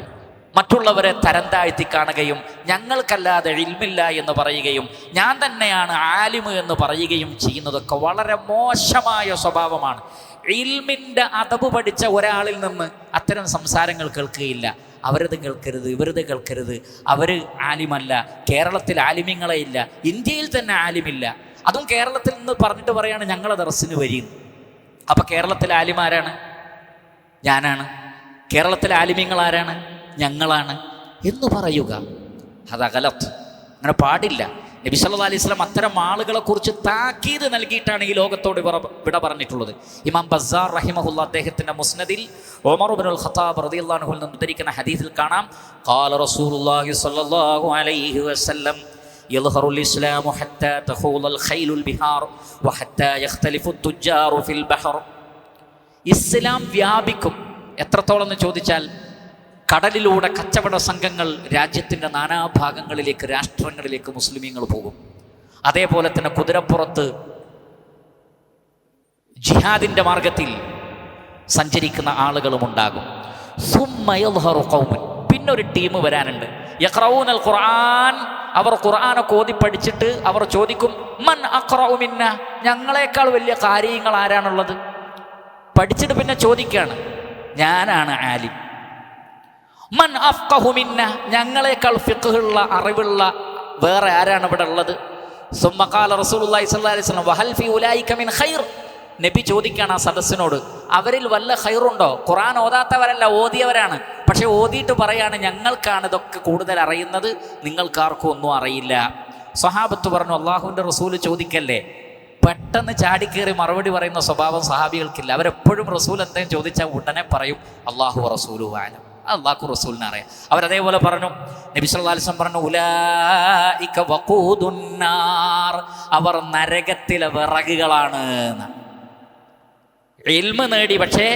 മറ്റുള്ളവരെ തരം താഴ്ത്തി കാണുകയും ഞങ്ങൾക്കല്ലാതെ ഇൽമില്ല എന്ന് പറയുകയും ഞാൻ തന്നെയാണ് ആലിമ് എന്ന് പറയുകയും ചെയ്യുന്നതൊക്കെ വളരെ മോശമായ സ്വഭാവമാണ്. ഇൽമിൻ്റെ അദബ് പഠിച്ച ഒരാളിൽ നിന്ന് അത്തരം സംസാരങ്ങൾ കേൾക്കുകയില്ല. അവരത് കേൾക്കരുത്, ഇവരത് കേൾക്കരുത്, അവർ ആലിമല്ല, കേരളത്തിൽ ആലിമ്യങ്ങളെ ഇല്ല, ഇന്ത്യയിൽ തന്നെ ആലിമില്ല. അതും കേരളത്തിൽ നിന്ന് പറഞ്ഞിട്ട് പറയാണ് ഞങ്ങളെ ദർസിന് വരും. അപ്പം കേരളത്തിലെ ആലിമാരാണ്? ഞാനാണ്. കേരളത്തിലെ ആലിമ്യങ്ങൾ ആരാണ്? ഞങ്ങളാണ് എന്ന് പറയുക, അത് അഗലത്ത്. അങ്ങനെ പാടില്ല. നബി സല്ലല്ലാഹു അലൈഹി വസല്ലം അത്തരം ആളുകളെ കുറിച്ച് താക്കീത് നൽകിയിട്ടാണ് ഈ ലോകത്തോട് വിട പറഞ്ഞിട്ടുള്ളത്. ഇമാം ബസ്സാർ റഹിമഹുല്ലാ അദ്ദേഹത്തിൻ്റെ മുസ്നദിൽ ഉമർ ഇബ്നുൽ ഖത്താബ് റളിയല്ലാഹു അൻഹു നിന്ന് ഉദ്ധരിക്കുന്ന ഹദീസിൽ കാണാം, ഖാല റസൂലുള്ളാഹി സ്വല്ലല്ലാഹു അലൈഹി വസല്ലം യൽഹറുൽ ഇസ്ലാമു ഹത്താ തഖൂലൽ ഖൈലുൽ ബിഹാർ വഹത്താ യഖ്തലിഫു തുജാറു ഫിൽ ബഹർ. ഇസ്ലാം വ്യാപിക്കും. എത്രത്തോളം എന്ന് ചോദിച്ചാൽ, കടലിലൂടെ കച്ചവട സംഘങ്ങൾ രാജ്യത്തിൻ്റെ നാനാഭാഗങ്ങളിലേക്ക്, രാഷ്ട്രങ്ങളിലേക്ക് മുസ്ലിമീങ്ങൾ പോകും. അതേപോലെ തന്നെ കുതിരപ്പുറത്ത് ജിഹാദിൻ്റെ മാർഗത്തിൽ സഞ്ചരിക്കുന്ന ആളുകളും ഉണ്ടാകും. പിന്നൊരു ടീം വരാനുണ്ട്. യഖ്റഊനൽ ഖുർആൻ, അവർ ഖുർആനൊക്കെ ഓതി പഠിച്ചിട്ട് അവർ ചോദിക്കും, മൻ അഖ്റഉ മിന്ന, ഞങ്ങളെക്കാൾ വലിയ കാര്യങ്ങൾ ആരാണുള്ളത്? പഠിച്ചിട്ട് പിന്നെ ചോദിക്കുകയാണ്, ഞാനാണ് ആലിം. മൻ അഫ്ഖഹു മിന്ന, ഞങ്ങളെക്കാൾ ഫിഖ്ഹുള്ള അറിവുള്ള വേറെ ആരാണ് ഇവിടെ ഉള്ളത്? സുമ്മ ഖാല റസൂലുള്ളാഹി സ്വല്ലല്ലാഹു അലൈഹി വസല്ലം വഹൽ ഫി ഉലൈക മിൻ ഖൈർ. നബി ചോദിക്കുകയാണ് ആ സദസ്സിനോട്, അവരിൽ വല്ല ഖൈറുണ്ടോ? ഖുർആൻ ഓതാത്തവരല്ല, ഓതിയവരാണ്. പക്ഷെ ഓതിയിട്ട് പറയാണ്, ഞങ്ങൾക്കാണ് ഇതൊക്കെ കൂടുതൽ അറിയുന്നത്, നിങ്ങൾക്കാർക്കും ഒന്നും അറിയില്ല. സ്വഹാബത്ത് പറഞ്ഞു, അള്ളാഹുവിൻ്റെ റസൂല് ചോദിക്കല്ലേ. പെട്ടെന്ന് ചാടിക്കേറി മറുപടി പറയുന്ന സ്വഭാവം സഹാബികൾക്കില്ല. അവരെപ്പോഴും റസൂൽ എന്തെങ്കിലും ചോദിച്ചാൽ ഉടനെ പറയും അള്ളാഹു റസൂലുഹു അഅലം, അള്ളാഹു റസൂലിനെ അറിയാം. അവരതേപോലെ പറഞ്ഞു, നബി സല്ലല്ലാഹു അലൈഹി വസല്ലം പറഞ്ഞു, ഉലൈക വഖൂദുന്നാർ, അവർ നരകത്തിലെ വിറകുകളാണ്. ഇൽമ നേടി, പക്ഷേ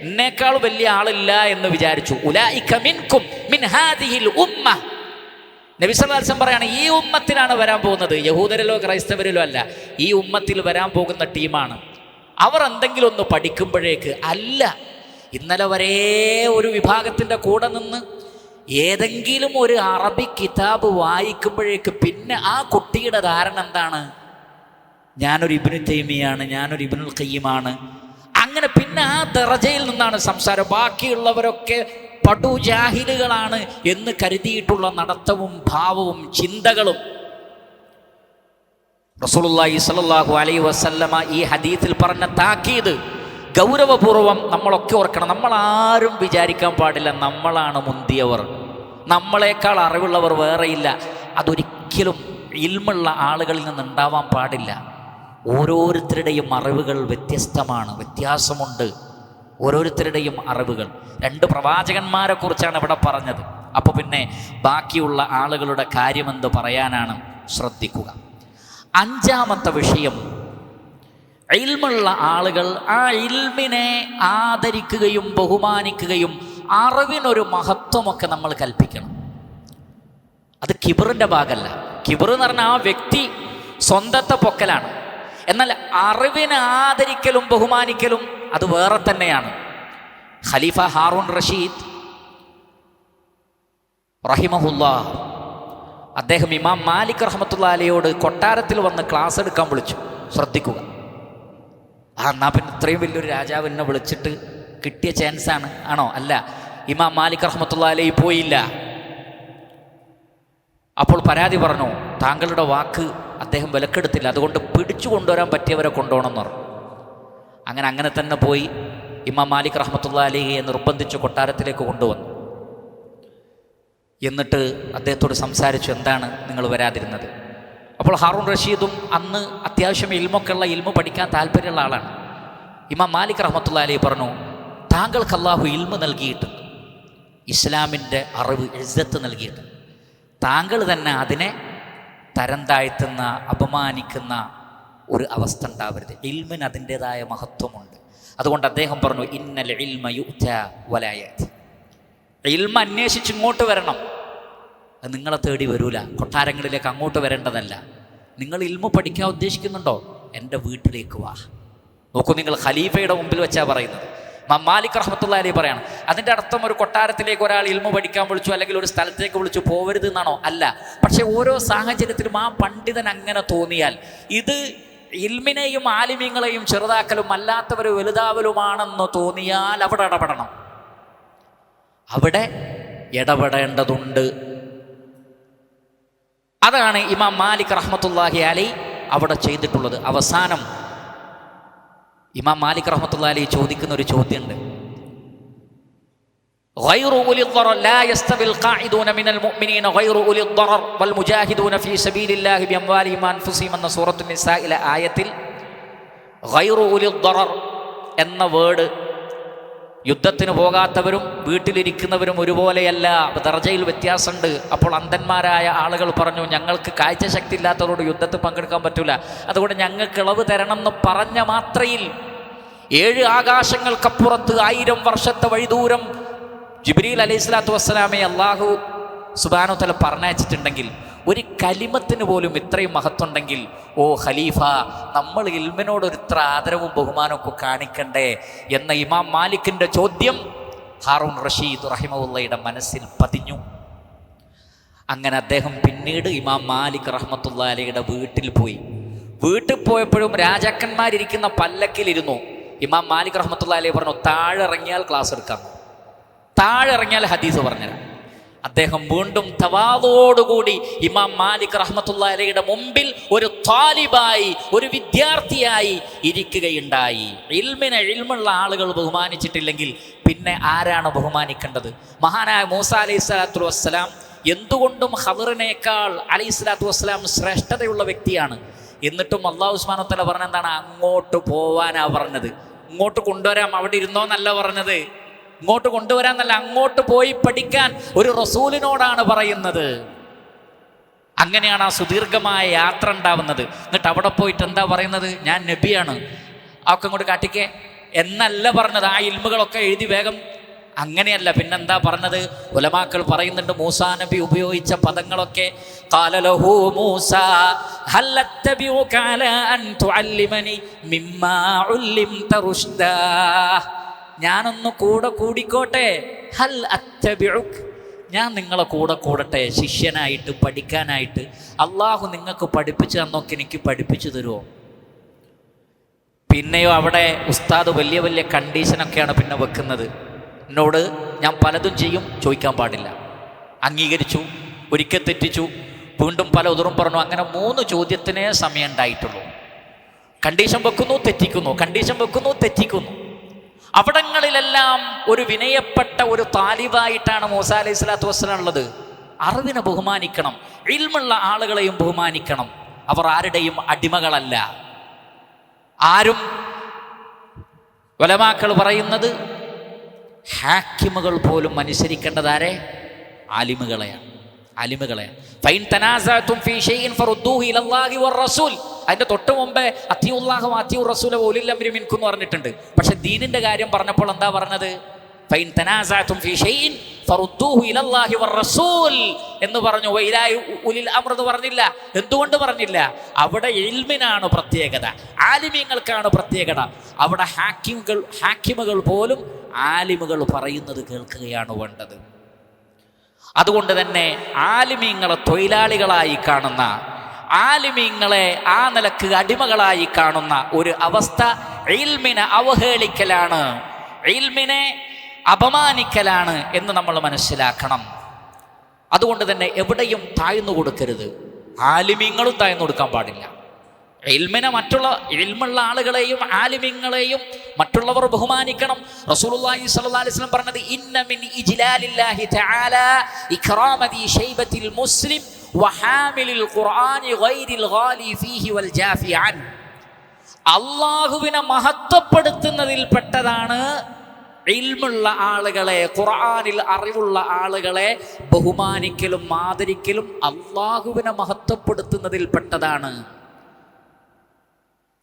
എന്നേക്കാൾ വലിയ ആളില്ല എന്ന് വിചാരിച്ചു. ഉലൈക മിൻകും മിൻ ഹാദിഹിൽ ഉമ്മ. നബി സല്ലല്ലാഹു അലൈഹി വസല്ലം പറയാണ്, ഈ ഉമ്മത്തിലാണ് വരാൻ പോകുന്നത്, യഹൂദരിലോ ക്രൈസ്തവരിലോ അല്ല, ഈ ഉമ്മത്തിൽ വരാൻ പോകുന്ന ടീമാണ്. അവർ എന്തെങ്കിലും ഒന്ന് പഠിക്കുമ്പോഴേക്ക്, അല്ല, ഇന്നലെ വരെ ഒരു വിഭാഗത്തിൻ്റെ കൂടെ നിന്ന് ഏതെങ്കിലും ഒരു അറബി കിതാബ് വായിക്കുമ്പോഴേക്ക് പിന്നെ ആ കുട്ടിയുടെ ധാരണ എന്താണ്? ഞാനൊരു ഇബ്നു തൈമിയാണ്, ഞാനൊരു ഇബ്നുൽ ഖയ്യിമാണ്. അങ്ങനെ പിന്നെ ആ ദറജയിൽ നിന്നാണ് സംസാരം. ബാക്കിയുള്ളവരൊക്കെ പടുജാഹിലുകളാണ് എന്ന് കരുതിയിട്ടുള്ള നടത്തവും ഭാവവും ചിന്തകളും. റസൂലുള്ളാഹി സ്വല്ലല്ലാഹു അലൈഹി വസല്ലമ ഈ ഹദീസിൽ പറഞ്ഞ താക്കീത് ഗൗരവപൂർവം നമ്മളൊക്കെ ഓർക്കണം. നമ്മളാരും വിചാരിക്കാൻ പാടില്ല നമ്മളാണ് മുന്തിയവർ, നമ്മളെക്കാൾ അറിവുള്ളവർ വേറെയില്ല. അതൊരിക്കലും ഇൽമുള്ള ആളുകളിൽ നിന്നുണ്ടാവാൻ പാടില്ല. ഓരോരുത്തരുടെയും അറിവുകൾ വ്യത്യാസമുണ്ട്. ഓരോരുത്തരുടെയും അറിവുകൾ. 2 പ്രവാചകന്മാരെ കുറിച്ചാണ് ഇവിടെ പറഞ്ഞത്. അപ്പോൾ പിന്നെ ബാക്കിയുള്ള ആളുകളുടെ കാര്യമെന്ത് പറയാനാണ്? ശ്രദ്ധിക്കുക. 5-ാമത്തെ വിഷയം, ഇൽമുള്ള ആളുകൾ ആ ഇൽമിനെ ആദരിക്കുകയും ബഹുമാനിക്കുകയും അറിവിനൊരു മഹത്വമൊക്കെ നമ്മൾ കൽപ്പിക്കണം. അത് കിബറിൻ്റെ ഭാഗമല്ല. കിബർ എന്ന് പറഞ്ഞാൽ ആ വ്യക്തി സ്വന്തത്തെ പൊക്കലാണ്. എന്നാൽ അറിവിനെ ആദരിക്കലും ബഹുമാനിക്കലും അത് വേറെ തന്നെയാണ്. ഖലീഫ ഹാറൂൺ റഷീദ് റഹിമഹുല്ലാ, അദ്ദേഹം ഇമാം മാലിക് റഹ്മത്തുള്ളാഹി അലൈഹിയോട് കൊട്ടാരത്തിൽ വന്ന് ക്ലാസ് എടുക്കാൻ വിളിച്ചു. ശ്രദ്ധിക്കുക. എന്നാൽ പിന്നെ ഇത്രയും വലിയൊരു രാജാവ് എന്നെ വിളിച്ചിട്ട് കിട്ടിയ ചാൻസാണ് ആണോ? അല്ല. ഇമാം മാലിക് റഹ്മത്തുള്ളാഹി അലൈഹി പോയില്ല. അപ്പോൾ പരാതി പറഞ്ഞു, താങ്കളുടെ വാക്ക് അദ്ദേഹം വിലക്കെടുത്തില്ല, അതുകൊണ്ട് പിടിച്ചു കൊണ്ടുവരാൻ പറ്റിയവരെ കൊണ്ടുപോകണം എന്ന് പറഞ്ഞു. അങ്ങനെ തന്നെ പോയി ഇമാം മാലിക് റഹ്മത്തുള്ളാഹി അലൈഹിയെ നിർബന്ധിച്ച് കൊട്ടാരത്തിലേക്ക് കൊണ്ടുവന്നു. എന്നിട്ട് അദ്ദേഹത്തോട് സംസാരിച്ചു, എന്താണ് നിങ്ങൾ വരാതിരുന്നത്? അപ്പോൾ ഹാറൂൺ റഷീദും അന്ന് അത്യാവശ്യം ഇൽമു പഠിക്കാൻ താല്പര്യമുള്ള ആളാണ്. ഇമാം മാലിക് റഹ്മത്തുള്ളാഹി അലൈഹി പറഞ്ഞു, താങ്കൾക്ക് അല്ലാഹു ഇൽമു നൽകിയിട്ടുണ്ട്, ഇസ്ലാമിൻ്റെ അറിവ് ഇസ്സത്ത് നൽകിയിട്ടുണ്ട്. താങ്കൾ തന്നെ അതിനെ തരം താഴ്ത്തുന്ന അപമാനിക്കുന്ന ഒരു അവസ്ഥ ഉണ്ടാവരുത്. ഇൽമിന് അതിൻ്റെതായ മഹത്വമുണ്ട്. അതുകൊണ്ട് അദ്ദേഹം പറഞ്ഞു, ഇന്നൽ ഇൽമ യുഅ്താ വലാ യഅ്തി. ഇൽമ അന്വേഷിച്ച് ഇങ്ങോട്ട് വരണം, അത് നിങ്ങളെ തേടി വരൂല. കൊട്ടാരങ്ങളിലേക്ക് അങ്ങോട്ട് വരേണ്ടതല്ല. നിങ്ങൾ ഇൽമു പഠിക്കാൻ ഉദ്ദേശിക്കുന്നുണ്ടോ? എൻ്റെ വീട്ടിലേക്ക് വാ. നോക്കൂ, നിങ്ങൾ ഖലീഫയുടെ മുമ്പിൽ വെച്ചാൽ പറയുന്നത്. ഇമാം മാലിക് റഹ്മത്തുള്ളാഹി അലൈഹി പറയാണ്, അതിൻ്റെ അർത്ഥം ഒരു കൊട്ടാരത്തിലേക്ക് ഒരാൾ ഇൽമു പഠിക്കാൻ വിളിച്ചു അല്ലെങ്കിൽ ഒരു സ്ഥലത്തേക്ക് വിളിച്ചു പോവരുത് എന്നാണോ? അല്ല. പക്ഷെ ഓരോ സാഹചര്യത്തിലും ആ പണ്ഡിതൻ അങ്ങനെ തോന്നിയാൽ ഇത് ഇൽമിനെയും ആലിമീങ്ങളെയും ചെറുതാക്കലും അല്ലാത്തവർ വലുതാവലുമാണെന്ന് തോന്നിയാൽ അവിടെ ഇടപെടേണ്ടതുണ്ട്. അതാണ് ഇമാം മാലിക് റഹ്മത്തുള്ളാഹി അലൈഹി അവിടെ ചെയ്തിട്ടുള്ളത്. അവസാനം ഇമാം മാലിക് റഹ്മത്തുള്ളാഹി അലൈഹി ചോദിക്കുന്ന ഒരു ചോദ്യമുണ്ട്. ഗൈറു ഉലിൽ ദറർ ലാ യസ്തവിൽ ഖാഇദൂന മിനൽ മുഅ്മിനീന ഗൈറു ഉലിൽ ദറർ വൽ മുജാഹിദൂന ഫീ സബീലില്ലാഹി ബിഅംവാലിഹിം വഅൻഫുസിഹിം എന്ന സൂറത്തുൻ നിസായിലെ ആയത്തിൽ ഗൈറു ഉലിൽ ദറർ എന്ന വേർഡ് യുദ്ധത്തിന് പോകാത്തവരും വീട്ടിലിരിക്കുന്നവരും ഒരുപോലെയല്ല, ദർജയിൽ വ്യത്യാസമുണ്ട്. അപ്പോൾ അന്ധന്മാരായ ആളുകൾ പറഞ്ഞു, ഞങ്ങൾക്ക് കാഴ്ചശക്തി ഇല്ലാത്തവരോട് യുദ്ധത്തിൽ പങ്കെടുക്കാൻ പറ്റില്ല, അതുകൊണ്ട് ഞങ്ങൾക്ക് ഇളവ് തരണം എന്ന് പറഞ്ഞ മാത്രയിൽ 7 ആകാശങ്ങൾക്കപ്പുറത്ത് 1000 വർഷത്തെ വഴിദൂരം ജിബ്രീൽ അലൈഹിസ്സലാത്തു വസ്സലാമെ അല്ലാഹു സുബ്ഹാനഹു തആല പറഞ്ഞയച്ചിട്ടുണ്ടെങ്കിൽ, ഒരു കലിമത്തിന് പോലും ഇത്രയും മഹത്വമുണ്ടെങ്കിൽ, ഓ ഖലീഫ, നമ്മൾ ഇൽമിനോടൊരു ഇത്ര ആദരവും ബഹുമാനമൊക്കെ കാണിക്കണ്ടേ എന്ന ഇമാം മാലിക്കിൻ്റെ ചോദ്യം ഹാറൂൺ റഷീദ് റഹിമഹുള്ളയുടെ മനസ്സിൽ പതിഞ്ഞു. അങ്ങനെ അദ്ദേഹം പിന്നീട് ഇമാം മാലിക് റഹ്മത്തുള്ളാഹി അലൈഹിയുടെ വീട്ടിൽ പോയി. വീട്ടിൽ പോയപ്പോഴും രാജാക്കന്മാരിരിക്കുന്ന പല്ലക്കിലിരുന്നു. ഇമാം മാലിക് റഹ്മത്തുള്ളാഹി അലൈഹി പറഞ്ഞു, താഴെ ഇറങ്ങിയാൽ ക്ലാസ് എടുക്കാം, താഴെ ഇറങ്ങിയാൽ ഹദീസ് പറഞ്ഞുതരാം. അദ്ദേഹം വീണ്ടും തവാദോടുകൂടി ഇമാം മാലിക് റഹ്മത്തുള്ളാഹി അലൈഹിയുടെ മുമ്പിൽ ഒരു താലിബായി, ഒരു വിദ്യാർത്ഥിയായി ഇരിക്കുകയുണ്ടായി. ഇൽമുള്ള ആളുകൾ ബഹുമാനിച്ചിട്ടില്ലെങ്കിൽ പിന്നെ ആരാണ് ബഹുമാനിക്കേണ്ടത്? മഹാനായ മൂസ അലൈഹിസ്സലാത്തു വസ്സലാം എന്തുകൊണ്ടും ഖദറിനേക്കാൾ അലൈഹിസ്സലാത്തു വസ്സലാം ശ്രേഷ്ഠതയുള്ള വ്യക്തിയാണ്. എന്നിട്ടും അല്ലാഹു സുബ്ഹാനഹു വ തആല പറഞ്ഞെന്താണ്? അങ്ങോട്ട് പോവാനാ പറഞ്ഞത്, ഇങ്ങോട്ട് കൊണ്ടുവരാം, അവിടെ ഇരുന്നോന്നല്ല പറഞ്ഞത്. ഇങ്ങോട്ട് കൊണ്ടുവരാന്നല്ല, അങ്ങോട്ട് പോയി പഠിക്കാൻ ഒരു റസൂലിനോടാണ് പറയുന്നത്. അങ്ങനെയാണ് ആ സുദീർഘമായ യാത്ര ഉണ്ടാവുന്നത്. എന്നിട്ട് അവിടെ പോയിട്ട് എന്താ പറയുന്നത്? ഞാൻ നബിയാണ്, അതൊക്കെ ഇങ്ങോട്ട് കാട്ടിക്കേ എന്നല്ല പറഞ്ഞത്. ആ ഇൽമുകളൊക്കെ എഴുതി വേഗം, അങ്ങനെയല്ല. പിന്നെന്താ പറഞ്ഞത്? ഉലമാക്കൾ പറയുന്നുണ്ട്, മൂസാ നബി ഉപയോഗിച്ച പദങ്ങളൊക്കെ ഖാല ലഹു മൂസാ ഹൽ അത്തബിഉക അലാ അൻ തുഅല്ലിമനി മിമ്മാ ഉല്ലിംത റുഷ്ദാ. ഞാനൊന്ന് കൂടിക്കോട്ടെ, ഹൽ അത്തബിഉക്, ഞാൻ നിങ്ങളെ കൂടട്ടെ, ശിഷ്യനായിട്ട് പഠിക്കാനായിട്ട്. അള്ളാഹു നിങ്ങൾക്ക് പഠിപ്പിച്ചു തന്നൊക്കെ എനിക്ക് പഠിപ്പിച്ചു തരുമോ? പിന്നെയോ അവിടെ ഉസ്താദ് വലിയ വലിയ കണ്ടീഷനൊക്കെയാണ് പിന്നെ വെക്കുന്നത്. എന്നോട് ഞാൻ പലതും ചെയ്യും, ചോദിക്കാൻ പാടില്ല. അംഗീകരിച്ചു, ഒരിക്കൽ തെറ്റിച്ചു, വീണ്ടും പല ഉദറും പറഞ്ഞു. അങ്ങനെ 3 ചോദ്യത്തിനേ സമയം ഉണ്ടായിട്ടുള്ളൂ. കണ്ടീഷൻ വെക്കുന്നു, തെറ്റിക്കുന്നു, കണ്ടീഷൻ വെക്കുന്നു, തെറ്റിക്കുന്നു. അവിടങ്ങളിലെല്ലാം ഒരു വിനയപ്പെട്ട ഒരു താലിബായിട്ടാണ് മൂസ അലൈഹിസ്സലാത്തു വസ്സലാം ഉള്ളത്. അറിവിനെ ബഹുമാനിക്കണം, ഇൽമുള്ള ആളുകളെയും ബഹുമാനിക്കണം. അവർ ആരുടെയും അടിമകളല്ല. ആരും ഉലമാക്കൾ പറയുന്നത് ഹാക്കിമുകൾ പോലും അനുസരിക്കേണ്ടതാരെ? ആലിമുകളെയാണ്. ഫൈൻ തനാസഅതും ഫീ ഷൈഇൻ ഫറുദ്ദൂഹു ഇലല്ലാഹി വറസൂൽ. അതിന്റെ തൊട്ട് മുമ്പേ അത്തിയുല്ലാഹ അത്തിയുർ റസൂല ഉലിൽ അംരി മിൻകും എന്ന് പറഞ്ഞിട്ടുണ്ട്. പക്ഷെ ദീനിന്റെ കാര്യം പറഞ്ഞപ്പോൾ എന്താ പറഞ്ഞത്? ഫൈൻ തനാസഅതും ഫീ ഷൈഇൻ ഫറുദ്ദൂഹു ഇലല്ലാഹി വറസൂൽ എന്ന് പറഞ്ഞു. വഇലാഹി ഉലിൽ അംർ എന്ന് പറഞ്ഞില്ല. എന്തുകൊണ്ട് പറഞ്ഞില്ല? അവിടെ ഇൽമിനാണ് പ്രത്യേകത, ആലിമീങ്ങൾക്കാണ് പ്രത്യേകത. അവിടെ ഹാക്കിമുകൾ പോലും ആലിമുകൾ പറയുന്നത് കേൾക്കുകയാണ് വേണ്ടത്. അതുകൊണ്ട് തന്നെ ആലിമീങ്ങളെ തൊഴിലാളികളായി കാണുന്ന, ആലിമീങ്ങളെ ആ നിലക്ക് അടിമകളായി കാണുന്ന ഒരു അവസ്ഥ ഇൽമിനെ അവഹേളിക്കലാണ്, ഇൽമിനെ അപമാനിക്കലാണ് എന്ന് നമ്മൾ മനസ്സിലാക്കണം. അതുകൊണ്ട് തന്നെ എവിടെയും താഴ്ന്നു കൊടുക്കരുത്. ആലിമീങ്ങളും താഴ്ന്നു കൊടുക്കാൻ പാടില്ല. ഇൽമിനെ ഇൽമുള്ള ആളുകളെയും ആലിമീങ്ങളെയും മറ്റുള്ളവർ ബഹുമാനിക്കണം. റസൂലുള്ളാഹി സ്വല്ലല്ലാഹി അലൈഹി വസല്ലം പറഞ്ഞത് ഇന്ന മിൻ ഇജ്ലാലില്ലാഹി തആല ഇക്റാമ ദി ശൈബത്തിൽ മുസ്ലിം വഹാമിലിൽ ഖുർആനി ഗൈരിൽ ഗാലി ഫീഹി വൽ ജാഫി അൻ. അല്ലാഹുവിനെ മഹത്വപ്പെടുത്തുന്നതിൽ പെട്ടതാണ് ഇൽമുള്ള ആളുകളെ, ഖുർആനിൽ അറിവുള്ള ആളുകളെ ബഹുമാനിക്കലും ആദരിക്കലും അല്ലാഹുവിനെ മഹത്വപ്പെടുത്തുന്നതിൽ പെട്ടതാണ്.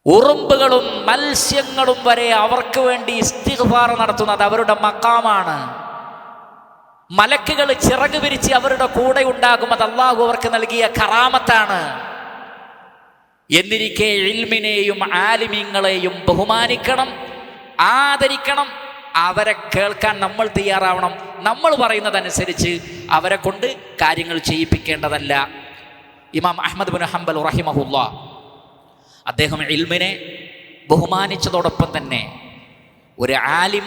ഉറുമ്പുകളും മത്സ്യങ്ങളും വരെ അവർക്ക് വേണ്ടി ഇസ്തിഗ്ഫാർ നടത്തുന്നത് അവരുടെ മഖാമാണ്. മലക്കുകൾ ചിറക് വിരിച്ച് അവരുടെ കൂടെ ഉണ്ടാകും. അത് അല്ലാഹു അവർക്ക് നൽകിയ കറാമത്താണ്. എന്നിരിക്കെ ഇൽമിനെയും ആലിമീങ്ങളെയും ബഹുമാനിക്കണം, ആദരിക്കണം. അവരെ കേൾക്കാൻ നമ്മൾ തയ്യാറാവണം. നമ്മൾ പറയുന്നതനുസരിച്ച് അവരെ കൊണ്ട് കാര്യങ്ങൾ ചെയ്യിപ്പിക്കേണ്ടതല്ല. ഇമാം അഹ്മദ് ബിൻ ഹംബൽ റഹിമഹുല്ലാ അദ്ദേഹം ഇൽമിനെ ബഹുമാനിച്ചതോടൊപ്പം തന്നെ ഒരു ആലിം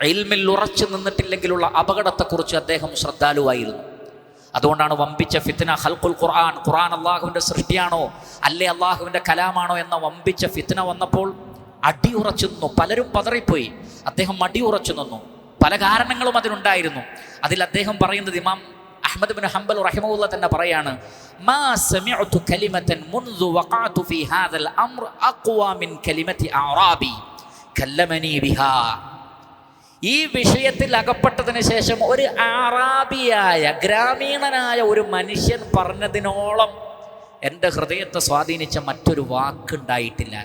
ഇൽമിൽ ഉറച്ചു നിന്നിട്ടില്ലെങ്കിലുള്ള അപകടത്തെക്കുറിച്ച് അദ്ദേഹം ശ്രദ്ധാലുവായിരുന്നു. അതുകൊണ്ടാണ് വമ്പിച്ച ഫിത്ന ഖൽഖുൽ ഖുർആൻ, ഖുർആൻ അള്ളാഹുവിൻ്റെ സൃഷ്ടിയാണോ അല്ലേ അള്ളാഹുവിൻ്റെ കലാമാണോ എന്ന വമ്പിച്ച ഫിത്ന വന്നപ്പോൾ അടിയുറച്ചു നിന്നു. പലരും പതറിപ്പോയി. അദ്ദേഹം അടിയുറച്ചു നിന്നു. പല കാരണങ്ങളും അതിനുണ്ടായിരുന്നു. അതിൽ അദ്ദേഹം പറയുന്നത് ഇമാം അഹ്മദ് ബിൻ ഹംബൽ റഹിമഹുല്ലാ തന്നെ പറയാണ്, മാ സമിഅതു കലിമതൻ മുൻദു വഖഅതു ഫീ ഹാദൽ അംർ അഖ്വാ മിൻ കലിമതി അറാബി കല്ലമനി ബിഹാ. ഈ വിഷയത്തിൽ അകപ്പെട്ടതിന് ശേഷം ഒരു അറാബിയായ ഗ്രാമീണനായ ഒരു മനുഷ്യൻ പറഞ്ഞതിനോളം എൻ്റെ ഹൃദയത്തെ സ്വാധീനിച്ച മറ്റൊരു വാക്കുണ്ടായിട്ടില്ല.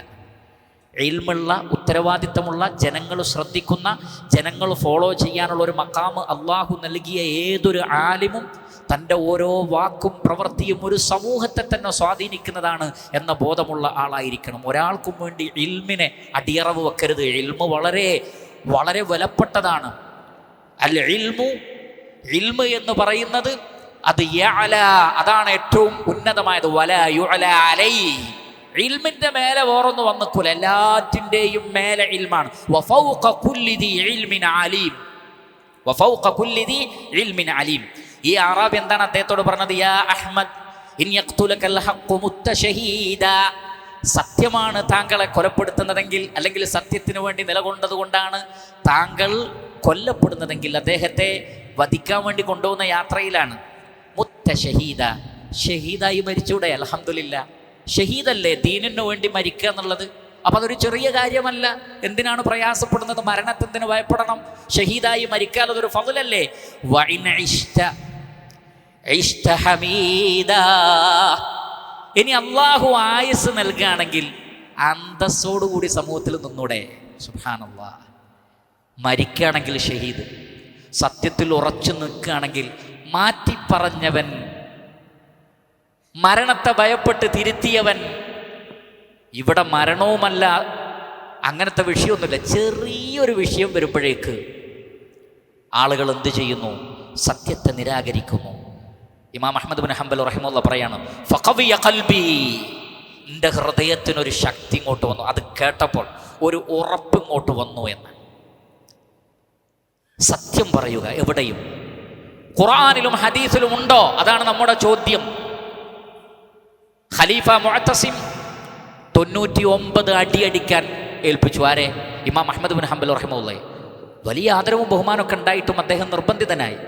ഇൽമുള്ള, ഉത്തരവാദിത്തമുള്ള, ജനങ്ങൾ ശ്രദ്ധിക്കുന്ന, ജനങ്ങൾ ഫോളോ ചെയ്യാനുള്ള ഒരു മഖാമ് അള്ളാഹു നൽകിയ ഏതൊരു ആലിമും തൻ്റെ ഓരോ വാക്കും പ്രവൃത്തിയും ഒരു സമൂഹത്തെ തന്നെ സ്വാധീനിക്കുന്നതാണ് എന്ന ബോധമുള്ള ആളായിരിക്കണം. ഒരാൾക്കും വേണ്ടി ഇൽമിനെ അടിയറവ് വെക്കരുത്. ഇൽമ് വളരെ വളരെ വിലപ്പെട്ടതാണ്. അൽ ഇൽമ് എന്ന് പറയുന്നത് അത് യഅല, അതാണ് ഏറ്റവും ഉന്നതമായത്. വലാ യുഅല അലൈഹി, ഇൽമിന്റെ മേലെ വേറൊന്ന് വന്നിക്കൂല, എല്ലാറ്റിൻ്റെയും മേലെ ഇൽമാണ്. വഫൗഖ കുല്ലി ദി ഇൽമിൻ അലീം, വഫൗഖ കുല്ലി ദി ഇൽമിൻ അലീം. ഈ അറാബി എന്താണ് അദ്ദേഹത്തോട് പറഞ്ഞത്? യാ അഹ്മദ് ഇൻ യഖ്തുലകൽ ഹഖ്ഖു മുത്തശഹീദാ, സത്യമാണ് താങ്കളെ കൊലപ്പെടുത്തുന്നതെങ്കിൽ, അല്ലെങ്കിൽ സത്യത്തിന് വേണ്ടി നിലകൊണ്ടത് കൊണ്ടാണ് താങ്കൾ കൊല്ലപ്പെടുന്നതെങ്കിൽ, അദ്ദേഹത്തെ വധിക്കാൻ വേണ്ടി കൊണ്ടുപോകുന്ന യാത്രയിലാണ്. മുത്തശഹീദ, ഷഹീദായി മരിച്ചൂടെ? അൽഹംദുലില്ലാ, ഷഹീദല്ലേ. ദീനിന് വേണ്ടി മരിക്കുക എന്നുള്ളത് അപ്പം അതൊരു ചെറിയ കാര്യമല്ല. എന്തിനാണ് പ്രയാസപ്പെടുന്നത്? മരണത്തിന് ഭയപ്പെടണം. ഷഹീദായി മരിക്കാൻ അതൊരു ഫളലല്ലേ. വഇൻ ഇശ്ത ഹമീദാ, ഇനി അള്ളാഹു ആയുസ് നൽകുകയാണെങ്കിൽ അന്തസ്സോടുകൂടി സമൂഹത്തിൽ നിന്നൂടെ? സുബ്ഹാനല്ലാഹ്. മരിക്കുകയാണെങ്കിൽ ഷഹീദ്, സത്യത്തിൽ ഉറച്ചു നിൽക്കുകയാണെങ്കിൽ മാറ്റിപ്പറഞ്ഞവൻ, മരണത്തെ ഭയപ്പെട്ട് തിരുത്തിയവൻ. ഇവിടെ മരണവുമല്ല, അങ്ങനത്തെ വിഷയമൊന്നുമില്ല. ചെറിയൊരു വിഷയം വരുമ്പോഴേക്ക് ആളുകൾ എന്ത് ചെയ്യുന്നു? സത്യത്തെ നിരാകരിക്കുന്നു. ഇമാം അഹ്മദ് ബിൻ ഹംബൽ റഹിമഹുല്ലാ പറയാണ്, ഫഖവിയ ഖൽബി, എൻ്റെ ഹൃദയത്തിനൊരു ശക്തി ഇങ്ങോട്ട് വന്നു. അത് കേട്ടപ്പോൾ ഒരു ഉറപ്പ് ഇങ്ങോട്ട് വന്നു എന്ന്. സത്യം പറയുക എവിടെയും ഖുർആനിലും ഹദീസിലും ഉണ്ടോ? അതാണ് നമ്മുടെ ചോദ്യം. ഖലീഫ മുഅ്തസിം 99 അടിയടിക്കാൻ ഏൽപ്പിച്ചു. ആരെ? ഇമാം അഹ്മദ് ബിൻ ഹംബൽ റഹിമഹുല്ലാഹി. വലിയ ആദരവും ബഹുമാനമൊക്കെ ഉണ്ടായിട്ടും അദ്ദേഹം നിർബന്ധിതനായി.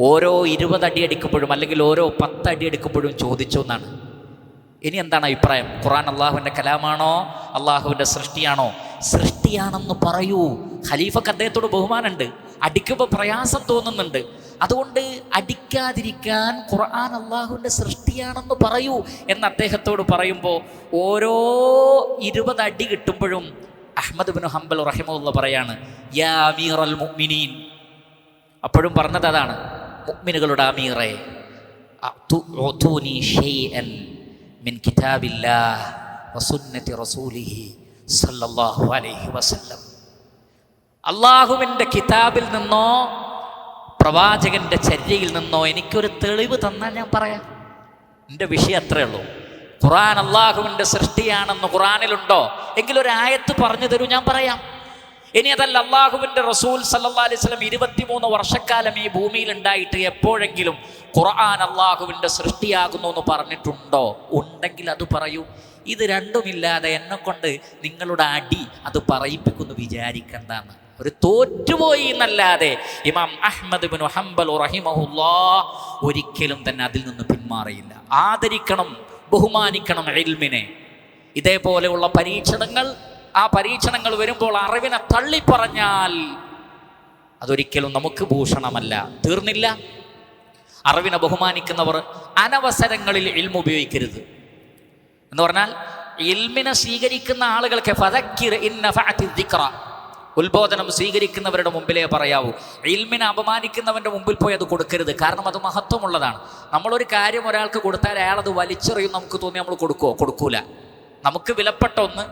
ഓരോ 20 അടിയടിക്കുമ്പോഴും അല്ലെങ്കിൽ ഓരോ 10 അടിയടിക്കുമ്പോഴും ചോദിച്ചു എന്നാണ്, ഇനി എന്താണ് അഭിപ്രായം? ഖുർആൻ അള്ളാഹുവിൻ്റെ കലാമാണോ അള്ളാഹുവിൻ്റെ സൃഷ്ടിയാണോ? സൃഷ്ടിയാണെന്ന് പറയൂ. ഖലീഫക്ക് അദ്ദേഹത്തോട് ബഹുമാനമുണ്ട്, അടിക്കുമ്പോൾ പ്രയാസം തോന്നുന്നുണ്ട്. അതുകൊണ്ട് അടിക്കാതിരിക്കാൻ ഖുർആൻ അള്ളാഹുവിൻ്റെ സൃഷ്ടിയാണെന്ന് പറയൂ എന്ന് അദ്ദേഹത്തോട് പറയുമ്പോൾ ഓരോ 20 അടി കിട്ടുമ്പോഴും അഹ്മദ് ബിൻ ഹംബൽ റഹിമഹുല്ലാഹ് പറയാണ്, യാ അമീറൽ മുഅ്മിനീൻ. അപ്പോഴും പറഞ്ഞത് അതാണ്, മുഅ്മിനുകളുടെ അമീറേ, അഅ്തൂനി ഷൈഅൻ മിൻ കിതാബില്ലാഹ് വസുന്നതി റസൂലിഹി സല്ലല്ലാഹു അലൈഹി വസല്ലം. അള്ളാഹുവിൻ്റെ കിതാബിൽ നിന്നോ പ്രവാചകന്റെ ചര്യയിൽ നിന്നോ എനിക്കൊരു തെളിവ് തന്നാൽ ഞാൻ പറയാം. എൻ്റെ വിഷയം അത്രയേ ഉള്ളൂ. ഖുർആൻ അള്ളാഹുവിൻ്റെ സൃഷ്ടിയാണെന്ന് ഖുർആനിലുണ്ടോ? എങ്കിലൊരു ആയത്ത് പറഞ്ഞു തരൂ, ഞാൻ പറയാം. ഇനി അതല്ല, അള്ളാഹുവിൻ്റെ റസൂൽ സല്ലല്ലാഹു അലൈഹി വസല്ലം 23 വർഷക്കാലം ഈ ഭൂമിയിൽ ഉണ്ടായിട്ട് എപ്പോഴെങ്കിലും ഖുർആൻ അള്ളാഹുവിൻ്റെ സൃഷ്ടിയാകുന്നു എന്ന് പറഞ്ഞിട്ടുണ്ടോ? ഉണ്ടെങ്കിൽ അത് പറയൂ. ഇത് രണ്ടുമില്ലാതെ എന്നെ കൊണ്ട് നിങ്ങളുടെ അടി അത് പറയിപ്പിക്കുന്നു വിചാരിക്കണ്ടെന്ന്. ഒരു തോറ്റുപോയി എന്നല്ലാതെ ഇമാം അഹ്മദ് ബിൻ ഹംബൽ റഹിമഹുല്ലാഹ് ഒരിക്കലും തന്നെ അതിൽ നിന്ന് പിന്മാറിയില്ല. ആദരിക്കണം, ബഹുമാനിക്കണം ഇൽമിനെ. ഇതേപോലെയുള്ള പരീക്ഷണങ്ങൾ, ആ പരീക്ഷണങ്ങൾ വരുമ്പോൾ അറിവിനെ തള്ളിപ്പറഞ്ഞാൽ അതൊരിക്കലും നമുക്ക് ഭൂഷണമല്ല. തീർന്നില്ല. അറിവിനെ ബഹുമാനിക്കുന്നവർ അനവസരങ്ങളിൽ ഇൽമ ഉപയോഗിക്കരുത് എന്ന് പറഞ്ഞാൽ, ഇൽമിനെ സ്വീകരിക്കുന്ന ആളുകൾക്ക് ഫദക്കിർ ഇൻ നഫഅതി ദിക്റ, ഉത്ബോധനം സ്വീകരിക്കുന്നവരുടെ മുമ്പിലേ പറയാവൂ. ഇൽമിനെ അപമാനിക്കുന്നവൻ്റെ മുമ്പിൽ പോയി അത് കൊടുക്കരുത്. കാരണം അത് മഹത്വമുള്ളതാണ്. നമ്മളൊരു കാര്യം ഒരാൾക്ക് കൊടുത്താൽ അയാളത് വലിച്ചെറിയും നമുക്ക് തോന്നി നമ്മൾ കൊടുക്കുമോ? കൊടുക്കൂല. നമുക്ക് വിലപ്പെട്ട ഒന്ന്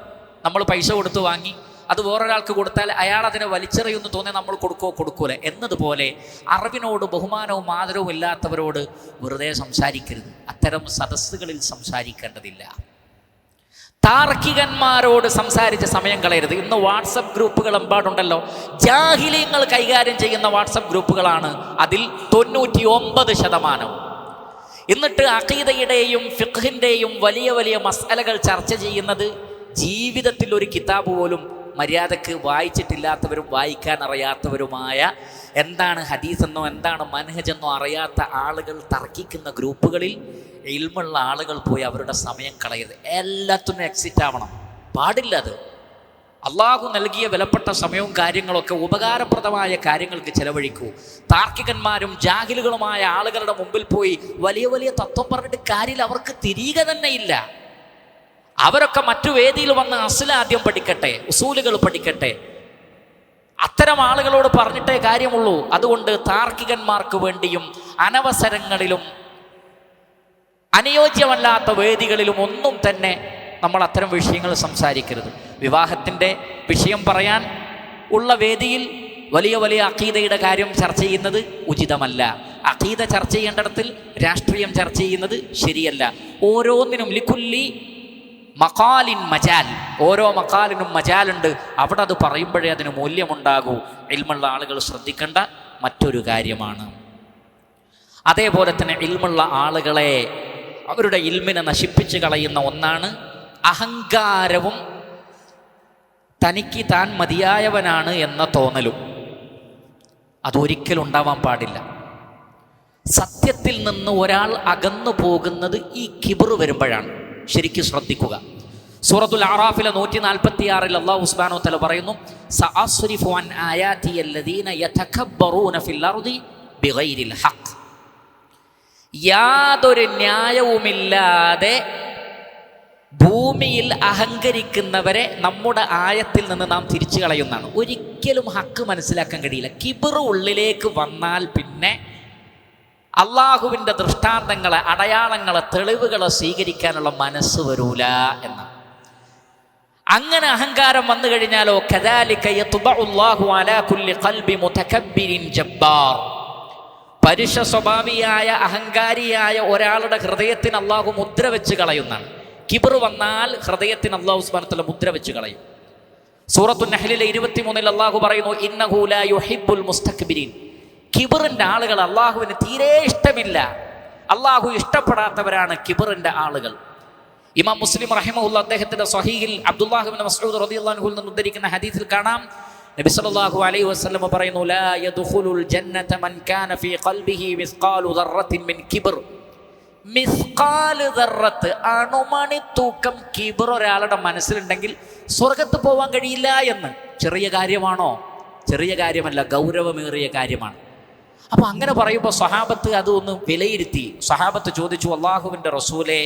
നമ്മൾ പൈസ കൊടുത്ത് വാങ്ങി അത് വേറൊരാൾക്ക് കൊടുത്താൽ അയാൾ അതിനെ വലിച്ചെറിയുമെന്ന് തോന്നി നമ്മൾ കൊടുക്കുമോ? കൊടുക്കൂല. എന്നതുപോലെ അറിവിനോട് ബഹുമാനവും ആദരവും ഇല്ലാത്തവരോട് വെറുതെ സംസാരിക്കരുത്. അത്തരം സദസ്സുകളിൽ സംസാരിക്കേണ്ടതില്ല. താർക്കികന്മാരോട് സംസാരിച്ച സമയം കളയരുത്. ഇന്ന് വാട്സപ്പ് ഗ്രൂപ്പുകൾ എമ്പാടുണ്ടല്ലോ. ജാഹിലീങ്ങൾ കൈകാര്യം ചെയ്യുന്ന വാട്സപ്പ് ഗ്രൂപ്പുകളാണ് അതിൽ 99%. എന്നിട്ട് അഖീദയുടെയും ഫിഖ്ഹിൻ്റെയും വലിയ വലിയ മസ്അലകൾ ചർച്ച ചെയ്യുന്നത് ജീവിതത്തിൽ ഒരു കിതാബ് പോലും മര്യാദക്ക് വായിച്ചിട്ടില്ലാത്തവരും വായിക്കാൻ അറിയാത്തവരുമായ, എന്താണ് ഹദീസ് എന്നോ എന്താണ് മൻഹജ് എന്നോ അറിയാത്ത ആളുകൾ തർക്കിക്കുന്ന ഗ്രൂപ്പുകളിൽ ഇൽമുള്ള ആളുകൾ പോയി അവരുടെ സമയം കളയരുത്. എല്ലാത്തിനും എക്സിറ്റ് ആവണം. പാടില്ല. അത് അള്ളാഹു നൽകിയ വിലപ്പെട്ട സമയവും കാര്യങ്ങളൊക്കെ ഉപകാരപ്രദമായ കാര്യങ്ങൾക്ക് ചെലവഴിക്കൂ. താർക്കികന്മാരും ജാഹിലുകളുമായ ആളുകളുടെ മുമ്പിൽ പോയി വലിയ വലിയ തത്വം പറഞ്ഞിട്ട് കാര്യമില്ല. അവർക്ക് തിരിക തന്നെ ഇല്ല. അവരൊക്കെ മറ്റു വേദിയിൽ വന്ന് അസ്ലാദ്യം പഠിക്കട്ടെ, ഉസൂലുകൾ പഠിക്കട്ടെ. അത്തരം ആളുകളോട് പറഞ്ഞിട്ടേ കാര്യമുള്ളൂ. അതുകൊണ്ട് താർക്കികന്മാർക്ക് വേണ്ടിയും അനവസരങ്ങളിലും അനുയോജ്യമല്ലാത്ത വേദികളിലും ഒന്നും തന്നെ നമ്മൾ അത്തരം വിഷയങ്ങൾ സംസാരിക്കരുത്. വിവാഹത്തിൻ്റെ വിഷയം പറയാൻ ഉള്ള വേദിയിൽ വലിയ വലിയ അഖീദയുടെ കാര്യം ചർച്ച ചെയ്യുന്നത് ഉചിതമല്ല. അഖീദ ചർച്ച ചെയ്യേണ്ടിടത്തിൽ രാഷ്ട്രീയം ചർച്ച ചെയ്യുന്നത് ശരിയല്ല. ഓരോന്നിനും ലിക്കുല്ലി മഖാലിൻ മജാൽ, ഓരോ മഖാലിനും മജാലുണ്ട്. അവിടെ അത് പറയുമ്പോഴേ അതിന് മൂല്യമുണ്ടാകൂ. ഇൽമുള്ള ആളുകൾ ശ്രദ്ധിക്കേണ്ട മറ്റൊരു കാര്യമാണ്. അതേപോലെ തന്നെ ഇൽമുള്ള ആളുകളെ അവരുടെ ഇൽമിനെ നശിപ്പിച്ച് കളയുന്ന ഒന്നാണ് അഹങ്കാരവും തനിക്ക് താൻ മതിയായവനാണ് എന്ന തോന്നലും. അതൊരിക്കലും ഉണ്ടാവാൻ പാടില്ല. സത്യത്തിൽ നിന്ന് ഒരാൾ അകന്നു പോകുന്നത് ഈ കിബർ വരുമ്പോഴാണ്. ശരിക്കും ശ്രദ്ധിക്കുക. സൂറത്തുൽ അറാഫിലെ 146 അല്ലാഹു സുബ്ഹാനഹു വ തആല പറയുന്നു, സഅസ്രിഫു അൻ ആയാതി അല്ലദീന യതകബ്ബറൂന ഫിൽ അർദി ബിഗൈരിൽ ഹഖ്. യാതൊരു ന്യായവുമില്ലാതെ ഭൂമിയിൽ അഹങ്കരിക്കുന്നവരെ നമ്മുടെ ആയത്തിൽ നിന്ന് നാം തിരിച്ചു കളയുന്നതാണ്. ഒരിക്കലും ഹക്ക് മനസ്സിലാക്കാൻ കഴിയില്ല. കിബർ ഉള്ളിലേക്ക് വന്നാൽ പിന്നെ അള്ളാഹുവിൻ്റെ ദൃഷ്ടാന്തങ്ങളെ, അടയാളങ്ങളെ, തെളിവുകളെ സ്വീകരിക്കാനുള്ള മനസ്സ് വരൂല എന്നാണ്. അങ്ങനെ അഹങ്കാരം വന്നു കഴിഞ്ഞാലോ കദാലിക യത്ബഉല്ലാഹു അലാ കുല്ലി ഖൽബി മുതകബ്ബിരിൻ ജബ്ബാർ. പരുഷ സ്വഭാവിയായ അഹങ്കാരിയായ ഒരാളുടെ ഹൃദയത്തിന് അള്ളാഹു മുദ്ര വെച്ച് കളയുന്നതാണ്. കിബർ വന്നാൽ ഹൃദയത്തിന് അള്ളാഹു സുബ്ഹാനഹു വ തആല മുദ്ര വെച്ച് കളയും. സൂറത്തുൻ നഹ്ലിലെ 23 അള്ളാഹു പറയുന്നു, ഇന്നഹു ലാ യുഹിബ്ബുൽ മുസ്തക്ബിരീൻ. കിബറിൻ്റെ ആളുകൾ അള്ളാഹുവിന് തീരെ ഇഷ്ടമില്ല. അള്ളാഹു ഇഷ്ടപ്പെടാത്തവരാണ് കിബറിൻ്റെ ആളുകൾ. ഇമാം മുസ്ലിം റഹിമഹുല്ലാഹ് അദ്ദേഹത്തിൻ്റെ സ്വഹീഹിൽ അബ്ദുല്ലാഹ് ഇബ്നു മസ്ഊദ് റളിയല്ലാഹു അൻഹുവിൽ നിന്ന് ഉദ്ധരിക്കുന്ന ഹദീസിൽ കാണാം, നബി സല്ലല്ലാഹു അലൈഹി വസല്ലം പറയുന്നു, ലാ യദ്ഖുലുൽ ജന്നത മൻ കാന ഫീ ഖൽബിഹി മിസ്ഖാലു ദർറത്തിൻ മിൻ കിബ്ർ മിസ്കാല് ദർറത്ത്, അണുമണി തൂക്കം കിബർ ഒരാളുടെ മനസ്സിലുണ്ടെങ്കിൽ സ്വർഗത്ത് പോവാൻ കഴിയില്ല എന്ന്. ചെറിയ കാര്യമാണോ? ചെറിയ കാര്യമല്ല, ഗൗരവമേറിയ കാര്യമാണ്. അപ്പോൾ അങ്ങനെ പറയുമ്പോൾ സ്വഹാബത്ത് അതൊന്ന് വിലയിരുത്തി. സ്വഹാബത്ത് ചോദിച്ചു, അള്ളാഹുവിൻ്റെ റസൂലെ,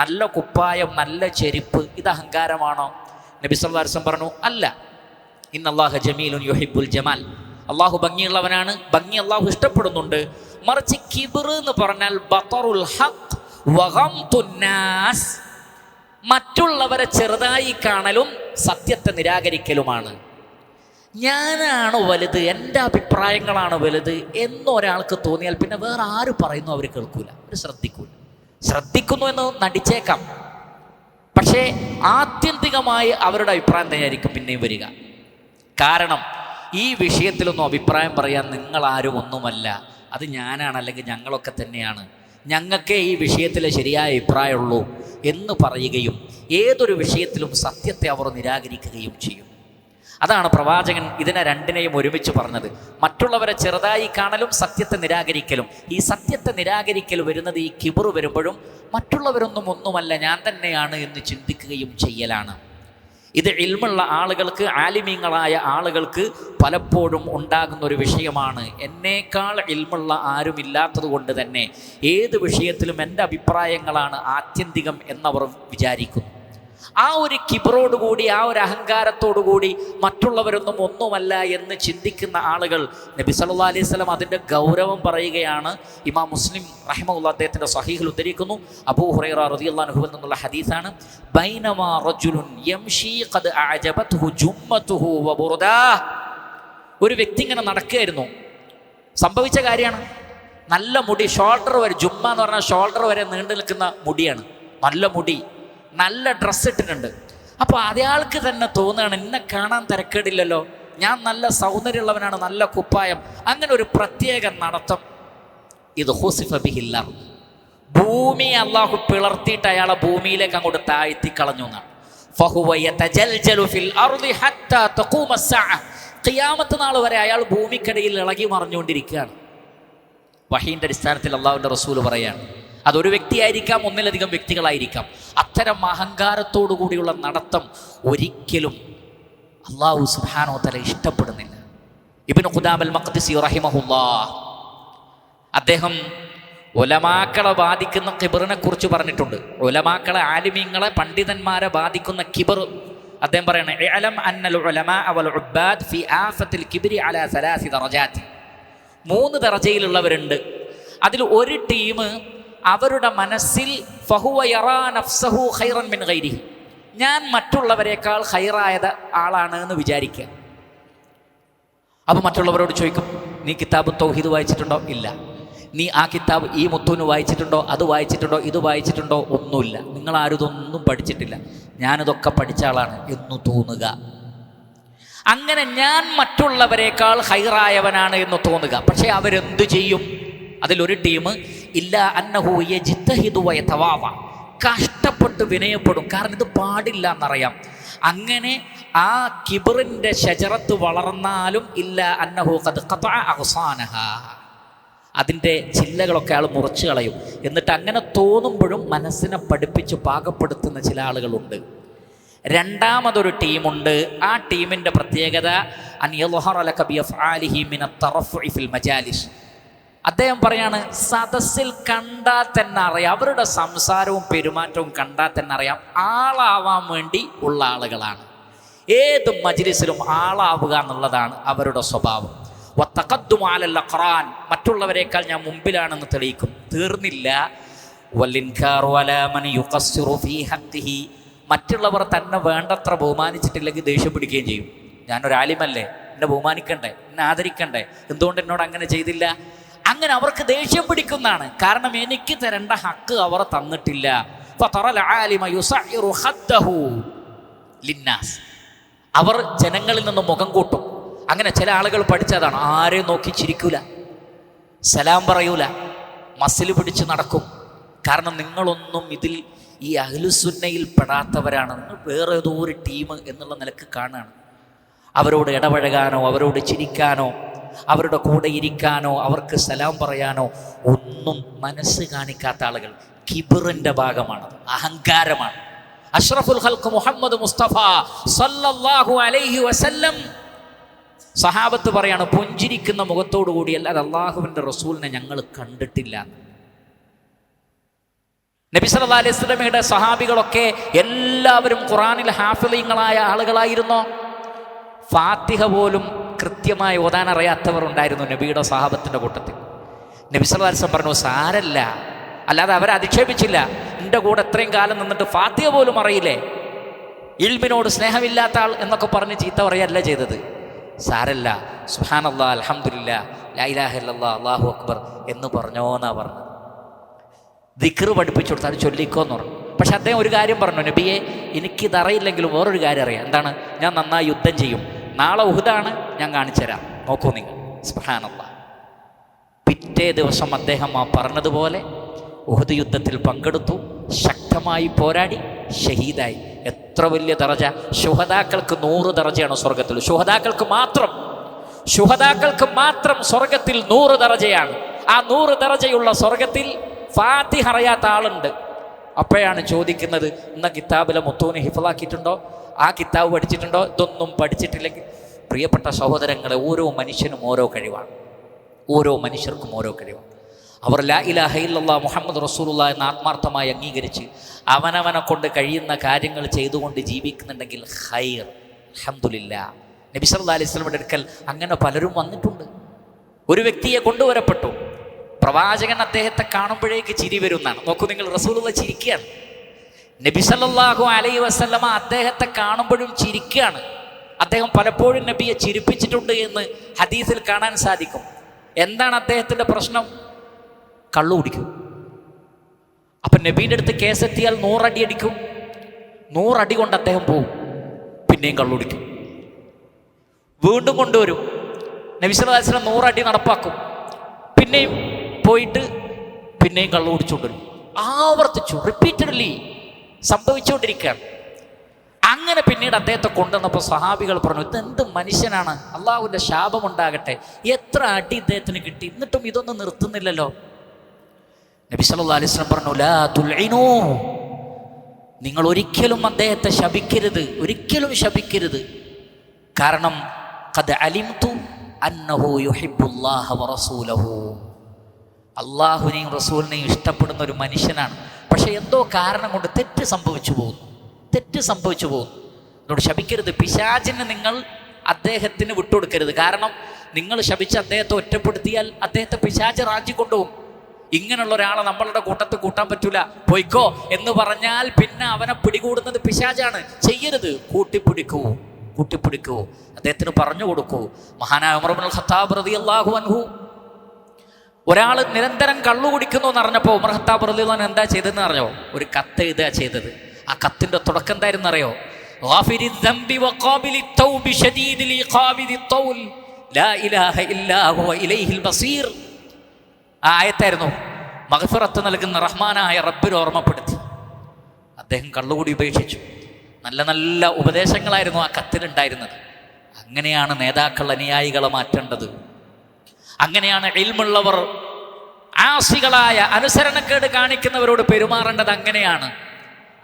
നല്ല കുപ്പായം, നല്ല ചെരുപ്പ്, ഇത് അഹങ്കാരമാണോ? നബി സല്ലല്ലാഹു അലൈഹി വസല്ലം പറഞ്ഞു, അല്ല. ഇന്നല്ലാഹ ജമീലുൻ യുഹിബ്ബുൽ ജമാൽ, അള്ളാഹു ഭംഗിയുള്ളവനാണ്, ഭംഗി അള്ളാഹു ഇഷ്ടപ്പെടുന്നുണ്ട്. മറിച്ച് കിബ്ർ എന്ന് പറഞ്ഞാൽ ബതറുൽ ഹഖ് വഗംതുൻ നാസ്, മറ്റുള്ളവരെ ചെറുതായി കാണലും സത്യത്തെ നിരാകരിക്കലുമാണ്. ഞാനാണ് വലുത്, എൻ്റെ അഭിപ്രായങ്ങളാണ് വലുത് എന്നൊരാൾക്ക് തോന്നിയാൽ പിന്നെ വേറെ ആര് പറയുന്നു അവർ കേൾക്കൂല, അവർ ശ്രദ്ധിക്കുന്നു എന്ന് നടിച്ചേക്കാം, പക്ഷേ ആത്യന്തികമായി അവരുടെ അഭിപ്രായം തന്നെയായിരിക്കും പിന്നെയും വരിക. കാരണം ഈ വിഷയത്തിലൊന്നും അഭിപ്രായം പറയാൻ നിങ്ങളാരും ഒന്നുമല്ല, അത് ഞാനാണ്, അല്ലെങ്കിൽ ഞങ്ങളൊക്കെ തന്നെയാണ്, ഞങ്ങൾക്കേ ഈ വിഷയത്തിലെ ശരിയായ അഭിപ്രായമുള്ളൂ എന്ന് പറയുകയും ഏതൊരു വിഷയത്തിലും സത്യത്തെ അവർ നിരാകരിക്കുകയും ചെയ്യും. അതാണ് പ്രവാചകൻ ഇതിനെ രണ്ടിനെയും ഒരുമിച്ച് പറഞ്ഞത്. മറ്റുള്ളവരെ ചെറുതായി കാണലും സത്യത്തെ നിരാകരിക്കലും. ഈ സത്യത്തെ നിരാകരിക്കൽ വരുന്നത് ഈ കിബർ വരുമ്പോഴും മറ്റുള്ളവരൊന്നും ഒന്നുമല്ല, ഞാൻ തന്നെയാണ് എന്ന് ചിന്തിക്കുകയും ചെയ്യലാണ്. ഇത് ഇൽമുള്ള ആളുകൾക്ക്, ആലിമീങ്ങളായ ആളുകൾക്ക് പലപ്പോഴും ഉണ്ടാകുന്ന ഒരു വിഷയമാണ്. എന്നേക്കാൾ ഇൽമുള്ള ആരുമില്ലാത്തത് കൊണ്ട് തന്നെ ഏത് വിഷയത്തിലും എൻ്റെ അഭിപ്രായങ്ങളാണ് ആത്യന്തികം എന്നവർ വിചാരിക്കുന്നു. ആ ഒരു കിബറോടുകൂടി, ആ ഒരു അഹങ്കാരത്തോടുകൂടി മറ്റുള്ളവരൊന്നും ഒന്നുമല്ല എന്ന് ചിന്തിക്കുന്ന ആളുകൾ, നബി സല്ലല്ലാഹു അലൈഹി വസല്ലം അതിൻ്റെ ഗൗരവം പറയുകയാണ്. ഇമാം മുസ്ലിം റഹിമഹുല്ലാഹ് അദ്ദേഹത്തിൻ്റെ സ്വഹീഹിൽ ഉദ്ധരിക്കുന്നു. അബൂ ഹുറൈറ റളിയല്ലാഹു അൻഹു എന്നുള്ള ഹദീസാണ്. ബൈനമാ റജുലുൻ യംശി ഖദ് അഅജബത്ഹു ജുമ്മതുഹു വബുർദാഹ്, ഒരു വ്യക്തി ഇങ്ങനെ നടക്കുകയായിരുന്നു. സംഭവിച്ച കാര്യമാണ്. നല്ല മുടി, ഷോൾഡർ വരെ, ജുമ്മ എന്ന് പറഞ്ഞാൽ ഷോൾഡർ വരെ നീണ്ടു നിൽക്കുന്ന മുടിയാണ്, നല്ല മുടി, നല്ല ഡ്രസ്സ് ഇട്ടിട്ടുണ്ട്. അപ്പോൾ അയാൾക്ക് തന്നെ തോന്നുകയാണ്, എന്നെ കാണാൻ തിരക്കേടില്ലല്ലോ, ഞാൻ നല്ല സൗന്ദര്യമുള്ളവനാണ്, നല്ല കുപ്പായം, അങ്ങനെ ഒരു പ്രത്യേക നടത്തം. ഇത് ഹുസിഫ ബിഹിൽ അർദ്, ഭൂമി അള്ളാഹു പിളർത്തിയിട്ട് അയാളെ ഭൂമിയിലേക്ക് അങ്ങോട്ട് താഴ്ത്തി കളഞ്ഞു എന്നാണ്. ഫഹുവ യതജൽജലു ഫിൽ അർദി ഹത്താ തഖൂമ അസ്സഅ, ഖിയാമത്ത് നാൾ വരെ അയാൾ ഭൂമിക്കടിയിൽ ഇളകി മറിഞ്ഞുകൊണ്ടിരിക്കുകയാണ്. വഹീൻ്റെ അടിസ്ഥാനത്തിൽ അള്ളാഹുവിൻ്റെ റസൂൽ പറയാണ്, അതൊരു വ്യക്തിയായിരിക്കാം, ഒന്നിലധികം വ്യക്തികളായിരിക്കാം. അത്തരം അഹങ്കാരത്തോടു കൂടിയുള്ള നടത്തം ഒരിക്കലും അല്ലാഹു സുബ്ഹാനഹു വ തആല ഇഷ്ടപ്പെടുന്നില്ല. ഇബ്നു ഖുദാമൽ മഖ്ദിസി റഹിമഹുല്ലാഹ് അദ്ദേഹം ഉലമാക്കളെ ബാധിക്കുന്ന കിബറിനെ കുറിച്ച് പറഞ്ഞിട്ടുണ്ട്. ഉലമാക്കളെ, ആലിമീങ്ങളെ, പണ്ഡിതന്മാരെ ബാധിക്കുന്ന കിബർ അദ്ദേഹം പറയണേ, ഇഅലം അന്നൽ ഉലമാഅ വൽ ഉബ്ബാദ് ഫി ആഫത്തിൽ കിബ്രി അലാ സലാസി ദറജാത്ത്, 3 ദറജയിലുള്ളവരുണ്ട്. അതിൽ ഒരു ടീം അവരുടെ മനസ്സിൽ ഫഹുവ യറാ നഫ്സഹു ഖൈറൻ മിൻ ഗൈരിഹി, ഞാൻ മറ്റുള്ളവരെക്കാൾ ഖൈറായ ആളാണ് എന്ന് വിചാരിക്കുക. അപ്പോൾ മറ്റുള്ളവരോട് ചോദിക്കും, നീ കിതാബ് തൗഹീദ് വായിച്ചിട്ടുണ്ടോ? ഇല്ല. നീ ആ കിതാബ് ഈ മുത്തൂന് വായിച്ചിട്ടുണ്ടോ? അത് വായിച്ചിട്ടുണ്ടോ? ഇത് വായിച്ചിട്ടുണ്ടോ? ഒന്നുമില്ല. നിങ്ങളാരും ഇതൊന്നും പഠിച്ചിട്ടില്ല, ഞാനിതൊക്കെ പഠിച്ച ആളാണ് എന്ന് തോന്നുക. അങ്ങനെ ഞാൻ മറ്റുള്ളവരെക്കാൾ ഖൈറായവനാണ് എന്ന് തോന്നുക. പക്ഷേ അവരെന്തു ചെയ്യും? അതിലൊരു ടീം ഇല്ല അന്നഹു യജ്തഹിദു വയതവാവ, കഷ്ടപ്പെട്ട് വിനയപ്പെടും, കാരണം ഇത് പാടില്ല എന്നറിയാം. അങ്ങനെ ആ കിബറിൻ്റെ ഷജറത്ത് വളർന്നാലും ഇല്ല അന്നഹു ഖദ് ഖതഅ അഗ്സാനഹ, അതിൻ്റെ ചില്ലകളൊക്കെ ആൾ മുറിച്ചു കളയും. എന്നിട്ട് അങ്ങനെ തോന്നുമ്പോഴും മനസ്സിനെ പഠിപ്പിച്ച് പാകപ്പെടുത്തുന്ന ചില ആളുകളുണ്ട്. രണ്ടാമതൊരു ടീമുണ്ട്. ആ ടീമിൻ്റെ പ്രത്യേകത അൻ യദ്ഹറ ലക ബിഅഫ്ആലിഹി മിന തറഫുഇ ഫിൽ മജാലിസ്. അദ്ദേഹം പറയാണ്, സദസ്സിൽ കണ്ടാൽ തന്നെ അറിയാം, അവരുടെ സംസാരവും പെരുമാറ്റവും കണ്ടാൽ തന്നെ അറിയാം, ആളാവാൻ വേണ്ടി ഉള്ള ആളുകളാണ്. ഏത് മജ്ലിസിലും ആളാവുക എന്നുള്ളതാണ് അവരുടെ സ്വഭാവം. വത്തഖദ്ദുമു അലൽ അഖ്റാൻ, മറ്റുള്ളവരെക്കാൾ ഞാൻ മുമ്പിലാണെന്ന് തെളിയിക്കും. തീർന്നില്ല, വൽഇൻകാറു അലാ മൻ യുഖസ്സിറു ഫീ ഹഖ്ഖിഹി, മറ്റുള്ളവർ തന്നെ വേണ്ടത്ര ബഹുമാനിച്ചിട്ടില്ലെങ്കിൽ ദേഷ്യം പിടിക്കുകയും ചെയ്യും. ഞാനൊരു ആലിമല്ലേ, എന്നെ ബഹുമാനിക്കണ്ടേ, എന്നെ ആദരിക്കണ്ടേ, എന്തുകൊണ്ട് എന്നോട് അങ്ങനെ ചെയ്തില്ല? അങ്ങനെ അവർക്ക് ദേഷ്യം പിടിക്കുന്നതാണ്. കാരണം എനിക്ക് തരേണ്ട ഹക്ക് അവർ തന്നിട്ടില്ല. ഫതറൽ ആലിമ യുസഇറു ഖദ്ദഹു ലിന്നാസ്, അവർ ജനങ്ങളിൽ നിന്ന് മുഖം കൂട്ടും. അങ്ങനെ ചില ആളുകൾ പഠിച്ചതാണ്, ആരെയും നോക്കി ചിരിക്കൂല, സലാം പറയൂല, മസിൽ പിടിച്ച് നടക്കും. കാരണം നിങ്ങളൊന്നും ഇതിൽ ഈ അഹ്ലുസുന്നയിൽ പെടാത്തവരാണ്, നിങ്ങൾ വേറെ ഏതോ ഒരു ടീം എന്നുള്ള നിലക്ക് കാണുകയാണ്. അവരോട് ഇടപഴകാനോ, അവരോട് ചിരിക്കാനോ, അവരുടെ കൂടെ ഇരിക്കാനോ, അവർക്ക് സലാം പറയാനോ ഒന്നും മനസ്സ് കാണിക്കാത്ത ആളുകൾ. കിബറിന്റെ ഭാഗമാണ്, അഹങ്കാരമാണ്. അഷ്റഫുൽ ഖൽഖ് മുഹമ്മദ് മുസ്തഫ സല്ലല്ലാഹു അലൈഹി വസല്ലം സഹാബത്ത് പറയാണ്, പുഞ്ചിരിക്കുന്ന മുഖത്തോടു കൂടി അല്ലാതെ അള്ളാഹുവിൻ്റെ റസൂലിനെ ഞങ്ങൾ കണ്ടിട്ടില്ല. നബി സല്ലല്ലാഹു അലൈഹി വസല്ലമയുടെ സഹാബികളൊക്കെ എല്ലാവരും ഖുറാനിൽ ഹാഫിളീങ്ങളായ ആളുകളായിരുന്നു. ഫാത്തിഹ പോലും കൃത്യമായി ഓതാൻ അറിയാത്തവർ ഉണ്ടായിരുന്നു നബിയുടെ സഹാബത്തിൻ്റെ കൂട്ടത്തിൽ. നബി സല്ലല്ലാഹു അലൈഹി വസല്ലം പറഞ്ഞു, സാരല്ല, അല്ലാതെ അവരെ അധിക്ഷേപിച്ചില്ല. എൻ്റെ കൂടെ എത്രയും കാലം നിന്നിട്ട് ഫാത്തിഹ പോലും അറിയില്ലേ, ഇൽമിനോട് സ്നേഹമില്ലാത്ത ആൾ എന്നൊക്കെ പറഞ്ഞ് ചീത്ത പറയല്ല ചെയ്തത്. സാരല്ല, സുബ്ഹാനല്ലാഹ്, അൽഹംദുലില്ലാഹ്, ലാ ഇലാഹ ഇല്ലല്ലാഹ്, അല്ലാഹു അക്ബർ എന്ന് പറഞ്ഞോന്നാ പറഞ്ഞത്. ദിക്ർ പഠിപ്പിച്ചു കൊടുത്ത് അത് ചൊല്ലിക്കോന്ന് പറഞ്ഞു. പക്ഷെ അദ്ദേഹം ഒരു കാര്യം പറഞ്ഞു, നബിയെ എനിക്കിതറിയില്ലെങ്കിലും വേറൊരു കാര്യം അറിയാം. എന്താണ്? ഞാൻ നന്നായി യുദ്ധം ചെയ്യും. നാളെ ഉഹുദാണ്, ഞാൻ കാണിച്ചു തരാം, നോക്കൂ നിങ്ങൾ. സുബ്ഹാനല്ലാഹ്. പിറ്റേ ദിവസം അദ്ദേഹം ആ പറഞ്ഞതുപോലെ ഉഹുദ് യുദ്ധത്തിൽ പങ്കെടുത്തു, ശക്തമായി പോരാടി, ഷഹീദായി. എത്ര വലിയ ദറജ! ശുഹദാക്കൾക്ക് 100 ദറജയാണ് സ്വർഗത്തിൽ. ശുഹദാക്കൾക്ക് മാത്രം സ്വർഗത്തിൽ 100 ദറജയാണ്. ആ 100 ദറജയുള്ള സ്വർഗത്തിൽ ഫാത്തിഹ അറിയാത്ത ആളുണ്ട്. അപ്പോഴാണ് ചോദിക്കുന്നത്, ഇന്ന കിതാബിലെ മുത്തൂന് ഹിഫ്ളാക്കിയിട്ടുണ്ടോ, ആ കിതാബ് പഠിച്ചിട്ടുണ്ടോ? ഇതൊന്നും പഠിച്ചിട്ടില്ലെങ്കിൽ പ്രിയപ്പെട്ട സഹോദരങ്ങളെ, ഓരോ മനുഷ്യനും ഓരോ കഴിവാണ്, ഓരോ മനുഷ്യർക്കും ഓരോ കഴിവാണ്. അവർ ലാ ഇലാഹ ഇല്ലല്ലാഹ് മുഹമ്മദ് റസൂലുള്ളാഹി എന്ന് ആത്മാർത്ഥമായി അംഗീകരിച്ച് അവനവനെ കൊണ്ട് കഴിയുന്ന കാര്യങ്ങൾ ചെയ്തുകൊണ്ട് ജീവിക്കുന്നുണ്ടെങ്കിൽ ഖൈർ, അൽഹംദുലില്ലാ. നബി സല്ലല്ലാഹു അലൈഹി വസല്ലമയുടെ അടുക്കൽ അങ്ങനെ പലരും വന്നിട്ടുണ്ട്. ഒരു വ്യക്തിയെ കൊണ്ടുവരപ്പെട്ടു. പ്രവാചകൻ അദ്ദേഹത്തെ കാണുമ്പോഴേക്ക് ചിരി വരുന്നതാണ്. നോക്കൂ നിങ്ങൾ, റസൂലുള്ളാഹി ചിരിക്കുകയാണ്. നബി സല്ലല്ലാഹു അലൈഹി വസല്ലമ അദ്ദേഹത്തെ കാണുമ്പോഴും ചിരിക്കുകയാണ്. അദ്ദേഹം പലപ്പോഴും നബിയെ ചിരിപ്പിച്ചിട്ടുണ്ട് എന്ന് ഹദീസിൽ കാണാൻ സാധിക്കും. എന്താണ് അദ്ദേഹത്തിൻ്റെ പ്രശ്നം? കള്ളു കുടിക്കും. അപ്പം നബീൻ്റെ അടുത്ത് കേസെത്തിയാൽ 100 അടി അടിക്കും. 100 അടി കൊണ്ട് അദ്ദേഹം പോവും. പിന്നെയും കള്ളു കുടിക്കും. വീണ്ടും കൊണ്ടുവരും. നബി സല്ലല്ലാഹു അലൈഹി വസല്ലം 100 അടി നടപ്പാക്കും. പിന്നെയും പോയിട്ട് പിന്നെയും കള്ളു കുടിച്ചുകൊണ്ടിരും. ആവർത്തിച്ചു, റിപ്പീറ്റഡ്ലി സംഭവിച്ചുകൊണ്ടിരിക്കുകയാണ്. അങ്ങനെ പിന്നീട് അദ്ദേഹത്തെ കൊണ്ടുവന്നപ്പോൾ സഹാബികൾ പറഞ്ഞു, ഇതെന്ത് മനുഷ്യനാണ്, അള്ളാഹുവിൻ്റെ ശാപമുണ്ടാകട്ടെ, എത്ര അടി ഇദ്ദേഹത്തിന് കിട്ടി, എന്നിട്ടും ഇതൊന്നും നിർത്തുന്നില്ലല്ലോ. നബി സല്ലല്ലാഹു അലൈഹി വസല്ലം പറഞ്ഞു, ലാ തുൽഇനൂ, നിങ്ങൾ ഒരിക്കലും അദ്ദേഹത്തെ ശപിക്കരുത്, ഒരിക്കലും ശപിക്കരുത്. കാരണം ഖദ് അലിംതു അന്നഹു യുഹിബ്ബുല്ലാഹ വറസൂലഹു, അള്ളാഹുവിനെയും റസൂലിനെയും ഇഷ്ടപ്പെടുന്ന ഒരു മനുഷ്യനാണ്. പക്ഷെ എന്തോ കാരണം കൊണ്ട് തെറ്റ് സംഭവിച്ചു പോകുന്നു. അതുകൊണ്ട് ശപിക്കരുത്. പിശാചിന് നിങ്ങൾ അദ്ദേഹത്തിന് വിട്ടുകൊടുക്കരുത്. കാരണം നിങ്ങൾ ശപിച്ച് അദ്ദേഹത്തെ ഒറ്റപ്പെടുത്തിയാൽ അദ്ദേഹത്തെ പിശാച് റാഞ്ചി കൊണ്ടുപോകും. ഇങ്ങനെയുള്ള ഒരാളെ നമ്മളുടെ കൂട്ടത്തിൽ കൂട്ടാൻ പറ്റൂല, പൊയ്ക്കോ എന്ന് പറഞ്ഞാൽ പിന്നെ അവനെ പിടികൂടുന്നത് പിശാചാണ്. ചെയ്യരുത്, കൂട്ടിപ്പിടിക്കൂ. അദ്ദേഹത്തിന് പറഞ്ഞു കൊടുക്കൂ. മഹാനായ ഉമർ ഇബ്നുൽ ഖത്താബ് റളിയല്ലാഹു അൻഹു, ഒരാൾ നിരന്തരം കള്ളു കുടിക്കുന്നു എന്ന് അറിഞ്ഞപ്പോൾ ഉമർ ഖത്താബ് റളിയല്ലാഹു അൻഹു എന്താ ചെയ്തതെന്ന് അറിഞ്ഞോ? ഒരു കത്ത് എഴുതുക ചെയ്തത്. ആ കത്തിൻ്റെ തുടക്കം എന്തായിരുന്നു അറിയോ? ഗാഫിരി ദംബി വഖാബിലി തൗബി ശദീദിൽ ഇഖാബി തൗൽ ലാ ഇലാഹ ഇല്ലാ ഹുവ ഇലൈഹിൽ ബസീർ. ആ ആയത്തായിരുന്നു. മഗ്ഫിറത്ത് നൽകുന്ന റഹ്മാനായ റബ്ബിനെ ഓർമ്മപ്പെടുത്തി. അദ്ദേഹം കള്ളുകൂടി ഉപേക്ഷിച്ചു. നല്ല നല്ല ഉപദേശങ്ങളായിരുന്നു ആ കത്തിലുണ്ടായിരുന്നത്. അങ്ങനെയാണ് നേതാക്കൾ അനുയായികളെ മാറ്റേണ്ടത്. അങ്ങനെയാണ് ഇൽമുള്ളവർ ആസികളായ അനുസരണക്കേട് കാണിക്കുന്നവരോട് പെരുമാറേണ്ടത്. അങ്ങനെയാണ്.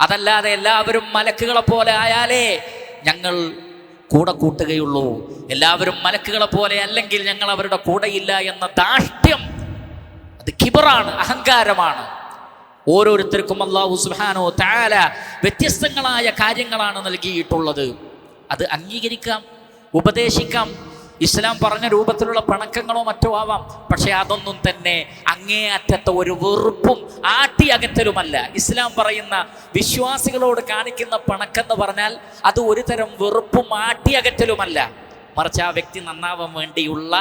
അതല്ലാതെ എല്ലാവരും മലക്കുകളെ പോലെ ആയാലേ ഞങ്ങൾ കൂടെ കൂട്ടുകയുള്ളൂ, എല്ലാവരും മലക്കുകളെ പോലെ അല്ലെങ്കിൽ ഞങ്ങൾ അവരുടെ കൂടെയില്ല എന്ന ധാർഷ്ട്യം, അത് കിബറാണ്, അഹങ്കാരമാണ്. ഓരോരുത്തർക്കും അല്ലാഹു സുബ്ഹാനഹു വ തആല വ്യത്യസ്തങ്ങളായ കാര്യങ്ങളാണ് നൽകിയിട്ടുള്ളത്. അത് അംഗീകരിക്കാം, ഉപദേശിക്കാം. ഇസ്ലാം പറഞ്ഞ രൂപത്തിലുള്ള പിണക്കങ്ങളോ മറ്റോ ആവാം. പക്ഷെ അതൊന്നും തന്നെ അങ്ങേയറ്റത്തെ ഒരു വെറുപ്പും ആട്ടിയകറ്റലുമല്ല. ഇസ്ലാം പറയുന്ന വിശ്വാസികളോട് കാണിക്കുന്ന പിണക്കെന്ന് പറഞ്ഞാൽ അത് ഒരു തരം വെറുപ്പും ആട്ടിയകറ്റലുമല്ല. മറിച്ച് ആ വ്യക്തി നന്നാവാൻ വേണ്ടിയുള്ള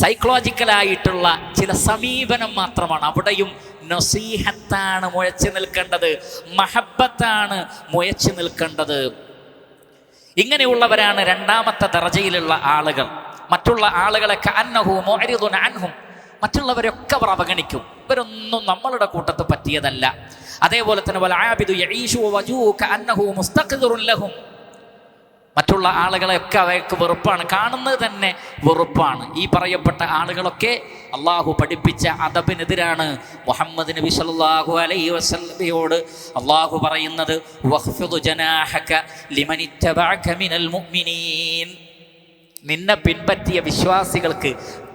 സൈക്കോളജിക്കലായിട്ടുള്ള ചില സമീപനം മാത്രമാണ്. അവിടെയും നസീഹത്താണ് മുഴച്ചു നിൽക്കേണ്ടത്, മഹബത്താണ് മുഴച്ചു നിൽക്കേണ്ടത്. ഇങ്ങനെയുള്ളവരാണ് രണ്ടാമത്തെ ദറജയിലുള്ള ആളുകൾ. മറ്റുള്ള ആളുകളെ കഅന്നഹു മുഅരിദുൻ അൻഹും, മറ്റുള്ളവരൊക്കെ അവർ അവഗണിക്കും. ഇവരൊന്നും നമ്മളുടെ കൂട്ടത്ത് പറ്റിയതല്ല. അതേപോലെ തന്നെ വൽ ആബിദു യഈശു വജൂഹു കഅന്നഹു മുസ്തഖ്ദിറുൻ ലഹും, മറ്റുള്ള ആളുകളെയൊക്കെ അവർക്ക് വെറുപ്പാണ്, കാണുന്നത് തന്നെ വെറുപ്പാണ്. ഈ പറയപ്പെട്ട ആളുകളൊക്കെ അള്ളാഹു പഠിപ്പിച്ച അദബിനെതിരാണ്. മുഹമ്മദ് നബി സല്ലല്ലാഹു അലൈഹി വസല്ലമയോട് അള്ളാഹു പറയുന്നത് വഖ്ഫിദ് ജനാഹക ലിമനിത്തബഅക മിനൽ മുഅ്മിനീൻ, നിന്നെ പിൻപറ്റിയ വിശ്വാസികൾക്ക്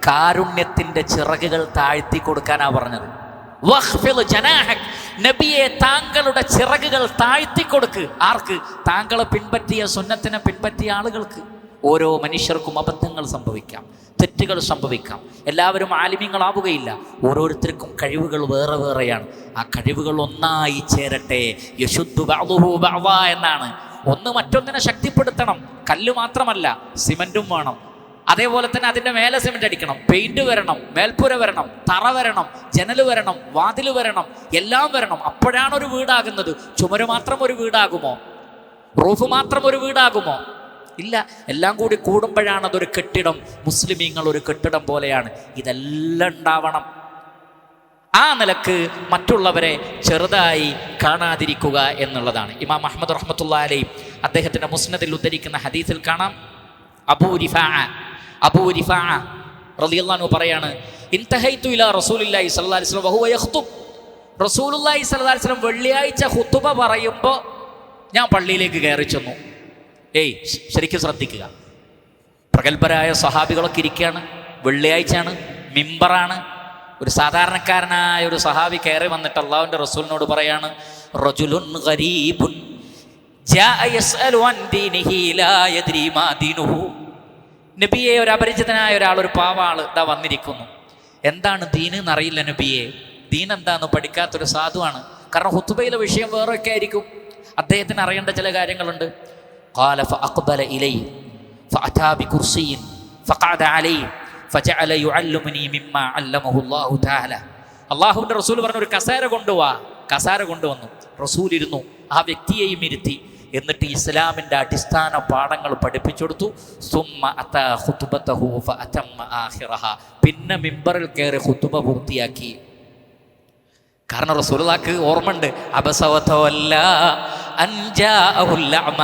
കാരുണ്യത്തിൻ്റെ ചിറകുകൾ താഴ്ത്തി കൊടുക്കാനാ പറഞ്ഞത്. വഖ്ഫിദ് ജനാഹക്, നബിയെ താങ്കളുടെ ചിറകുകൾ താഴ്ത്തി കൊടുക്ക്. ആർക്ക്? താങ്കളെ പിൻപറ്റിയ, സുന്നത്തിനെ പിൻപറ്റിയ ആളുകൾക്ക്. ഓരോ മനുഷ്യർക്കും അബദ്ധങ്ങൾ സംഭവിക്കാം, തെറ്റുകൾ സംഭവിക്കാം. എല്ലാവരും ആലിമീങ്ങളാവുകയില്ല. ഓരോരുത്തർക്കും കഴിവുകൾ വേറെ വേറെയാണ്. ആ കഴിവുകൾ ഒന്നായി ചേരട്ടെ. യശുദ്ധു ബഅ്ദുഹു ബഅ്ദാ എന്നാണ്. ഒന്ന് മറ്റൊന്നിനെ ശക്തിപ്പെടുത്തണം. കല്ല് മാത്രമല്ല, സിമൻറ്റും വേണം. അതേപോലെ തന്നെ അതിൻ്റെ മേലെ സിമെൻ്റ് അടിക്കണം, പെയിൻറ് വരണം, മേൽപ്പുര വരണം, തറ വരണം, ജനൽ വരണം, വാതിൽ വരണം, എല്ലാം വരണം. അപ്പോഴാണ് ഒരു വീടാകുന്നത്. ചുമര് മാത്രം ഒരു വീടാകുമോ? റൂഫ് മാത്രം ഒരു വീടാകുമോ? ഇല്ല. എല്ലാം കൂടി കൂടുമ്പോഴാണ് അതൊരു കെട്ടിടം. മുസ്ലിമീങ്ങൾ ഒരു കെട്ടിടം പോലെയാണ്. ഇതെല്ലാം ഉണ്ടാവണം. ആ നിലക്ക് മറ്റുള്ളവരെ ചെറുതായി കാണാതിരിക്കുക എന്നുള്ളതാണ്. ഇമാം അഹ്മദ് റഹ്മത്തുള്ളാഹി അലൈഹി അദ്ദേഹത്തിൻ്റെ മുസ്നദിൽ ഉദ്ധരിക്കുന്ന ഹദീസിൽ കാണാം, അബൂ റിഫാഅ റളിയല്ലാഹു അൻഹു പറയാണ്, ഇൻതഹൈതു ഇലാ റസൂലില്ലാഹി സ്വല്ലല്ലാഹി അലൈഹി വസല്ലം വഹുവ യഖ്തുബ്. റസൂലുള്ളാഹി സ്വല്ലല്ലാഹി അലൈഹി വസല്ലം വെള്ളിയാഴ്ച ഖുതുബ പറയുമ്പോൾ ഞാൻ പള്ളിയിലേക്ക് കയറി ചെന്നു. ശരിക്കും ശ്രദ്ധിക്കുക. പ്രഗത്ഭരായ സ്വഹാബികളൊക്കെ ഇരിക്കുകയാണ്, വെള്ളിയാഴ്ചയാണ്, മിമ്പറാണ്. ഒരു സാധാരണക്കാരനായ ഒരു സഹാബി കയറി വന്നിട്ട് അള്ളാഹുവിൻ്റെ റസൂലിനോട് പറയാണ്, റജുലുൻ ഗരീബുൻ ജാഅ യസ്അലു അൻ ദീനിഹി ലാ യദ്രി മാ ദീനുഹു. നബിയെ, ഒരു അപരിചിതനായ ഒരാൾ, ഒരു പാവാള് ഇതാ വന്നിരിക്കുന്നു. എന്താണ് ദീന് എന്നറിയില്ല നബിയെ. ദീൻ എന്താണെന്ന് പഠിക്കാത്തൊരു സാധുവാണ്. കാരണം ഹുത്തുബയിലെ വിഷയം വേറൊക്കെ ആയിരിക്കും. അദ്ദേഹത്തിന് അറിയേണ്ട ചില കാര്യങ്ങളുണ്ട്. ഖാല ഫഅഖ്ബല ഇലൈഹി ഫഅതാ ബികുർസിയിൻ ഫഖഅദ അലൈഹി ഫജഅല യുഅല്ലിമുനി മിമ്മാ അല്ലമഹു അല്ലാഹു തആല. അല്ലാഹുവിൻ്റെ റസൂൽ പറഞ്ഞു, ഒരു കസേര കൊണ്ടുവാ. കസേര കൊണ്ടുവന്നു. റസൂൽ ഇരുന്നു. ആ വ്യക്തിയെയും ഇരുത്തി. എന്നിട്ട് ഇസ്ലാമിൻ്റെ അടിസ്ഥാന പാഠങ്ങൾ പഠിപ്പിച്ചു കൊടുത്തു. സുമ്മ അതാ ഖുതുബതഹു ഫഅതമ്മ ആഖിറഹ. പിന്നെ മിമ്പറിൽ കയറി ഖുതുബ പൂർത്തിയാക്കി. കാരണം റസൂലുള്ളാഹിക്ക് ഓർമ്മയുണ്ട്, അബസവതവല്ല അൻജാഅഹുൽ അഅമ.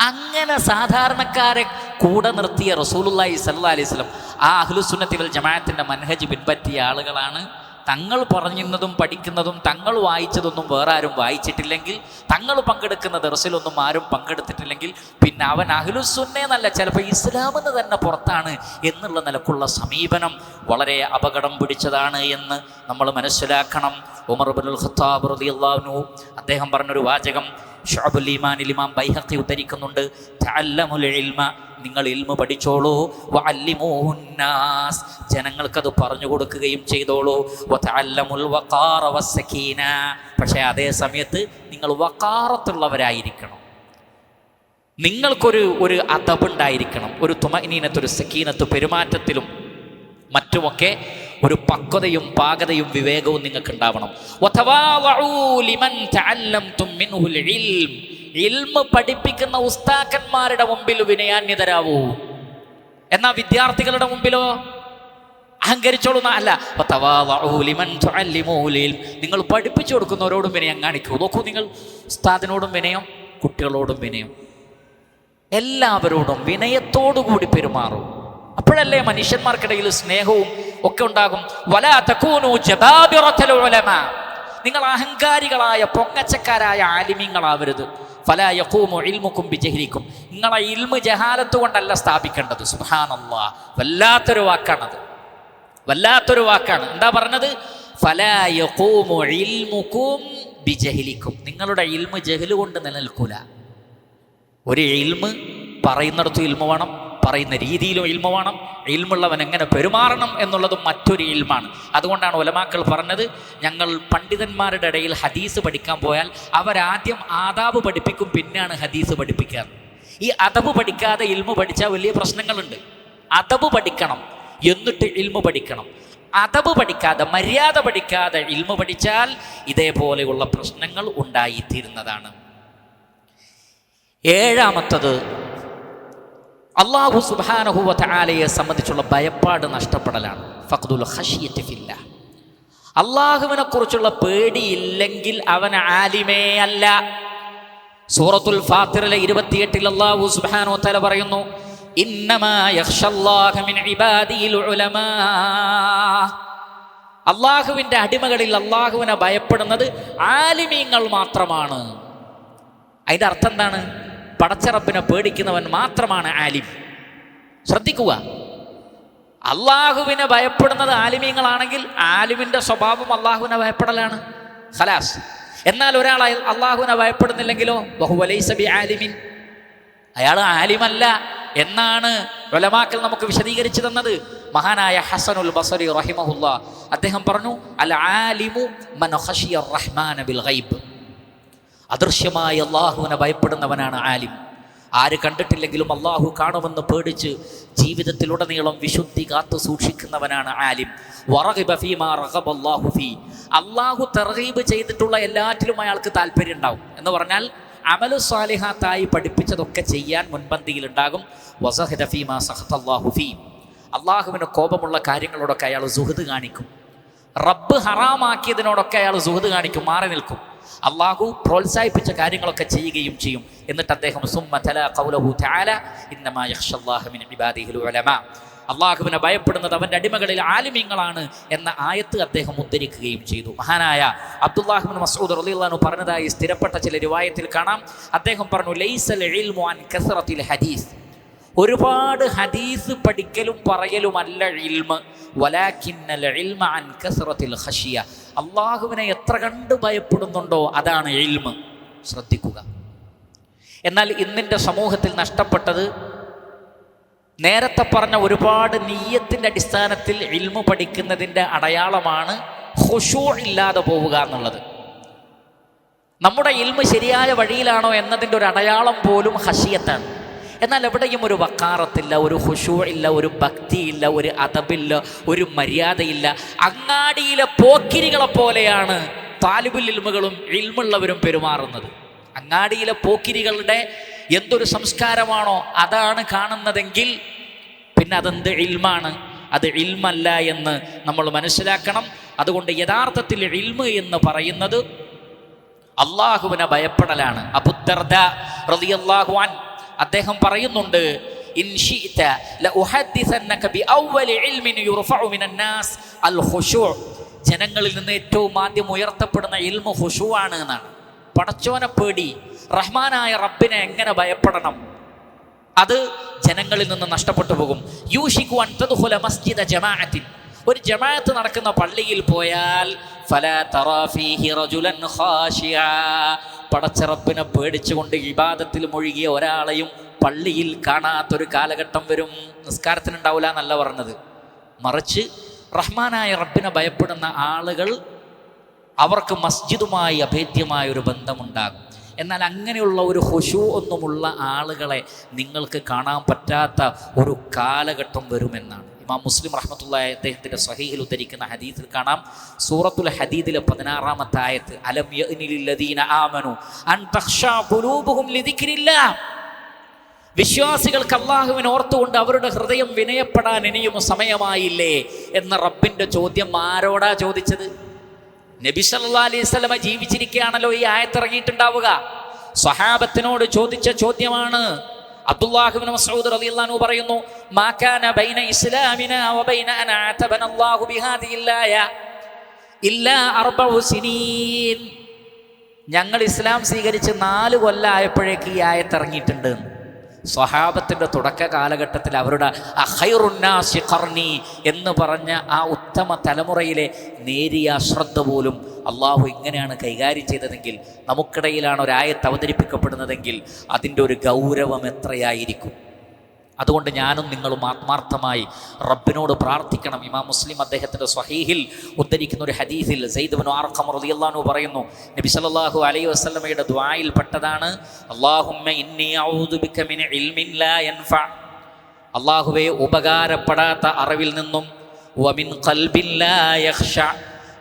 അങ്ങനെ സാധാരണക്കാരെ കൂടെ നിർത്തിയ റസൂലുള്ളാഹി സ്വല്ലല്ലാഹി അലൈഹി വസല്ലം ആ അഹ്ലുസുന്നത്തി വൽ ജമാഅത്തിൻ്റെ മൻഹജ് പിൻപറ്റിയ ആളുകളാണ്. തങ്ങൾ പറഞ്ഞതും പഠിക്കുന്നതും തങ്ങൾ വായിച്ചതൊന്നും വേറെ ആരും വായിച്ചിട്ടില്ലെങ്കിൽ, തങ്ങൾ പങ്കെടുക്കുന്ന ദർസിലൊന്നും ആരും പങ്കെടുത്തിട്ടില്ലെങ്കിൽ പിന്നെ അവൻ അഹ്ലുസുന്ന എന്നല്ല, ചിലപ്പോൾ ഇസ്ലാമെന്ന് തന്നെ പുറത്താണ് എന്നുള്ള നിലക്കുള്ള സമീപനം വളരെ അപകടം പിടിച്ചതാണ് എന്ന് നമ്മൾ മനസ്സിലാക്കണം. ഉമർ ഇബ്നുൽ ഖത്താബ് റളിയല്ലാഹു അൻഹു അദ്ദേഹം പറഞ്ഞൊരു വാചകം ശുഅബുൽ ഈമാനിൽ ഇമാം ബൈഹഖി ഉദ്ധരിക്കുന്നുണ്ട്, തഅല്ലമുൽ ഇൽമ, നിങ്ങൾ ഇൽമ പഠിച്ചോളൂ, വഅല്ലിമൂഹുന്നാസ്, ജനങ്ങൾക്കത് പറഞ്ഞു കൊടുക്കുകയും ചെയ്തോളൂ, വതഅല്ലമുൽ വഖാറ വസ്സകീന, പക്ഷേ അതേ സമയത്ത് നിങ്ങൾ വഖാറത്തുള്ളവരായിരിക്കണം. നിങ്ങൾക്കൊരു അദബുണ്ടായിരിക്കണം, ഒരു തുമഅനീനത്ത്, ഒരു സക്കീനത്ത്, പെരുമാറ്റത്തിലും മറ്റുമൊക്കെ ഒരു പക്വതയും പാകതയും വിവേകവും നിങ്ങൾക്ക് ഉണ്ടാവണം. ഇൽമ പഠിപ്പിക്കുന്ന ഉസ്താക്കന്മാരുടെ മുമ്പിൽ വിനയാന്യതരാവൂ. എന്നാൽ വിദ്യാർത്ഥികളുടെ മുമ്പിലോ അഹങ്കരിച്ചോളുന്ന അല്ല. നിങ്ങൾ പഠിപ്പിച്ചു കൊടുക്കുന്നവരോടും വിനയം കാണിക്കൂ. നോക്കൂ, നിങ്ങൾ ഉസ്താദിനോടും വിനയം, കുട്ടികളോടും വിനയം, എല്ലാവരോടും വിനയത്തോടുകൂടി പെരുമാറും. അപ്പോഴല്ലേ മനുഷ്യന്മാർക്കിടയിൽ സ്നേഹവും ഒക്കെ ഉണ്ടാകും. വലാ തകൂനു ജബാബിറത്തുൽ ഉലമാ, നിങ്ങൾ അഹങ്കാരികളായ പൊങ്ങച്ചക്കാരായ ആലിമീങ്ങളാവരുത്. ഫലാ യഖൂമു ഇൽമുക്കും ബിജഹ്ലിക്കും, നിങ്ങളെ ഇൽമ് ജഹാലത്ത് കൊണ്ടല്ല സ്ഥാപിക്കേണ്ടത്. സുബ്ഹാനല്ലാഹ്, വല്ലാത്തൊരു വാക്കാണത്, വല്ലാത്തൊരു വാക്കാണ്. എന്താ പറഞ്ഞത്? ഫലാ യഖൂമു ഇൽമുക്കും ബിജഹ്ലിക്കും, നിങ്ങളുടെ ഇൽമ് ജഹ്ല് കൊണ്ട് നിലനിൽക്കൂല. ഒരു ഇൽമ് പറയുന്നിടത്തും ഇൽമ് വേണം, പറയുന്ന രീതിയിലും ഇൽമ വേണം. ഇൽമുള്ളവൻ എങ്ങനെ പെരുമാറണം എന്നുള്ളതും മറ്റൊരു ഇൽമാണ്. അതുകൊണ്ടാണ് ഉലമാക്കൾ പറഞ്ഞത്, ഞങ്ങൾ പണ്ഡിതന്മാരുടെ ഇടയിൽ ഹദീസ് പഠിക്കാൻ പോയാൽ അവരാദ്യം ആദാബ് പഠിപ്പിക്കും, പിന്നെയാണ് ഹദീസ് പഠിപ്പിക്കാറ്. ഈ അദബ് പഠിക്കാതെ ഇൽമു പഠിച്ചാൽ വലിയ പ്രശ്നങ്ങളുണ്ട്. അദബ് പഠിക്കണം, എന്നിട്ട് ഇൽമു പഠിക്കണം. അദബ് പഠിക്കാതെ, മര്യാദ പഠിക്കാതെ ഇൽമു പഠിച്ചാൽ ഇതേപോലെയുള്ള പ്രശ്നങ്ങൾ ഉണ്ടായിത്തീരുന്നതാണ്. ഏഴാമത്തത്, അല്ലാഹു സുബ്ഹാനഹു വ തആലയെ സംബന്ധിച്ചുള്ള ഭയപ്പാട് നഷ്ടപ്പെടലാണ്. ഫഖ്ദുൽ ഖശിയത്തി ഫില്ലാഹ്, അള്ളാഹുവിനെ കുറിച്ചുള്ള പേടിയില്ലെങ്കിൽ അവൻ ആലിമേ അല്ല. സൂറത്തുൽ ഫാത്തിറിലെ 28 അല്ലാഹു സുബ്ഹാനഹു വ തആല പറയുന്നു, ഇന്നമാ യഖ്ഷല്ലാഹ മിൻ ഇബാദിഹിൽ ഉലമാ. അള്ളാഹുവിൻ്റെ അടിമകളിൽ അള്ളാഹുവിനെ ഭയപ്പെടുന്നത് ആലിമീങ്ങൾ മാത്രമാണ്. അതിൻ്റെ അർത്ഥം എന്താണ്? പടച്ചറപ്പിനെ പേടിക്കുന്നവൻ മാത്രമാണ് ആലിം. ശ്രദ്ധിക്കുക, അള്ളാഹുവിനെ ഭയപ്പെടുന്നത് ആലിമീങ്ങളാണെങ്കിൽ ആലിമിൻ്റെ സ്വഭാവം അള്ളാഹുവിനെ ഭയപ്പെടലാണ്. ഖലാസ്. എന്നാൽ ഒരാൾ അള്ളാഹുവിനെ ഭയപ്പെടുന്നില്ലെങ്കിലോ വഹുവ ലൈസ ബിആലിമിൻ, അയാൾ ആലിമല്ല എന്നാണ് ഉലമാക്കൾ നമുക്ക് വിശദീകരിച്ചു തന്നത്. മഹാനായ ഹസനുൽ ബസരി റഹിമഹുല്ലാ അദ്ദേഹം പറഞ്ഞു, അൽ ആലിമു മൻ ഖശിയ റഹ്മാന ബിൽ ഗൈബ്. അദൃശ്യമായ അള്ളാഹുവിനെ ഭയപ്പെടുന്നവനാണ് ആലിം. ആര് കണ്ടിട്ടില്ലെങ്കിലും അള്ളാഹു കാണുമെന്ന് പേടിച്ച് ജീവിതത്തിലുടനീളം വിശുദ്ധി കാത്തു സൂക്ഷിക്കുന്നവനാണ് ആലിം. വറഗിബ ഫീമാ റഗബല്ലാഹു ഫീ. അള്ളാഹു തർഗീബ് ചെയ്തിട്ടുള്ള എല്ലാറ്റിലും അയാൾക്ക് താല്പര്യം ഉണ്ടാവും. എന്ന് പറഞ്ഞാൽ അമലു സ്വാലിഹാത്തായി പഠിപ്പിച്ചതൊക്കെ ചെയ്യാൻ മുൻപന്തിയിലുണ്ടാകും. വസഹദ ഫീമാ സഖതല്ലാഹു ഫീ. അള്ളാഹുവിന് കോപമുള്ള കാര്യങ്ങളോടൊക്കെ അയാൾ സുഹൃദ് കാണിക്കും. റബ്ബ് ഹറാമാക്കിയതിനോടൊക്കെ അയാൾ സുഹൃദ് കാണിക്കും, മാറി നിൽക്കും. അള്ളാഹു പ്രോത്സാഹിപ്പിച്ച കാര്യങ്ങളൊക്കെ ചെയ്യുകയും ചെയ്യും. എന്നിട്ട് അദ്ദേഹം സുമ്മ തലാ ഖൗലഹു തആല ഇന്നമാ യഖ്ഷല്ലാഹ മിൻ ഇബാദിഹിൽ ഉലമാ. അള്ളാഹുവിനെ ഭയപ്പെടുന്നത് അവൻ്റെ അടിമകളിൽ ആലിമീങ്ങളാണ് എന്ന ആയത്ത് അദ്ദേഹം ഉദ്ധരിക്കുകയും ചെയ്തു. മഹാനായ അബ്ദുല്ലാഹ് ഇബ്നു മസ്ഊദ് റളിയല്ലാഹു അൻഹു പറഞ്ഞതായി സ്ഥിരപ്പെട്ട ചില റിവായത്തിൽ കാണാം. അദ്ദേഹം പറഞ്ഞു, ലൈസൽ ഇൽമു അൻ കസ്റത്തിൽ ഹദീസ്. ഒരുപാട് ഹദീസ് പഠിക്കലും പറയലുമല്ല ഇൽമ്, വലാകിന്നൽ ഇൽമ അൻ കസ്റത്തിൽ ഖശിയ. അള്ളാഹുവിനെ എത്ര കണ്ട് ഭയപ്പെടുന്നുണ്ടോ അതാണ് ഇൽമ്. ശ്രദ്ധിക്കുക. എന്നാൽ ഇന്നിൻ്റെ സമൂഹത്തിൽ നഷ്ടപ്പെട്ടത് നേരത്തെ പറഞ്ഞ ഒരുപാട് നിയ്യത്തിൻ്റെ അടിസ്ഥാനത്തിൽ ഇൽമു പഠിക്കുന്നതിൻ്റെ അടയാളമാണ് ഖുശൂ ഇല്ലാതെ പോവുക എന്നുള്ളത്. നമ്മുടെ ഇൽമു ശരിയായ വഴിയിലാണോ എന്നതിൻ്റെ ഒരു അടയാളം പോലും ഖശിയത്താണ്. എന്നാൽ എവിടെയും ഒരു വക്കാറത്തില്ല, ഒരു ഖുശൂ ഇല്ല, ഒരു ഭക്തിയില്ല, ഒരു അദബില്ല, ഒരു മര്യാദയില്ല. അങ്ങാടിയിലെ പോക്കിരികളെ പോലെയാണ് താലിബുൽ ഇൽമുകളും ഇൽമുള്ളവരും പെരുമാറുന്നത്. അങ്ങാടിയിലെ പോക്കിരികളുടെ എന്തൊരു സംസ്കാരമാണോ അതാണ് കാണുന്നതെങ്കിൽ പിന്നെ അതെന്ത് ഇൽമാണ്? അത് ഇൽമല്ല എന്ന് നമ്മൾ മനസ്സിലാക്കണം. അതുകൊണ്ട് യഥാർത്ഥത്തിൽ ഇൽമ് എന്ന് പറയുന്നത് അള്ളാഹുവിനെ ഭയപ്പെടലാണ്. അബൂ ദർദാ റളിയല്ലാഹു അൻഹു അദ്ദേഹം പറയുന്നുണ്ട്, ഇൻ ശിഅത ലഉഹദ്ദിസന്നക ബിഅവ്വലി ഇൽമിൻ യുർഫഉ മിനൻ നാസ് അൽ ഖുശൂ. ജനങ്ങളിൽ നിന്ന് ഏറ്റവും ആദ്യം ഉയർത്തപ്പെടുന്ന ഇൽമു ഖുശൂ ആണ് എന്നാണ്. പടച്ചോനെ പേടി, റഹ്മാനായ റബ്ബിനെ എങ്ങനെ ഭയപ്പെടണം, അത് ജനങ്ങളിൽ നിന്ന് നഷ്ടപ്പെട്ടു പോകും. യൂഷികു അൻ തദ്ഖുല മസ്ജിദ ജമാഅത്തിൻ. ഒരു ജമാഅത്ത് നടക്കുന്ന പള്ളിയിൽ പോയാൽ ഫലാ തറാ ഫീഹി റജുലൻ ഖാശിയ. പടച്ച റബ്ബിനെ പേടിച്ചുകൊണ്ട് ഇബാദത്തിൽ മുഴുകിയ ഒരാളെയും പള്ളിയിൽ കാണാത്തൊരു കാലഘട്ടം വരും. നിസ്കാരത്തിനുണ്ടാവില്ല എന്നല്ല പറഞ്ഞത്, മറിച്ച് റഹ്മാനായ റബ്ബിനെ ഭയപ്പെടുന്ന ആളുകൾ അവർക്ക് മസ്ജിദുമായി അഭേദ്യമായ ഒരു ബന്ധമുണ്ടാകും. എന്നാൽ അങ്ങനെയുള്ള ഒരു ഖുശൂ ഒന്നുമുള്ള ആളുകളെ നിങ്ങൾക്ക് കാണാൻ പറ്റാത്ത ഒരു കാലഘട്ടം വരുമെന്നാണ് ഇമാം മുസ്ലിം റഹ്മത്തുള്ളാഹി അദ്ദേഹത്തിൻ്റെ സ്വഹീഹിൽ ഉദ്ധരിക്കുന്ന ഹദീസിൽ കാണാം. സൂറത്തുൽ ഹദീദിലെ 16-ാമത്തെ ആയത്ത്, അലം യഅ്നി ലില്ലദീന ആമനു അൻ തഖ്ശാ ഖുലൂബുഹും ലിദിക്രില്ലാഹ്. വിശ്വാസികൾക്ക് അല്ലാഹുവിനെ ഓർത്തുകൊണ്ട് അവരുടെ ഹൃദയം വിനയപ്പെടാൻ ഇനിയും സമയമായില്ലേ എന്ന റബ്ബിൻ്റെ ചോദ്യം ആരോടാ ചോദിച്ചത്? നബി സല്ലല്ലാഹു അലൈഹി വസല്ലമ ജീവിച്ചിരിക്കുകയാണല്ലോ ഈ ആയത്ത് ഇറങ്ങിയിട്ടുണ്ടാവുക. സ്വഹാബത്തിനോട് ചോദിച്ച ചോദ്യമാണ്. അബ്ദുല്ലാഹ് ഇബ്നു മസ്ഊദ് റളിയല്ലാഹു അൻഹു പറയുന്നു, മാ കാന ബൈന ഇസ്ലാമിനാ വ ബൈന അൻ അഅതബനല്ലാഹു ബിഹാദിഹിൽ ആയ ഇല്ലാ 4 സിനീൻ. ഞങ്ങൾ ഇസ്ലാം സ്വീകരിച്ച് 4 കൊല്ലമായപ്പോഴേക്ക് ഈ ആയത്ത് ഇറങ്ങിയിട്ടുണ്ട്. സ്വഹാബത്തിൻ്റെ തുടക്ക കാലഘട്ടത്തിൽ അവരുടെ ഖൈറുന്നാസി ഖർനി എന്ന് പറഞ്ഞ ആ ഉത്തമ തലമുറയിലെ നേരിയ അശ്രദ്ധ പോലും അള്ളാഹു ഇങ്ങനെയാണ് കൈകാര്യം ചെയ്തതെങ്കിൽ, നമുക്കിടയിലാണ് ഒരായത്ത് അവതരിപ്പിക്കപ്പെടുന്നതെങ്കിൽ അതിൻ്റെ ഒരു ഗൗരവം എത്രയായിരിക്കും. അതുകൊണ്ട് ഞാനും നിങ്ങളും ആത്മാർത്ഥമായി റബ്ബിനോട് പ്രാർത്ഥിക്കണം. ഇമാം മുസ്ലിം അദ്ദേഹത്തിൻ്റെ സ്വഹീഹിൽ ഉദ്ധരിക്കുന്ന ഒരു ഹദീസിൽ സയ്യിദ് ഇബ്നു അർഖം റളിയല്ലാഹു അൻഹു പറയുന്നു, നബി സല്ലല്ലാഹു അലൈഹി വസല്ലമയുടെ ദുആയിൽ പെട്ടതാണ്, അല്ലാഹുമ്മ ഇന്നി അഊദു ബിക മിൻ ഇൽമിൻ ലാ യൻഫഅ. അല്ലാഹുവേ, ഉപകാരപ്പെടാത്ത അറിവിൽ നിന്നും, വമിൻ ഖൽബിൻ ലാ യഖ്ശഅ.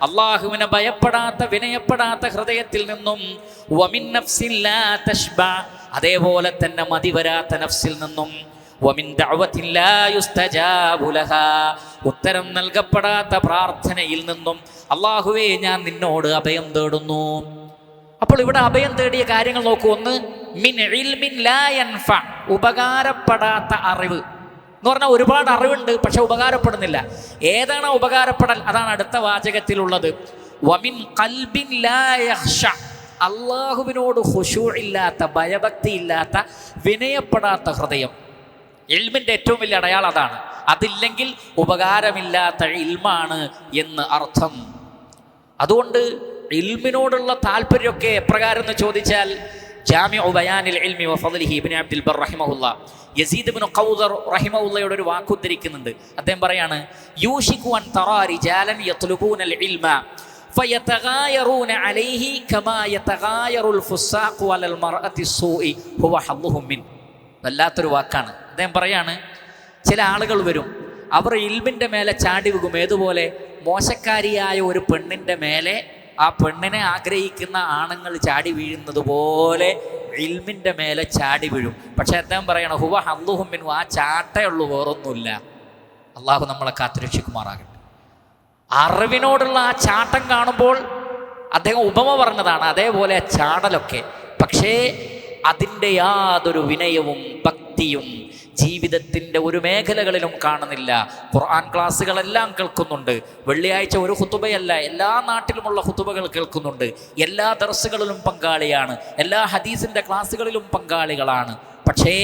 അല്ലാഹുവിനെ ഭയപ്പെടാത്ത വിനയപ്പെടാത്ത ഹൃദയത്തിൽ നിന്നും, വമിൻ നഫ്സിൻ ലാ തശ്ബഅ. അതേപോലെ തന്നെ മതി വരാത്ത നഫ്സിൽ നിന്നും, വമിൻ ദഅവത്തിൻ ലാ യുസ്തജാബു ലഹാ. ഉത്തരം നൽകപ്പെടാത്ത പ്രാർത്ഥനയിൽ നിന്നും അല്ലാഹുവേ ഞാൻ നിന്നോട് അഭയം തേടുന്നു. അപ്പോൾ ഇവിടെ അഭയം തേടിയ കാര്യങ്ങൾ നോക്കൂ. ഒന്ന്, മിൻ ഇൽമിൻ ലാ യൻഫ, ഉപകാരപ്പെടാത്ത അറിവ് എന്ന് പറഞ്ഞാൽ ഒരുപാട് അറിവുണ്ട്, പക്ഷെ ഉപകാരപ്പെടുന്നില്ല. ഏതാണ് ഉപകാരപ്പെടൽ? അതാണ് അടുത്ത വാചകത്തിലുള്ളത്. വമിൻ ഖൽബിൻ ലാ യഖ്ശ, അള്ളാഹുവിനോട് ഖുശൂ ഇല്ലാത്ത, ഭയഭക്തി ഇല്ലാത്ത, വിനയപ്പെടാത്ത ഹൃദയം. ഇൽമിൻ്റെ ഏറ്റവും വലിയ അടയാളം അതാണ്. അതില്ലെങ്കിൽ ഉപകാരമില്ലാത്ത ഇൽമാണ് എന്ന് അർത്ഥം. അതുകൊണ്ട് ഇൽമിനോടുള്ള താല്പര്യമൊക്കെ എപ്രകാരം എന്ന് ചോദിച്ചാൽ, ജാമിഉ ബയാനിൽ ഇൽമി വഫളിഹി ഇബ്നു അബ്ദുൽ ബർ റഹിമഹുല്ലാ യസീദ് ഇബ്നു ഖൗദർ റഹിമഹുല്ലയുടെ ഒരു വാക്ക് ഉദ്ധരിക്കുന്നുണ്ട്. അദ്ദേഹം പറയാണ്, യൂഷികു അൻ തറാ റിജാലൻ യത്ലുബൂനൽ ഇൽമ ഫയതഗായറൂന അലൈഹി കമാ യതഗായറുൽ ഫുസാഖു അലൽ മർഅത്തി സൂഇ ഹുവ ഹദ്ദുഹും മിൻ. വല്ലാത്തൊരു വാക്കാണ്. അദ്ദേഹം പറയാണ്, ചില ആളുകൾ വരും, അവർ ഇൽമിൻ്റെ മേലെ ചാടി വീകും. ഏതുപോലെ? മോശക്കാരിയായ ഒരു പെണ്ണിൻ്റെ മേലെ ആ പെണ്ണിനെ ആഗ്രഹിക്കുന്ന ആണുങ്ങൾ ചാടി വീഴുന്നത് പോലെ ഇൽമിൻ്റെ മേലെ ചാടി വീഴും. പക്ഷെ അദ്ദേഹം പറയണം, ഹുവ ഹദ്ദുഹും മിൻ, ആ ചാട്ടേ ഉള്ളൂ, വേറൊന്നുമില്ല. അള്ളാഹു നമ്മളെ കാത്തുരക്ഷിക്കുമാറാകട്ടെ. അറിവിനോടുള്ള ആ ചാട്ടം കാണുമ്പോൾ അദ്ദേഹം ഉപമ പറഞ്ഞതാണ്, അതേപോലെ ചാടലൊക്കെ. പക്ഷേ അതിൻ്റെ യാതൊരു വിനയവും ഭക്തിയും ജീവിതത്തിൻ്റെ ഒരു മേഖലകളിലും കാണുന്നില്ല. ഖുർആൻ ക്ലാസ്സുകളെല്ലാം കേൾക്കുന്നുണ്ട്. വെള്ളിയാഴ്ച ഒരു ഖുതുബയല്ല, എല്ലാ നാട്ടിലുമുള്ള ഖുതുബകൾ കേൾക്കുന്നുണ്ട്. എല്ലാ ദർസുകളിലും പങ്കാളിയാണ്. എല്ലാ ഹദീസിൻ്റെ ക്ലാസ്സുകളിലും പങ്കാളികളാണ്. പക്ഷേ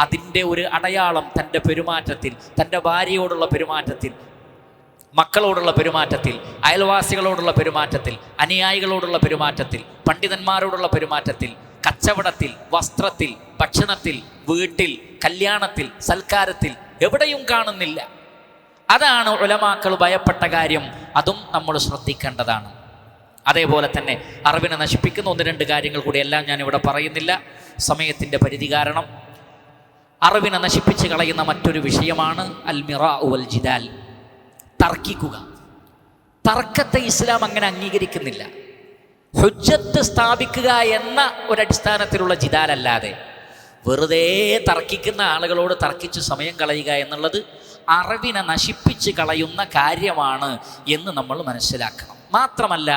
അതിൻ്റെ ഒരു അടയാളം തൻ്റെ പെരുമാറ്റത്തിൽ, തൻ്റെ ഭാര്യയോടുള്ള പെരുമാറ്റത്തിൽ, മക്കളോടുള്ള പെരുമാറ്റത്തിൽ, അയൽവാസികളോടുള്ള പെരുമാറ്റത്തിൽ, അനുയായികളോടുള്ള പെരുമാറ്റത്തിൽ, പണ്ഡിതന്മാരോടുള്ള പെരുമാറ്റത്തിൽ, കച്ചവടത്തിൽ, വസ്ത്രത്തിൽ, ഭക്ഷണത്തിൽ, വീട്ടിൽ, കല്യാണത്തിൽ, സൽക്കാരത്തിൽ എവിടെയും കാണുന്നില്ല. അതാണ് ഉലമാക്കൾ ഭയപ്പെട്ട കാര്യം. അതും നമ്മൾ ശ്രദ്ധിക്കേണ്ടതാണ്. അതേപോലെ തന്നെ അറിവിനെ നശിപ്പിക്കുന്ന ഒന്ന് രണ്ട് കാര്യങ്ങൾ കൂടി, എല്ലാം ഞാനിവിടെ പറയുന്നില്ല, സമയത്തിൻ്റെ പരിധി കാരണം. അറിവിനെ നശിപ്പിച്ച് കളയുന്ന മറ്റൊരു വിഷയമാണ് അൽ മിറാഉ വൽ ജിദാൽ, തർക്കിക്കുക. തർക്കത്തെ ഇസ്ലാം അങ്ങനെ അംഗീകരിക്കുന്നില്ല. ഹുജ്ജത്ത് സ്ഥാപിക്കുക എന്ന ഒരടിസ്ഥാനത്തിലുള്ള ജിദാലല്ലാതെ വെറുതെ തർക്കിക്കുന്ന ആളുകളോട് തർക്കിച്ച് സമയം കളയുക എന്നുള്ളത് അറിവിനെ നശിപ്പിച്ച് കളയുന്ന കാര്യമാണ് എന്ന് നമ്മൾ മനസ്സിലാക്കണം. മാത്രമല്ല,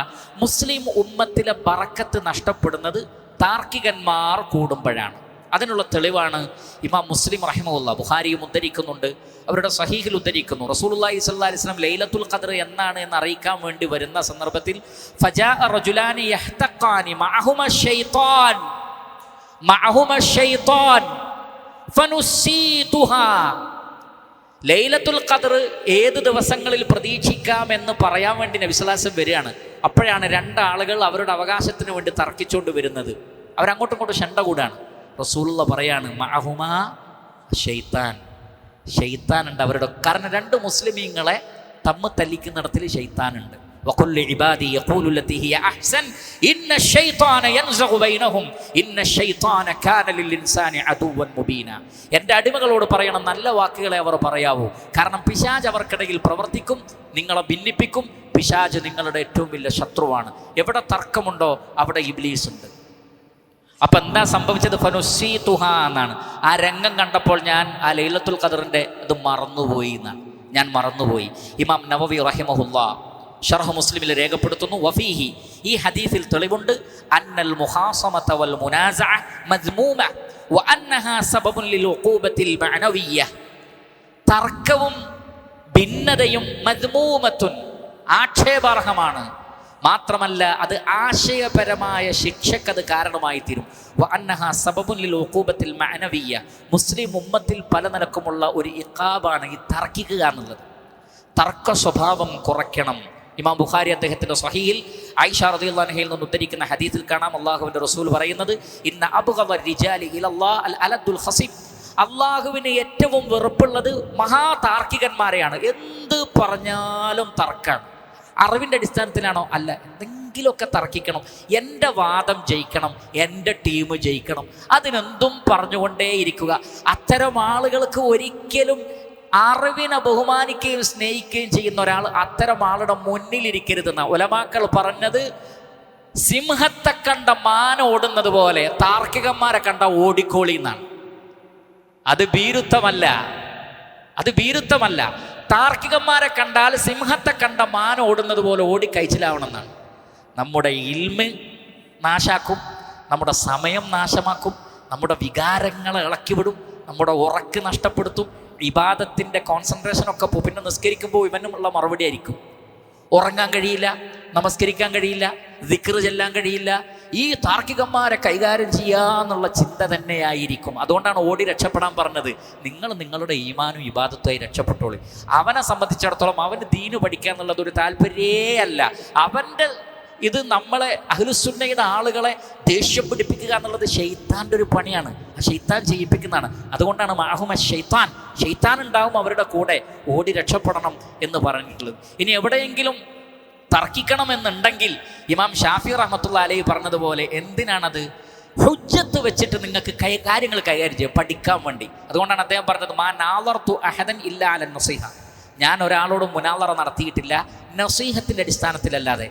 മുസ്ലിം ഉമ്മത്തിലെ ബറക്കത്ത് നഷ്ടപ്പെടുന്നത് താർക്കികന്മാർ കൂടുമ്പോഴാണ്. അതിനുള്ള തെളിവാണ് ഇമാം മുസ്ലിം റഹിമഹുല്ലാ, ബുഖാരിയും ഉദ്ധരിക്കുന്നുണ്ട്, അവരുടെ സഹീഹിൽ ഉദ്ധരിക്കുന്നു. റസൂലുള്ളാഹി സ്വല്ലല്ലാഹി അലൈഹി വസല്ലം ലൈലത്തുൽ ഖദ്ർ എന്നാണ് എന്ന് അറിയിക്കാൻ വേണ്ടി വരുന്ന സന്ദർഭത്തിൽ ഫജാഅ റജുലാനി യഹ്തഖാനി മഅഹുമ ശൈത്താൻ ഫനുസീതുഹാ. ലൈലത്തുൽ ഖദ്ർ ഏത് ദിവസങ്ങളിൽ പ്രതീക്ഷിക്കാമെന്ന് പറയാൻ വേണ്ടി നബി സ്വല്ലല്ലാഹി അലൈഹി വസല്ലം വരികയാണ്. അപ്പോഴാണ് രണ്ടാളുകൾ അവരുടെ അവകാശത്തിന് വേണ്ടി തർക്കിച്ചുകൊണ്ട് വരുന്നത്. അവരങ്ങോട്ടും ഇങ്ങോട്ടും ശണ്ട കൂടാണ്. റസൂലുള്ള പറയാണ്, മഅഹുമാ ശൈത്താൻ, ശൈത്താനുണ്ട് അവരുടെ. കാരണം രണ്ട് മുസ്ലിമീങ്ങളെ തമ്മിൽ തല്ലിക്കുന്നിടത്തിൽ ശൈത്താനുണ്ട്. വഖുൽ ഇബാദി യഖൂലു ലത്തി ഹിയ അഹ്സൻ ഇന്ന ശൈത്താന യൻസഖു ബൈനഹും ഇന്ന ശൈത്താന കാന ലിൽ ഇൻസാനി അദുവൻ മുബീന. എൻ്റെ അടിമകളോട് പറയണം, നല്ല വാക്കുകളെ അവർ പറയാവൂ. കാരണം പിശാച് അവർക്കിടയിൽ പ്രവർത്തിക്കും, നിങ്ങളെ ഭിന്നിപ്പിക്കും. പിശാച് നിങ്ങളുടെ ഏറ്റവും വലിയ ശത്രുവാണ്. എവിടെ തർക്കമുണ്ടോ അവിടെ ഇബ്ലീസ് ഉണ്ട്. അപ്പം എന്താ സംഭവിച്ചത്? ഫനുസീതുഹ എന്നാണ്. ആ രംഗം കണ്ടപ്പോൾ ഞാൻ ആ ലൈലത്തുൽ ഖദറിൻ്റെ ഇത് മറന്നുപോയി എന്നാണ്, ഞാൻ മറന്നുപോയി. ഇമാം നവവി റഹിമഹുല്ലാ ശർഹ് മുസ്ലിമിൽ രേഖപ്പെടുത്തുന്നു, വഫീഹി, ഈ ഹദീസിൽ തെളിവുണ്ട്, അന്നൽ മുഖാസമത വൽ മുനാസഅ മദ്മൂമ വഅന്നഹാ സബബുൻ ലിൽ ഉഖൂബത്തിൽ മഅനവിയ്യ. തർക്കവും ഭിന്നതയും മദ്മൂമത്തുൻ, ആക്ഷേപാർഹമാണ്. മാത്രമല്ല അത് ആശയപരമായ ശിക്ഷക്കത് കാരണമായി തീരും. വഅന്നഹാ സബബുൻ ലിൽ ഉഖൂബത്തിൽ മഅനവിയ്യ, മുസ്ലിം ഉമ്മത്തിൽ പല നിലക്കുമുള്ള ഒരു ഇഖാബാണ് ഈ തർക്കിക്കുക എന്നുള്ളത്. തർക്ക സ്വഭാവം കുറയ്ക്കണം. ഇമാം ബുഖാരി അദ്ദേഹത്തിൻ്റെ സ്വഹീഹിൽ ആയിഷ റളിയല്ലാഹു അൻഹയിൽ നിന്ന് ഉദ്ധരിക്കുന്ന ഹദീസിൽ കാണാം, അല്ലാഹുവിൻ്റെ റസൂൽ പറയുന്നത്, ഇന്ന അബ്ഗദ റിജാലി ഇലല്ലാഹ് അൽ അലദ്ദുൽ ഖസീബ്. അള്ളാഹുവിന് ഏറ്റവും വെറുപ്പുള്ളത് മഹാ താർക്കികന്മാരെയാണ്. എന്ത് പറഞ്ഞാലും തർക്കാണ്. അറിവിൻ്റെ അടിസ്ഥാനത്തിലാണോ? അല്ല, എന്തെങ്കിലുമൊക്കെ തർക്കിക്കണം, എൻ്റെ വാദം ജയിക്കണം, എൻ്റെ ടീം ജയിക്കണം, അതിനെന്തും പറഞ്ഞുകൊണ്ടേയിരിക്കുക. അത്തരം ആളുകൾക്ക് ഒരിക്കലും അറിവിനെ ബഹുമാനിക്കുകയും സ്നേഹിക്കുകയും ചെയ്യുന്ന ഒരാൾ അത്തരം ആളുടെ മുന്നിലിരിക്കരുതെന്ന ഉലമാക്കൾ പറഞ്ഞത്. സിംഹത്തെ കണ്ട മാന ഓടുന്നത് പോലെ താർക്കികന്മാരെ കണ്ട ഓടിക്കോളി എന്നാണ്. അത് ഭീരുത്വമല്ല, അത് ഭീരുത്വമല്ല. താർക്കികന്മാരെ കണ്ടാൽ സിംഹത്തെ കണ്ട മാന ഓടുന്നത് പോലെ ഓടിക്കഴിച്ചിലാവണമെന്നാണ്. നമ്മുടെ ഇൽമ് നാശാക്കും, നമ്മുടെ സമയം നാശമാക്കും, നമ്മുടെ വികാരങ്ങളെ ഇളക്കിവിടും, നമ്മുടെ ഉറക്ക് നഷ്ടപ്പെടുത്തും, ഇബാദത്തിൻ്റെ കോൺസെൻട്രേഷനൊക്കെ പോകും. പിന്നെ നിസ്കരിക്കുമ്പോൾ ഇവനുമുള്ള മറുപടി ആയിരിക്കും. ഉറങ്ങാൻ കഴിയില്ല, നമസ്കരിക്കാൻ കഴിയില്ല, ദിക്ർ ചെല്ലാൻ കഴിയില്ല. ഈ താർക്കികന്മാരെ കൈകാര്യം ചെയ്യാന്നുള്ള ചിന്ത തന്നെയായിരിക്കും. അതുകൊണ്ടാണ് ഓടി രക്ഷപ്പെടാൻ പറഞ്ഞത്. നിങ്ങൾ നിങ്ങളുടെ ഈമാനും ഇബാദത്തുമായി രക്ഷപ്പെട്ടോളൂ. അവനെ സംബന്ധിച്ചിടത്തോളം അവന് ദീന് പഠിക്കുക എന്നുള്ളത് ഒരു താല്പര്യമേ അല്ല. അവൻ്റെ ഇത് നമ്മളെ അഹ്ലുസുന്നയുടെ ആളുകളെ ദേഷ്യം പിടിപ്പിക്കുക എന്നുള്ളത് ശൈത്താൻ്റെ ഒരു പണിയാണ്. ആ ശൈത്താൻ ചെയ്യിപ്പിക്കുന്നതാണ്. അതുകൊണ്ടാണ് മാഹുമ ശൈത്താൻ ഉണ്ടാവും അവരുടെ കൂടെ, ഓടി രക്ഷപ്പെടണം എന്ന് പറഞ്ഞിട്ടുള്ളത്. ഇനി എവിടെയെങ്കിലും തർക്കിക്കണമെന്നുണ്ടെങ്കിൽ ഇമാം ഷാഫി റഹ്മത്തുള്ളാഹി അലൈഹി പറഞ്ഞതുപോലെ എന്തിനാണത്? ഹുജ്ജത്ത് വെച്ചിട്ട് നിങ്ങൾക്ക് കാര്യങ്ങൾ കൈകാര്യം ചെയ്യുക, പഠിക്കാൻ വേണ്ടി. അതുകൊണ്ടാണ് അദ്ദേഹം പറഞ്ഞത്, മാ നാളർത്തു അഹദൻ ഇല്ലാ അല നസീഹ, ഞാൻ ഒരാളോടും മുനാളറ നടത്തിയിട്ടില്ല നസീഹത്തിൻ്റെ അടിസ്ഥാനത്തിലല്ലാതെ.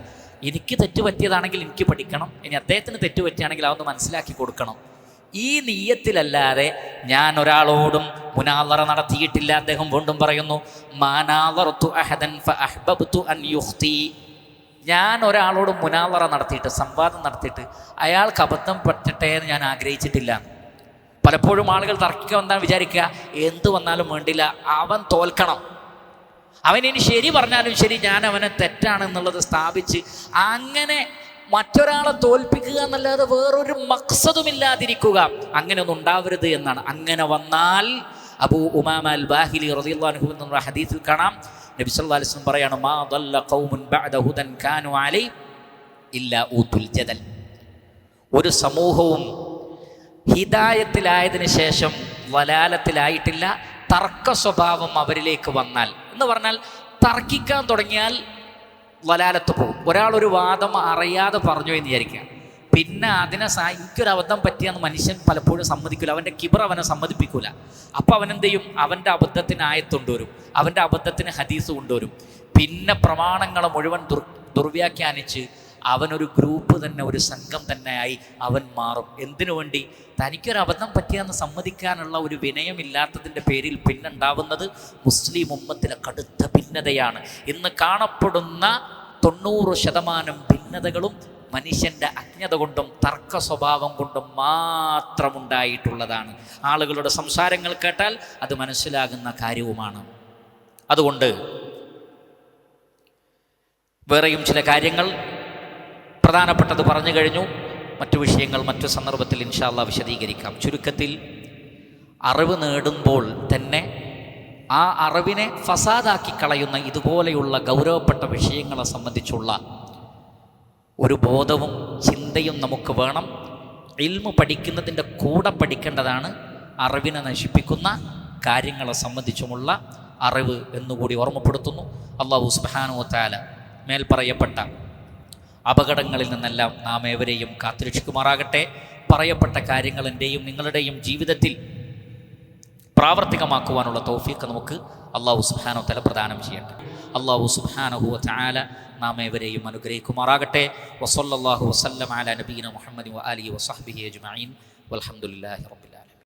എനിക്ക് തെറ്റുപറ്റിയതാണെങ്കിൽ എനിക്ക് പഠിക്കണം, ഇനി അദ്ദേഹത്തിന് തെറ്റുപറ്റിയാണെങ്കിൽ അതൊന്ന് മനസ്സിലാക്കി കൊടുക്കണം. ഈ നീയത്തിലല്ലാതെ ഞാൻ ഒരാളോടും മുനാളറ നടത്തിയിട്ടില്ല. അദ്ദേഹം വീണ്ടും പറയുന്നു, മാ നാളർത്തു അഹദൻ ഫഅഹ്ബബ്തു അൻ യുഖ്തി, ഞാൻ ഒരാളോട് മുനാളറ നടത്തിയിട്ട്, സംവാദം നടത്തിയിട്ട് അയാൾക്ക് അബദ്ധം പറ്റട്ടെ എന്ന് ഞാൻ ആഗ്രഹിച്ചിട്ടില്ല. പലപ്പോഴും ആളുകൾ തർക്കിക്കാൻ എന്താ വിചാരിക്കുക, എന്ത് വന്നാലും വേണ്ടില്ല, അവൻ തോൽക്കണം, അവനിനി ശരി പറഞ്ഞാലും ശരി ഞാൻ അവനെ തെറ്റാണെന്നുള്ളത് സ്ഥാപിച്ച് അങ്ങനെ മറ്റൊരാളെ തോൽപ്പിക്കുക എന്നല്ലാതെ വേറൊരു മഖ്സദുമില്ലാതിരിക്കുക, അങ്ങനെ ഒന്നും ഉണ്ടാവരുത് എന്നാണ്. അങ്ങനെ വന്നാൽ അബൂ ഉമാമ അൽ ബാഹിലി റളിയല്ലാഹു അൻഹു എന്ന ഹദീസിൽ കാണാം, നബി സല്ലല്ലാഹു അലൈഹി വസല്ലം പറയാണ്, മാ ദല്ല ഖൗമുൻ ബഅദ ഹുദൻ കാനു അലൈ ഇല്ലാ ഊതുൽ ജദൽ. ഒരു സമൂഹവും ഹിദായത്തിലായതിനു ശേഷം വലാലത്തിലായിട്ടില്ല, തർക്ക സ്വഭാവം അവരിലേക്ക് വന്നാൽ. എന്ന് പറഞ്ഞാൽ തർക്കിക്കാൻ തുടങ്ങിയാൽ വലാലത്ത് പോകും. ഒരാളൊരു വാദം അറിയാതെ പറഞ്ഞു എന്ന് വിചാരിക്കുക, പിന്നെ അതിനെ എനിക്കൊരു അബദ്ധം പറ്റിയെന്ന് മനുഷ്യൻ പലപ്പോഴും സമ്മതിക്കില്ല. അവൻ്റെ കിബർ അവനെ സമ്മതിപ്പിക്കൂല. അപ്പോൾ അവനെന്ത് ചെയ്യും? അവൻ്റെ അബദ്ധത്തിന് ആയത്ത് കൊണ്ടുവരും, അവൻ്റെ അബദ്ധത്തിന് ഹദീസ് കൊണ്ടുവരും. പിന്നെ പ്രമാണങ്ങളെ മുഴുവൻ ദുർവ്യാഖ്യാനിച്ച് അവനൊരു ഗ്രൂപ്പ് തന്നെ, ഒരു സംഘം തന്നെയായി അവൻ മാറും. എന്തിനു വേണ്ടി? തനിക്കൊരു അബദ്ധം പറ്റിയെന്ന് സമ്മതിക്കാനുള്ള ഒരു വിനയമില്ലാത്തതിൻ്റെ പേരിൽ പിന്നുണ്ടാവുന്നത് മുസ്ലിം ഉമ്മത്തിലെ കടുത്ത ഭിന്നതയാണ്. ഇന്ന് കാണപ്പെടുന്ന 90% ഭിന്നതകളും മനുഷ്യൻ്റെ അജ്ഞത കൊണ്ടും തർക്ക സ്വഭാവം കൊണ്ടും മാത്രമുണ്ടായിട്ടുള്ളതാണ്. ആളുകളുടെ സംസാരങ്ങൾ കേട്ടാൽ അത് മനസ്സിലാകുന്ന കാര്യവുമാണ്. അതുകൊണ്ട് വേറെയും ചില കാര്യങ്ങൾ പ്രധാനപ്പെട്ടത് പറഞ്ഞു കഴിഞ്ഞു. മറ്റു വിഷയങ്ങൾ മറ്റു സന്ദർഭത്തിൽ ഇൻഷാ അല്ലാഹ് വിശദീകരിക്കാം. ചുരുക്കത്തിൽ അറിവ് നേടുമ്പോൾ തന്നെ ആ അറിവിനെ ഫസാദാക്കി കളയുന്ന ഇതുപോലെയുള്ള ഗൗരവപ്പെട്ട വിഷയങ്ങളെ സംബന്ധിച്ചുള്ള ഒരു ബോധവും ചിന്തയും നമുക്ക് വേണം. ഇൽമു പഠിക്കുന്നതിൻ്റെ കൂടെ പഠിക്കേണ്ടതാണ് അറിവിനെ നശിപ്പിക്കുന്ന കാര്യങ്ങളെ സംബന്ധിച്ചുമുള്ള അറിവ് എന്നുകൂടി ഓർമ്മപ്പെടുത്തുന്നു. അല്ലാഹു സുബ്ഹാനഹു വ തആല മേൽ പറയപ്പെട്ട അപകടങ്ങളിൽ നിന്നെല്ലാം നാം ഏവരെയും കാത്തുരക്ഷിക്കുമാറാകട്ടെ. പറയപ്പെട്ട കാര്യങ്ങൾ എൻ്റെയും നിങ്ങളുടെയും ജീവിതത്തിൽ പ്രാവർത്തികമാക്കുവാനുള്ള തൗഫീഖ് നമുക്ക് അല്ലാഹു സുബ്ഹാനഹു വ തആല പ്രദാനം ചെയ്യട്ടെ. അല്ലാഹു സുബ്ഹാനഹു വ തആല നാം ഏവരെയും അനുഗ്രഹിക്കുമാറാകട്ടെ. വസല്ലല്ലാഹു വസല്ലം അലാ നബീന മുഹമ്മദി വ ആലിഹി വസഹ്ബിഹി അജ്മഈൻ വൽഹംദുലില്ലാഹി റബ്ബിൽ